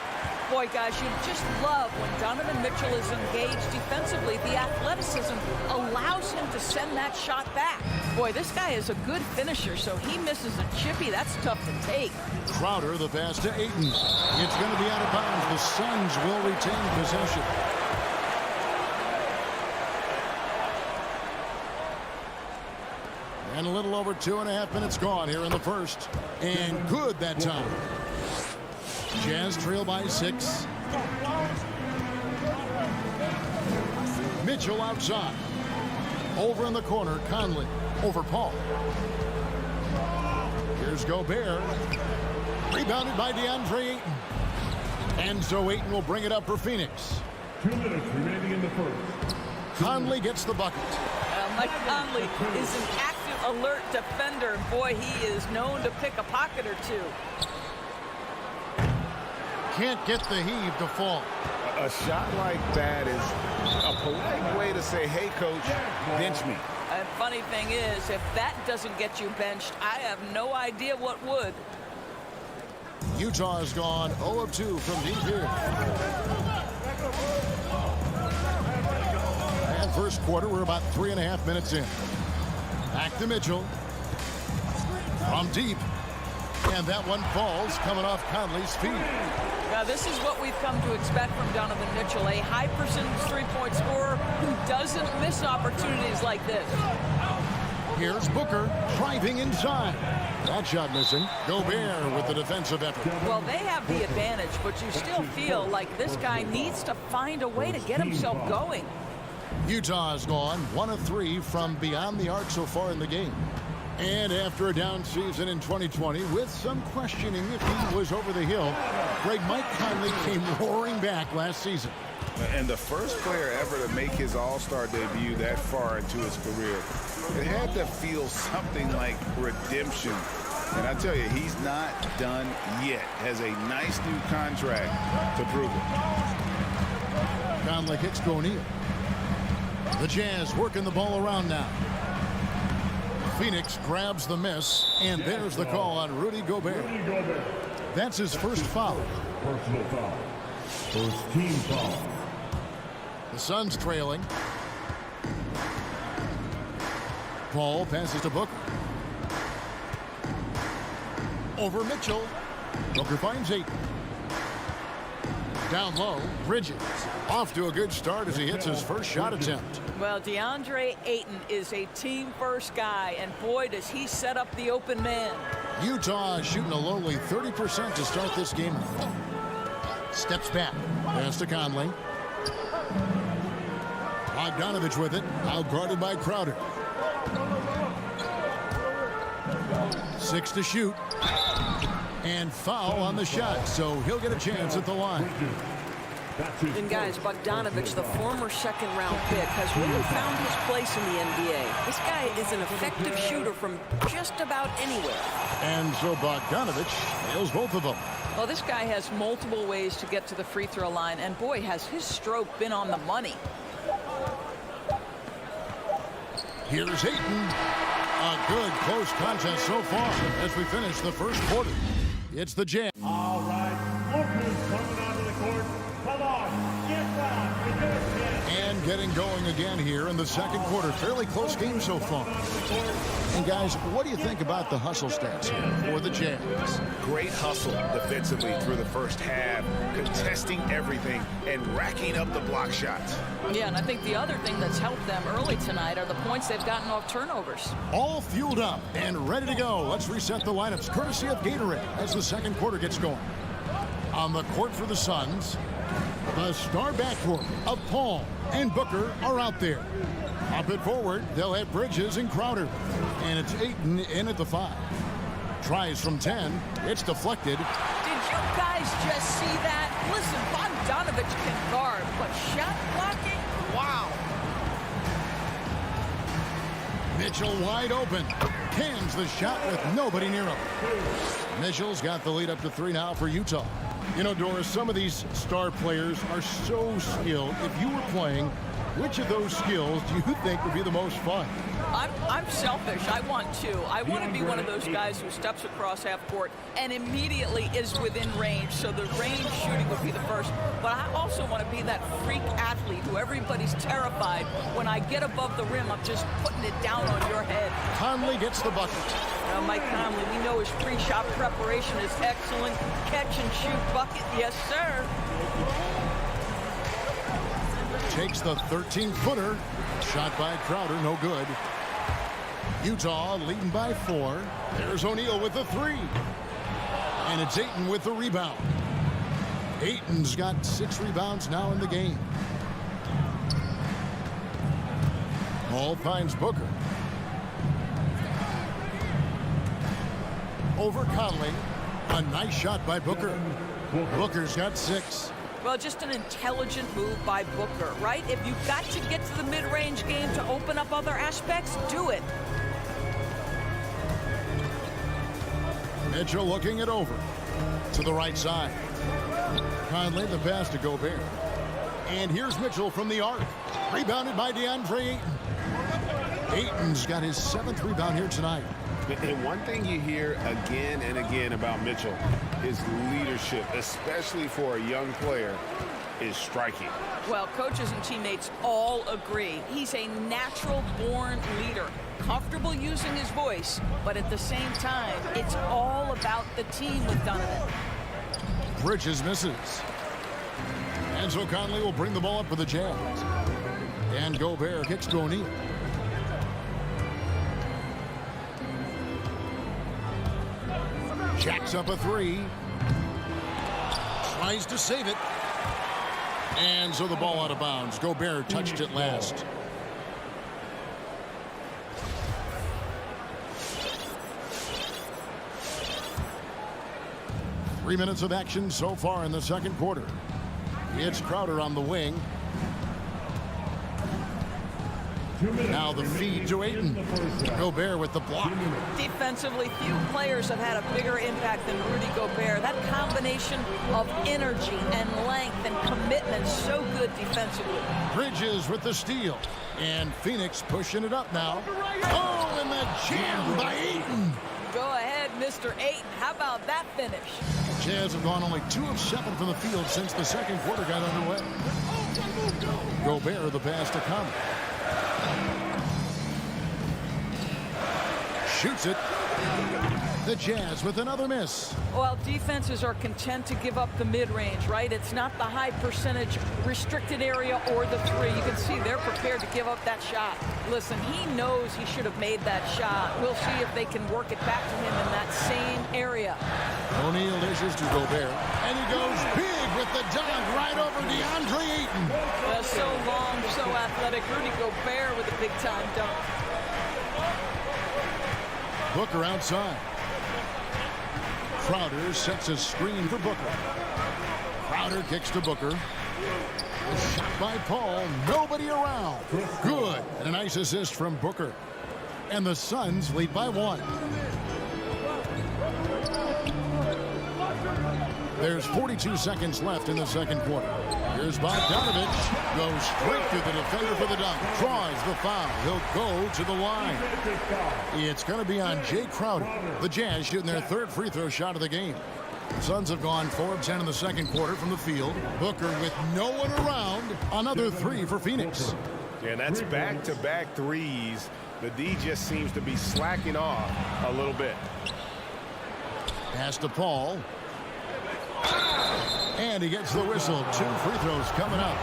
Boy, guys, you just love when Donovan Mitchell is engaged defensively. The athleticism allows him to send that shot back. Boy, this guy is a good finisher, so he misses a chippy. That's tough to take. Crowder, the pass to Ayton. It's going to be out of bounds. The Suns will retain possession. And a little over 2.5 minutes gone here in the first. And good that time. Jazz trail by 6. Mitchell outside. Over in the corner, Conley over Paul. Here's Gobert. Rebounded by DeAndre Ayton. And so Ayton will bring it up for Phoenix. 2 minutes remaining in the first. Conley gets the bucket. Mike Conley is an active, alert defender. Boy, he is known to pick a pocket or two. Can't get the heave to fall. A shot like that is a polite way to say, hey, coach, bench me. And funny thing is, if that doesn't get you benched, I have no idea what would. Utah has gone 0 of 2 from deep here. And first quarter, we're about 3.5 minutes in. Back to Mitchell. From deep. And that one falls, coming off Conley's feet. Now, this is what we've come to expect from Donovan Mitchell, a high percentage three-point scorer who doesn't miss opportunities like this. Here's Booker driving inside. That shot missing. Gobert with the defensive effort. Well, they have the advantage, but you still feel like this guy needs to find a way to get himself going. Utah has gone 1 of 3 from beyond the arc so far in the game. And after a down season in 2020, with some questioning if he was over the hill, Mike Conley came roaring back last season. And the first player ever to make his All-Star debut that far into his career, it had to feel something like redemption. And I tell you, he's not done yet. Has a nice new contract to prove it. Conley kicks to O'Neal. The Jazz working the ball around now. Phoenix grabs the miss, and there's the call on Rudy Gobert. That's his first foul. Personal foul. First team foul. The Suns trailing. Paul passes to Booker. Over Mitchell. Booker finds Ayton. Down low, Bridges. Off to a good start as he hits his first shot attempt. Well, DeAndre Ayton is a team-first guy, and boy, does he set up the open man. Utah is shooting a lowly 30% to start this game. Steps back. Pass to Conley. Bogdanovich with it. Out guarded by Crowder. 6 to shoot. And foul on the shot, so he'll get a chance at the line. And guys, Bogdanovich, the former second-round pick, has really found his place in the NBA. This guy is an effective shooter from just about anywhere. And so Bogdanovich nails both of them. Well, this guy has multiple ways to get to the free throw line, and boy, has his stroke been on the money. Here's Ayton. A good close contest so far as we finish the first quarter. It's the Jazz. All right, Booker's coming onto the court. Come on, get down. And getting going again here in the second quarter. Fairly close game so far. And guys, what do you think about the hustle stats here for the Jazz? Great hustle defensively through the first half, contesting everything and racking up the block shots. Yeah, and I think the other thing that's helped them early tonight are the points they've gotten off turnovers. All fueled up and ready to go. Let's reset the lineups courtesy of Gatorade as the second quarter gets going. On the court for the Suns, the star backcourt of Paul and Booker are out there. Pop it forward, they'll have Bridges and Crowder. And it's Ayton in at the 5. Tries from 10, it's deflected. Did you guys just see that? Listen, Bogdanovich can guard, but shot blocking? Wow. Mitchell wide open. Cans the shot with nobody near him. Mitchell's got the lead up to 3 now for Utah. You know, Doris, some of these star players are so skilled. If you were playing, which of those skills do you think would be the most fun? I'm selfish. I want two. I want to be one of those guys who steps across half court and immediately is within range. So the range shooting would be the first. But I also want to be that freak athlete who everybody's terrified. When I get above the rim, I'm just putting it down on your head. Conley gets the bucket. Now, Mike Conley, we know his pre-shot preparation is excellent. Catch and shoot bucket, yes, sir. Takes the 13-footer. Shot by Crowder, no good. Utah leading by 4. There's O'Neal with the 3. And it's Ayton with the rebound. Ayton's got 6 rebounds now in the game. Ball finds Booker. Over Conley. A nice shot by Booker. Booker's got 6. Well, just an intelligent move by Booker, right? If you've got to get to the mid-range game to open up other aspects, do it. Mitchell looking it over to the right side. Conley, the pass to Gobert. And here's Mitchell from the arc. Rebounded by DeAndre Ayton. Ayton's got his 7th rebound here tonight. And one thing you hear again and again about Mitchell is leadership, especially for a young player, is striking. Well, coaches and teammates all agree. He's a natural-born leader, comfortable using his voice, but at the same time, it's all about the team with Donovan. Bridges misses. And so Conley will bring the ball up for the Jazz. And Gobert kicks to O'Neal. Jacks up a 3. Tries to save it. And so the ball out of bounds. Gobert touched it last. Three minutes of action so far in the second quarter. It's Crowder on the wing. Now the feed to Ayton. Gobert with the block. Defensively, few players have had a bigger impact than Rudy Gobert. That combination of energy and length and commitment, so good defensively. Bridges with the steal. And Phoenix pushing it up now. Oh, and the jam by Ayton. Go ahead, Mr. Ayton. How about that finish? Jazz have gone only 2 of 7 from the field since the second quarter got underway. Gobert the pass to Conley. Shoots it. The Jazz with another miss. Well, defenses are content to give up the mid-range, right? It's not the high percentage restricted area or the 3. You can see they're prepared to give up that shot. Listen, he knows he should have made that shot. We'll see if they can work it back to him in that same area. O'Neal dishes to Gobert. And he goes big with the dunk right over DeAndre Ayton. So long, so athletic. Rudy Gobert with a big-time dunk. Booker outside. Crowder sets a screen for Booker. Crowder kicks to Booker. A shot by Paul. Nobody around. Good. And a nice assist from Booker. And the Suns lead by 1. There's 42 seconds left in the second quarter. Here's Bogdanovich. Goes straight through the defender for the dunk. Draws the foul. He'll go to the line. It's going to be on Jay Crowder. The Jazz shooting their 3rd free throw shot of the game. The Suns have gone 4 of 10 in the second quarter from the field. Booker with no one around. Another 3 for Phoenix. And that's back-to-back threes. The D just seems to be slacking off a little bit. Pass to Paul. And he gets the whistle. 2 free throws coming up.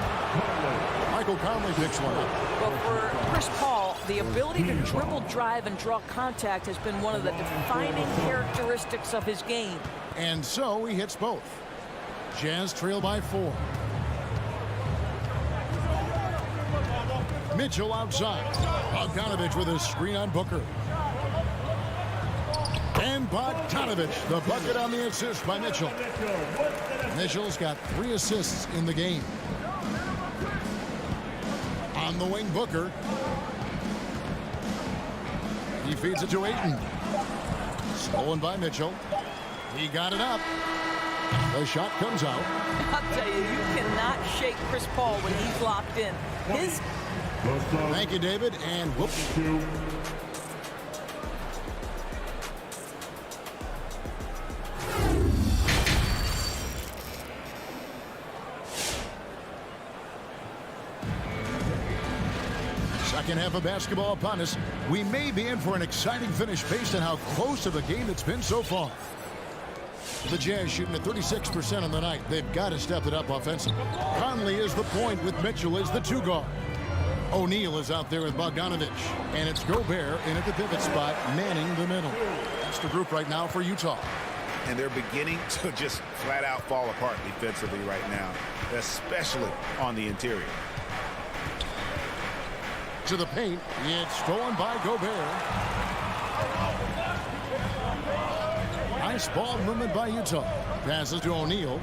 Michael Conley picks one up. Well, for Chris Paul, the ability to dribble, drive, and draw contact has been one of the defining characteristics of his game. And so he hits both. Jazz trail by 4. Mitchell outside. Bogdanovich with a screen on Booker. And Bogdanovich, the bucket on the assist by Mitchell. Mitchell's got 3 assists in the game. On the wing, Booker. He feeds it to Ayton. Stolen by Mitchell. He got it up. The shot comes out. I'll tell you, you cannot shake Chris Paul when he's locked in. Thank you, David, and whoop. Second half of basketball upon us. We may be in for an exciting finish based on how close of a game it's been so far. The Jazz shooting at 36% on the night. They've got to step it up offensively. Conley is the point with Mitchell as the 2 guard. O'Neal is out there with Bogdanovich. And it's Gobert in at the pivot spot, manning the middle. That's the group right now for Utah. And they're beginning to just flat out fall apart defensively right now, especially on the interior. To the paint, it's stolen by Gobert. Nice ball movement by Utah. Passes to O'Neal.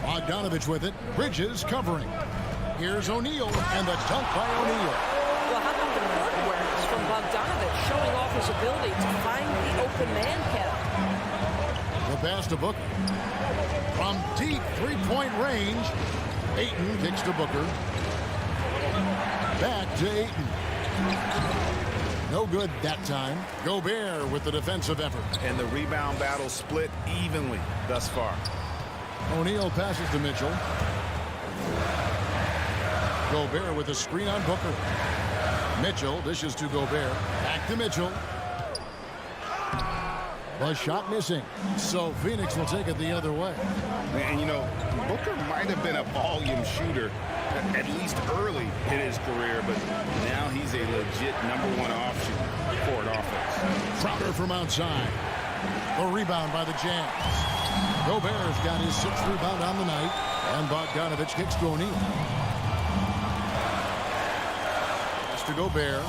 Bogdanovich with it. Bridges covering. Here's O'Neal, and the dunk by O'Neal. Well, how about the court awareness from Bogdanovich, showing off his ability to find the open man count. The pass to Booker. From deep three-point range, Ayton kicks to Booker. Back to Ayton. No good that time. Gobert with the defensive effort. And the rebound battle split evenly thus far. O'Neal passes to Mitchell. Gobert with a screen on Booker. Mitchell dishes to Gobert. Back to Mitchell. The shot missing. So Phoenix will take it the other way. And, you know, Booker might have been a volume shooter at least early in his career, but now he's a legit #1 option for an offense. Crowder from outside. A rebound by the Jazz. Gobert's got his 6th rebound on the night, and Bogdanovich kicks to O'Neal. Pass to Gobert.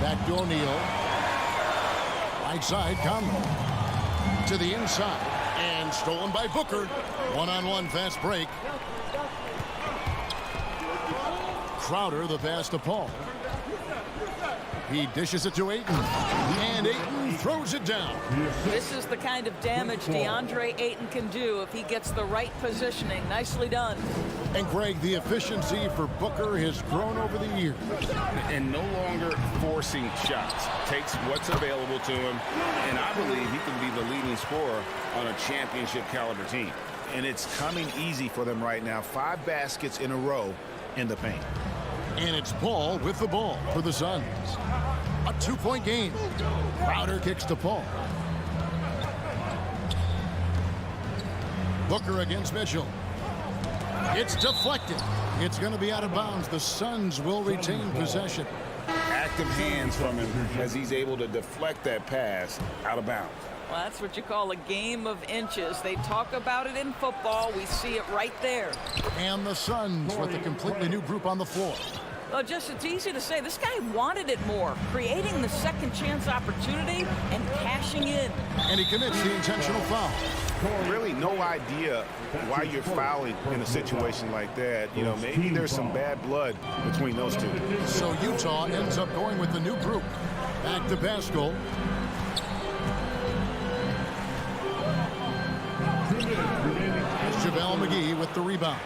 Back to O'Neal. Right side, Conley. To the inside, and stolen by Booker. One-on-one fast break. Crowder, the pass to Paul. He dishes it to Ayton. And Ayton throws it down. This is the kind of damage DeAndre Ayton can do if he gets the right positioning. Nicely done. And Greg, the efficiency for Booker has grown over the years. And no longer forcing shots. Takes what's available to him. And I believe he can be the leading scorer on a championship caliber team. And it's coming easy for them right now. 5 baskets in a row in the paint. And it's Paul with the ball for the Suns. A 2-point game. Crowder kicks to Paul. Booker against Mitchell. It's deflected. It's going to be out of bounds. The Suns will retain possession. Active hands from him as he's able to deflect that pass out of bounds. Well, that's what you call a game of inches. They talk about it in football. We see it right there. And the Suns with a completely new group on the floor. Well, just it's easy to say. This guy wanted it more, creating the second chance opportunity and cashing in. And he commits the intentional foul. Really no idea why you're fouling in a situation like that. You know, maybe there's some bad blood between those two. So Utah ends up going with the new group. Back to Pascal. JaVale McGee with the rebound.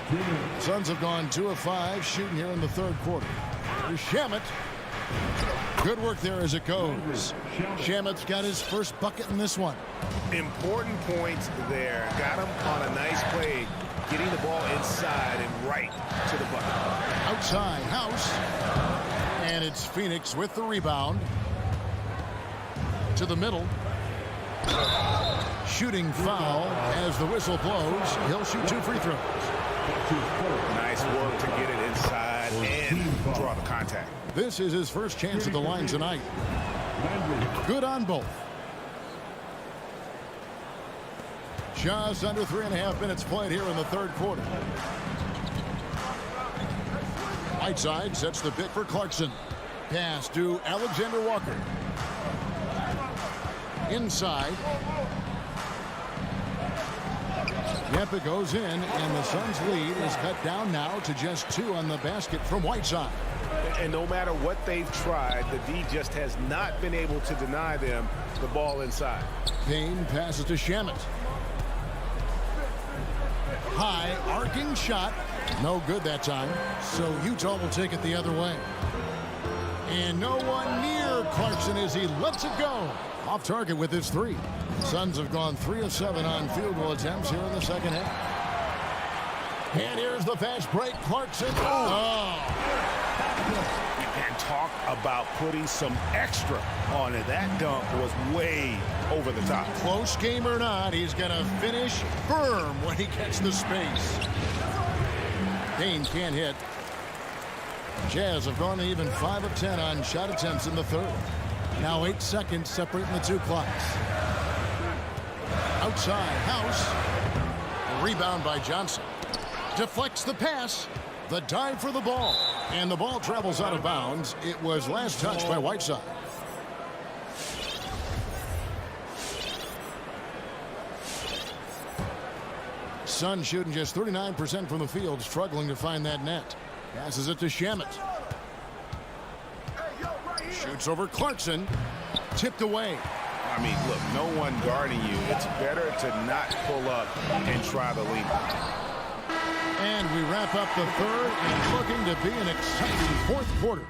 Suns have gone 2 of 5 shooting here in the 3rd quarter. Here's Shamet. Good work there as it goes. Shamet's got his first bucket in this one. Important points there. Got him on a nice play, getting the ball inside and right to the bucket. Outside, House. And it's Phoenix with the rebound. To the middle. Shooting foul as the whistle blows. He'll shoot 2 free throws. Nice work to get it inside and draw the contact. This is his first chance at the line tonight. Good on both. Just under 3.5 minutes played here in the 3rd quarter. Whiteside sets the pick for Clarkson. Pass to Alexander Walker. Inside. Yep, it goes in, and the Suns' lead is cut down now to just 2 on the basket from Whiteside. And no matter what they've tried, the D just has not been able to deny them the ball inside. Payne passes to Shamet. High arcing shot No good that time. So Utah will take it the other way. And no one near Clarkson as he lets it go. Off target with his three. Suns have gone 3 of 7 on field goal attempts here in the second half. And here's the fast break. Clarkson. Oh. And talk about putting some extra on it. That dunk was way over the top. Close game or not, he's going to finish firm when he gets the space. Kane can't hit. Jazz have gone even 5 of 10 on shot attempts in the third. Now 8 seconds separating the two clocks. Outside, House. A rebound by Johnson. Deflects the pass. The dive for the ball. And the ball travels out of bounds. It was last touched by Whiteside. Sun shooting just 39% from the field, struggling to find that net. Passes it to Shamet. Shoots over Clarkson. Tipped away. I mean, look, no one guarding you. It's better to not pull up and try to lead. And we wrap up the third and looking to be an exciting fourth quarter.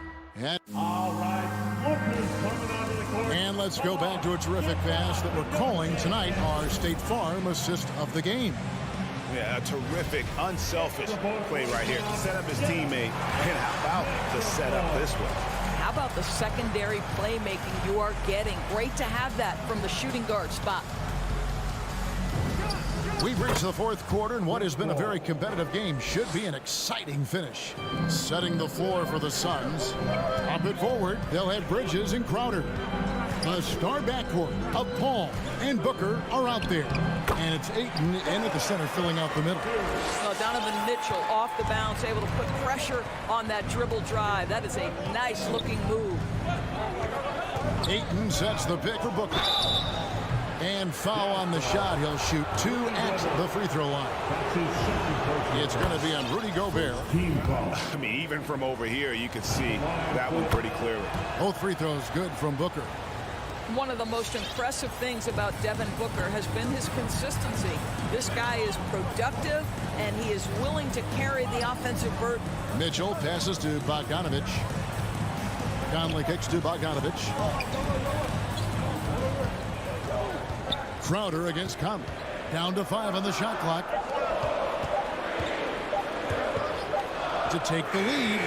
And let's go back to a terrific pass that we're calling tonight our State Farm assist of the game. Yeah, a terrific, unselfish play right here. Set up his teammate. And how about the setup this way? How about the secondary playmaking you are getting? Great to have that from the shooting guard spot. We've reached the fourth quarter, and what has been a very competitive game should be an exciting finish. Setting the floor for the Suns. Up it forward, they'll have Bridges and Crowder. The star backcourt of Paul and Booker are out there. And it's Ayton in at the center, filling out the middle. Well, Donovan Mitchell off the bounce, able to put pressure on that dribble drive. That is a nice-looking move. Ayton sets the pick for Booker. And foul on the shot. He'll shoot 2 at the free throw line. It's going to be on Rudy Gobert. I mean, even from over here, you can see that one pretty clearly. Both free throws good from Booker. One of the most impressive things about Devin Booker has been his consistency. This guy is productive, and he is willing to carry the offensive burden. Mitchell passes to Bogdanovich. Conley kicks to Bogdanovich. Crowder against Conley. Down to 5 on the shot clock. To take the lead.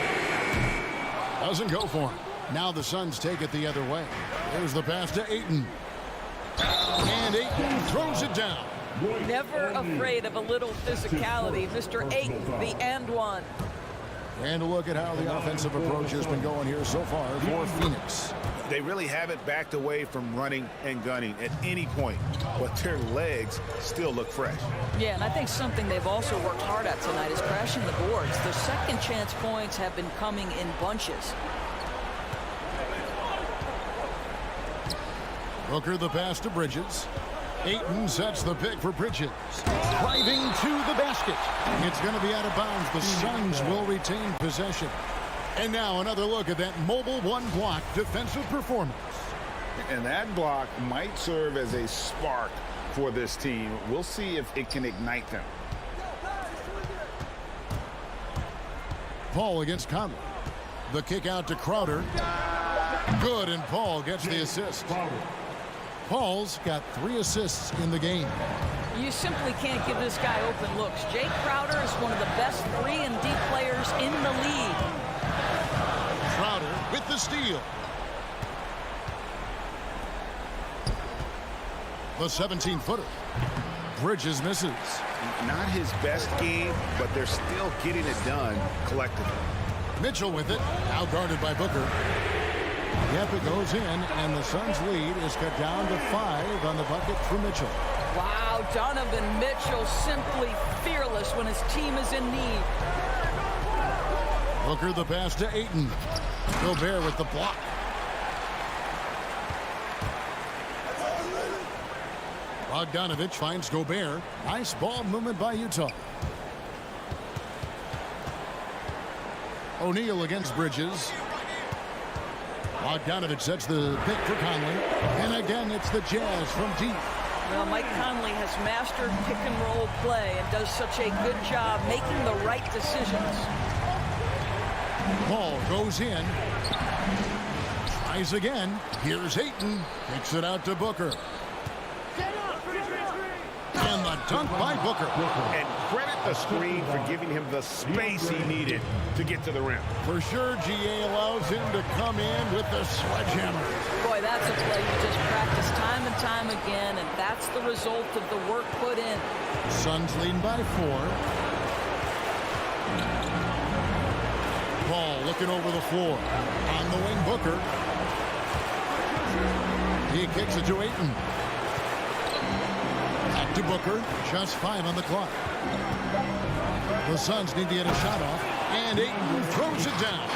Doesn't go for him. Now the Suns take it the other way. There's the pass to Ayton. And Ayton throws it down. Never afraid of a little physicality. Mr. Ayton, the and one. And a look at how the offensive approach has been going here so far for Phoenix. They really haven't backed away from running and gunning at any point, but their legs still look fresh. Yeah, and I think something they've also worked hard at tonight is crashing the boards. Their second chance points have been coming in bunches. Booker the pass to Bridges. Ayton sets the pick for Bridges. Driving to the basket. It's going to be out of bounds. The Suns will retain possession. And now another look at that mobile one-block defensive performance. And that block might serve as a spark for this team. We'll see if it can ignite them. Paul against Conley. The kick out to Crowder. Good, and Paul gets the assist. Paul's got 3 assists in the game. You simply can't give this guy open looks. Jake Crowder is one of the best 3-and-D players in the league. Crowder with the steal. The 17-footer. Bridges misses. Not his best game, but they're still getting it done collectively. Mitchell with it. Now guarded by Booker. Yep, it goes in, and the Suns' lead is cut down to 5 on the bucket for Mitchell. Wow, Donovan Mitchell simply fearless when his team is in need. Booker the pass to Ayton. Gobert with the block. Bogdanovich finds Gobert. Nice ball movement by Utah. O'Neal against Bridges. Bogdanovich sets the pick for Conley. And again, it's the Jazz from deep. Well, Mike Conley has mastered pick and roll play and does such a good job making the right decisions. Ball goes in. Tries again. Here's Ayton. Kicks it out to Booker. And the dunk by Booker. And credit the screen for giving him the space he needed to get to the rim. For sure, GA allows him to come in with the sledgehammer. Boy, that's a play you just practice time and time again, and that's the result of the work put in. Suns leading by 4. Ball looking over the floor. On the wing, Booker. He kicks it to Ayton. Back to Booker. Just 5 on the clock. The Suns need to get a shot off. And Ayton throws it down.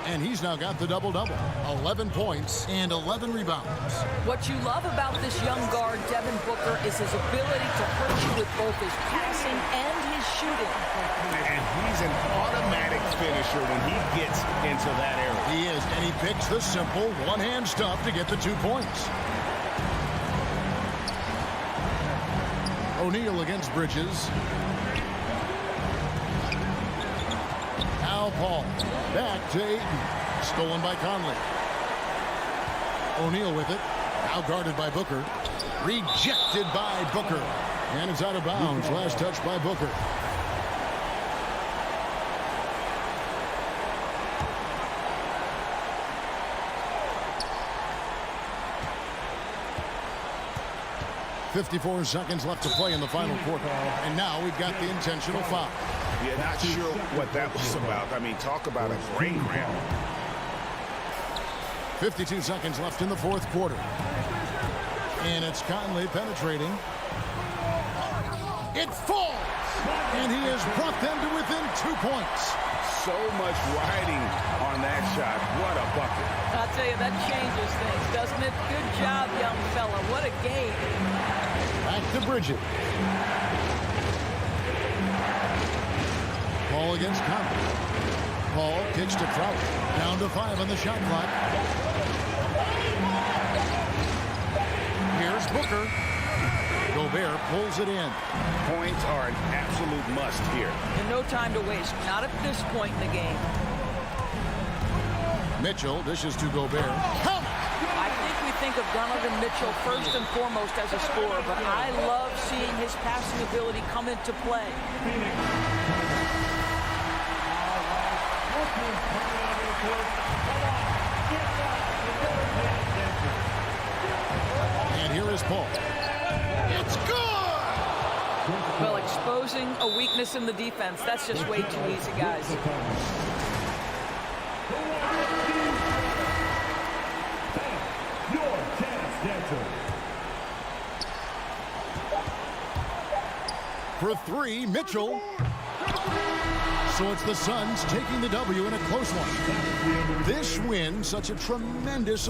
And he's now got the double-double. 11 points and 11 rebounds. What you love about this young guard, Devin Booker, is his ability to hurt you with both his passing and his shooting. And he's an automatic finisher when he gets into that area. He is, and he picks the simple one-hand stuff to get the 2 points. O'Neal against Bridges. Now Paul. Back to Ayton. Stolen by Conley. O'Neal with it. Now guarded by Booker. Rejected by Booker. And it's out of bounds. Last touch by Booker. .54 seconds left to play in the final quarter. And now we've got the intentional foul. Yeah, not sure what that was about. I mean, talk about a brain cramp. 52 seconds left in the fourth quarter. And it's Conley penetrating. It falls! And he has brought them to within 2 points. So much riding on that shot. What a bucket. I'll tell you, that changes things, doesn't it? Good job, young fella. What a game. Back to Bridges. Ball against Conley. Paul kicks to Trout. Down to 5 on the shot clock. Here's Booker. Gobert pulls it in. Points are an absolute must here. And no time to waste. Not at this point in the game. Mitchell dishes to Gobert. Count! I think we think of Donovan Mitchell first and foremost as a scorer, but I love seeing his passing ability come into play. And here is Paul. It's good! Well, exposing a weakness in the defense, that's just way too easy, guys. For 3, Mitchell. So it's the Suns taking the W in a close one. This win, such a tremendous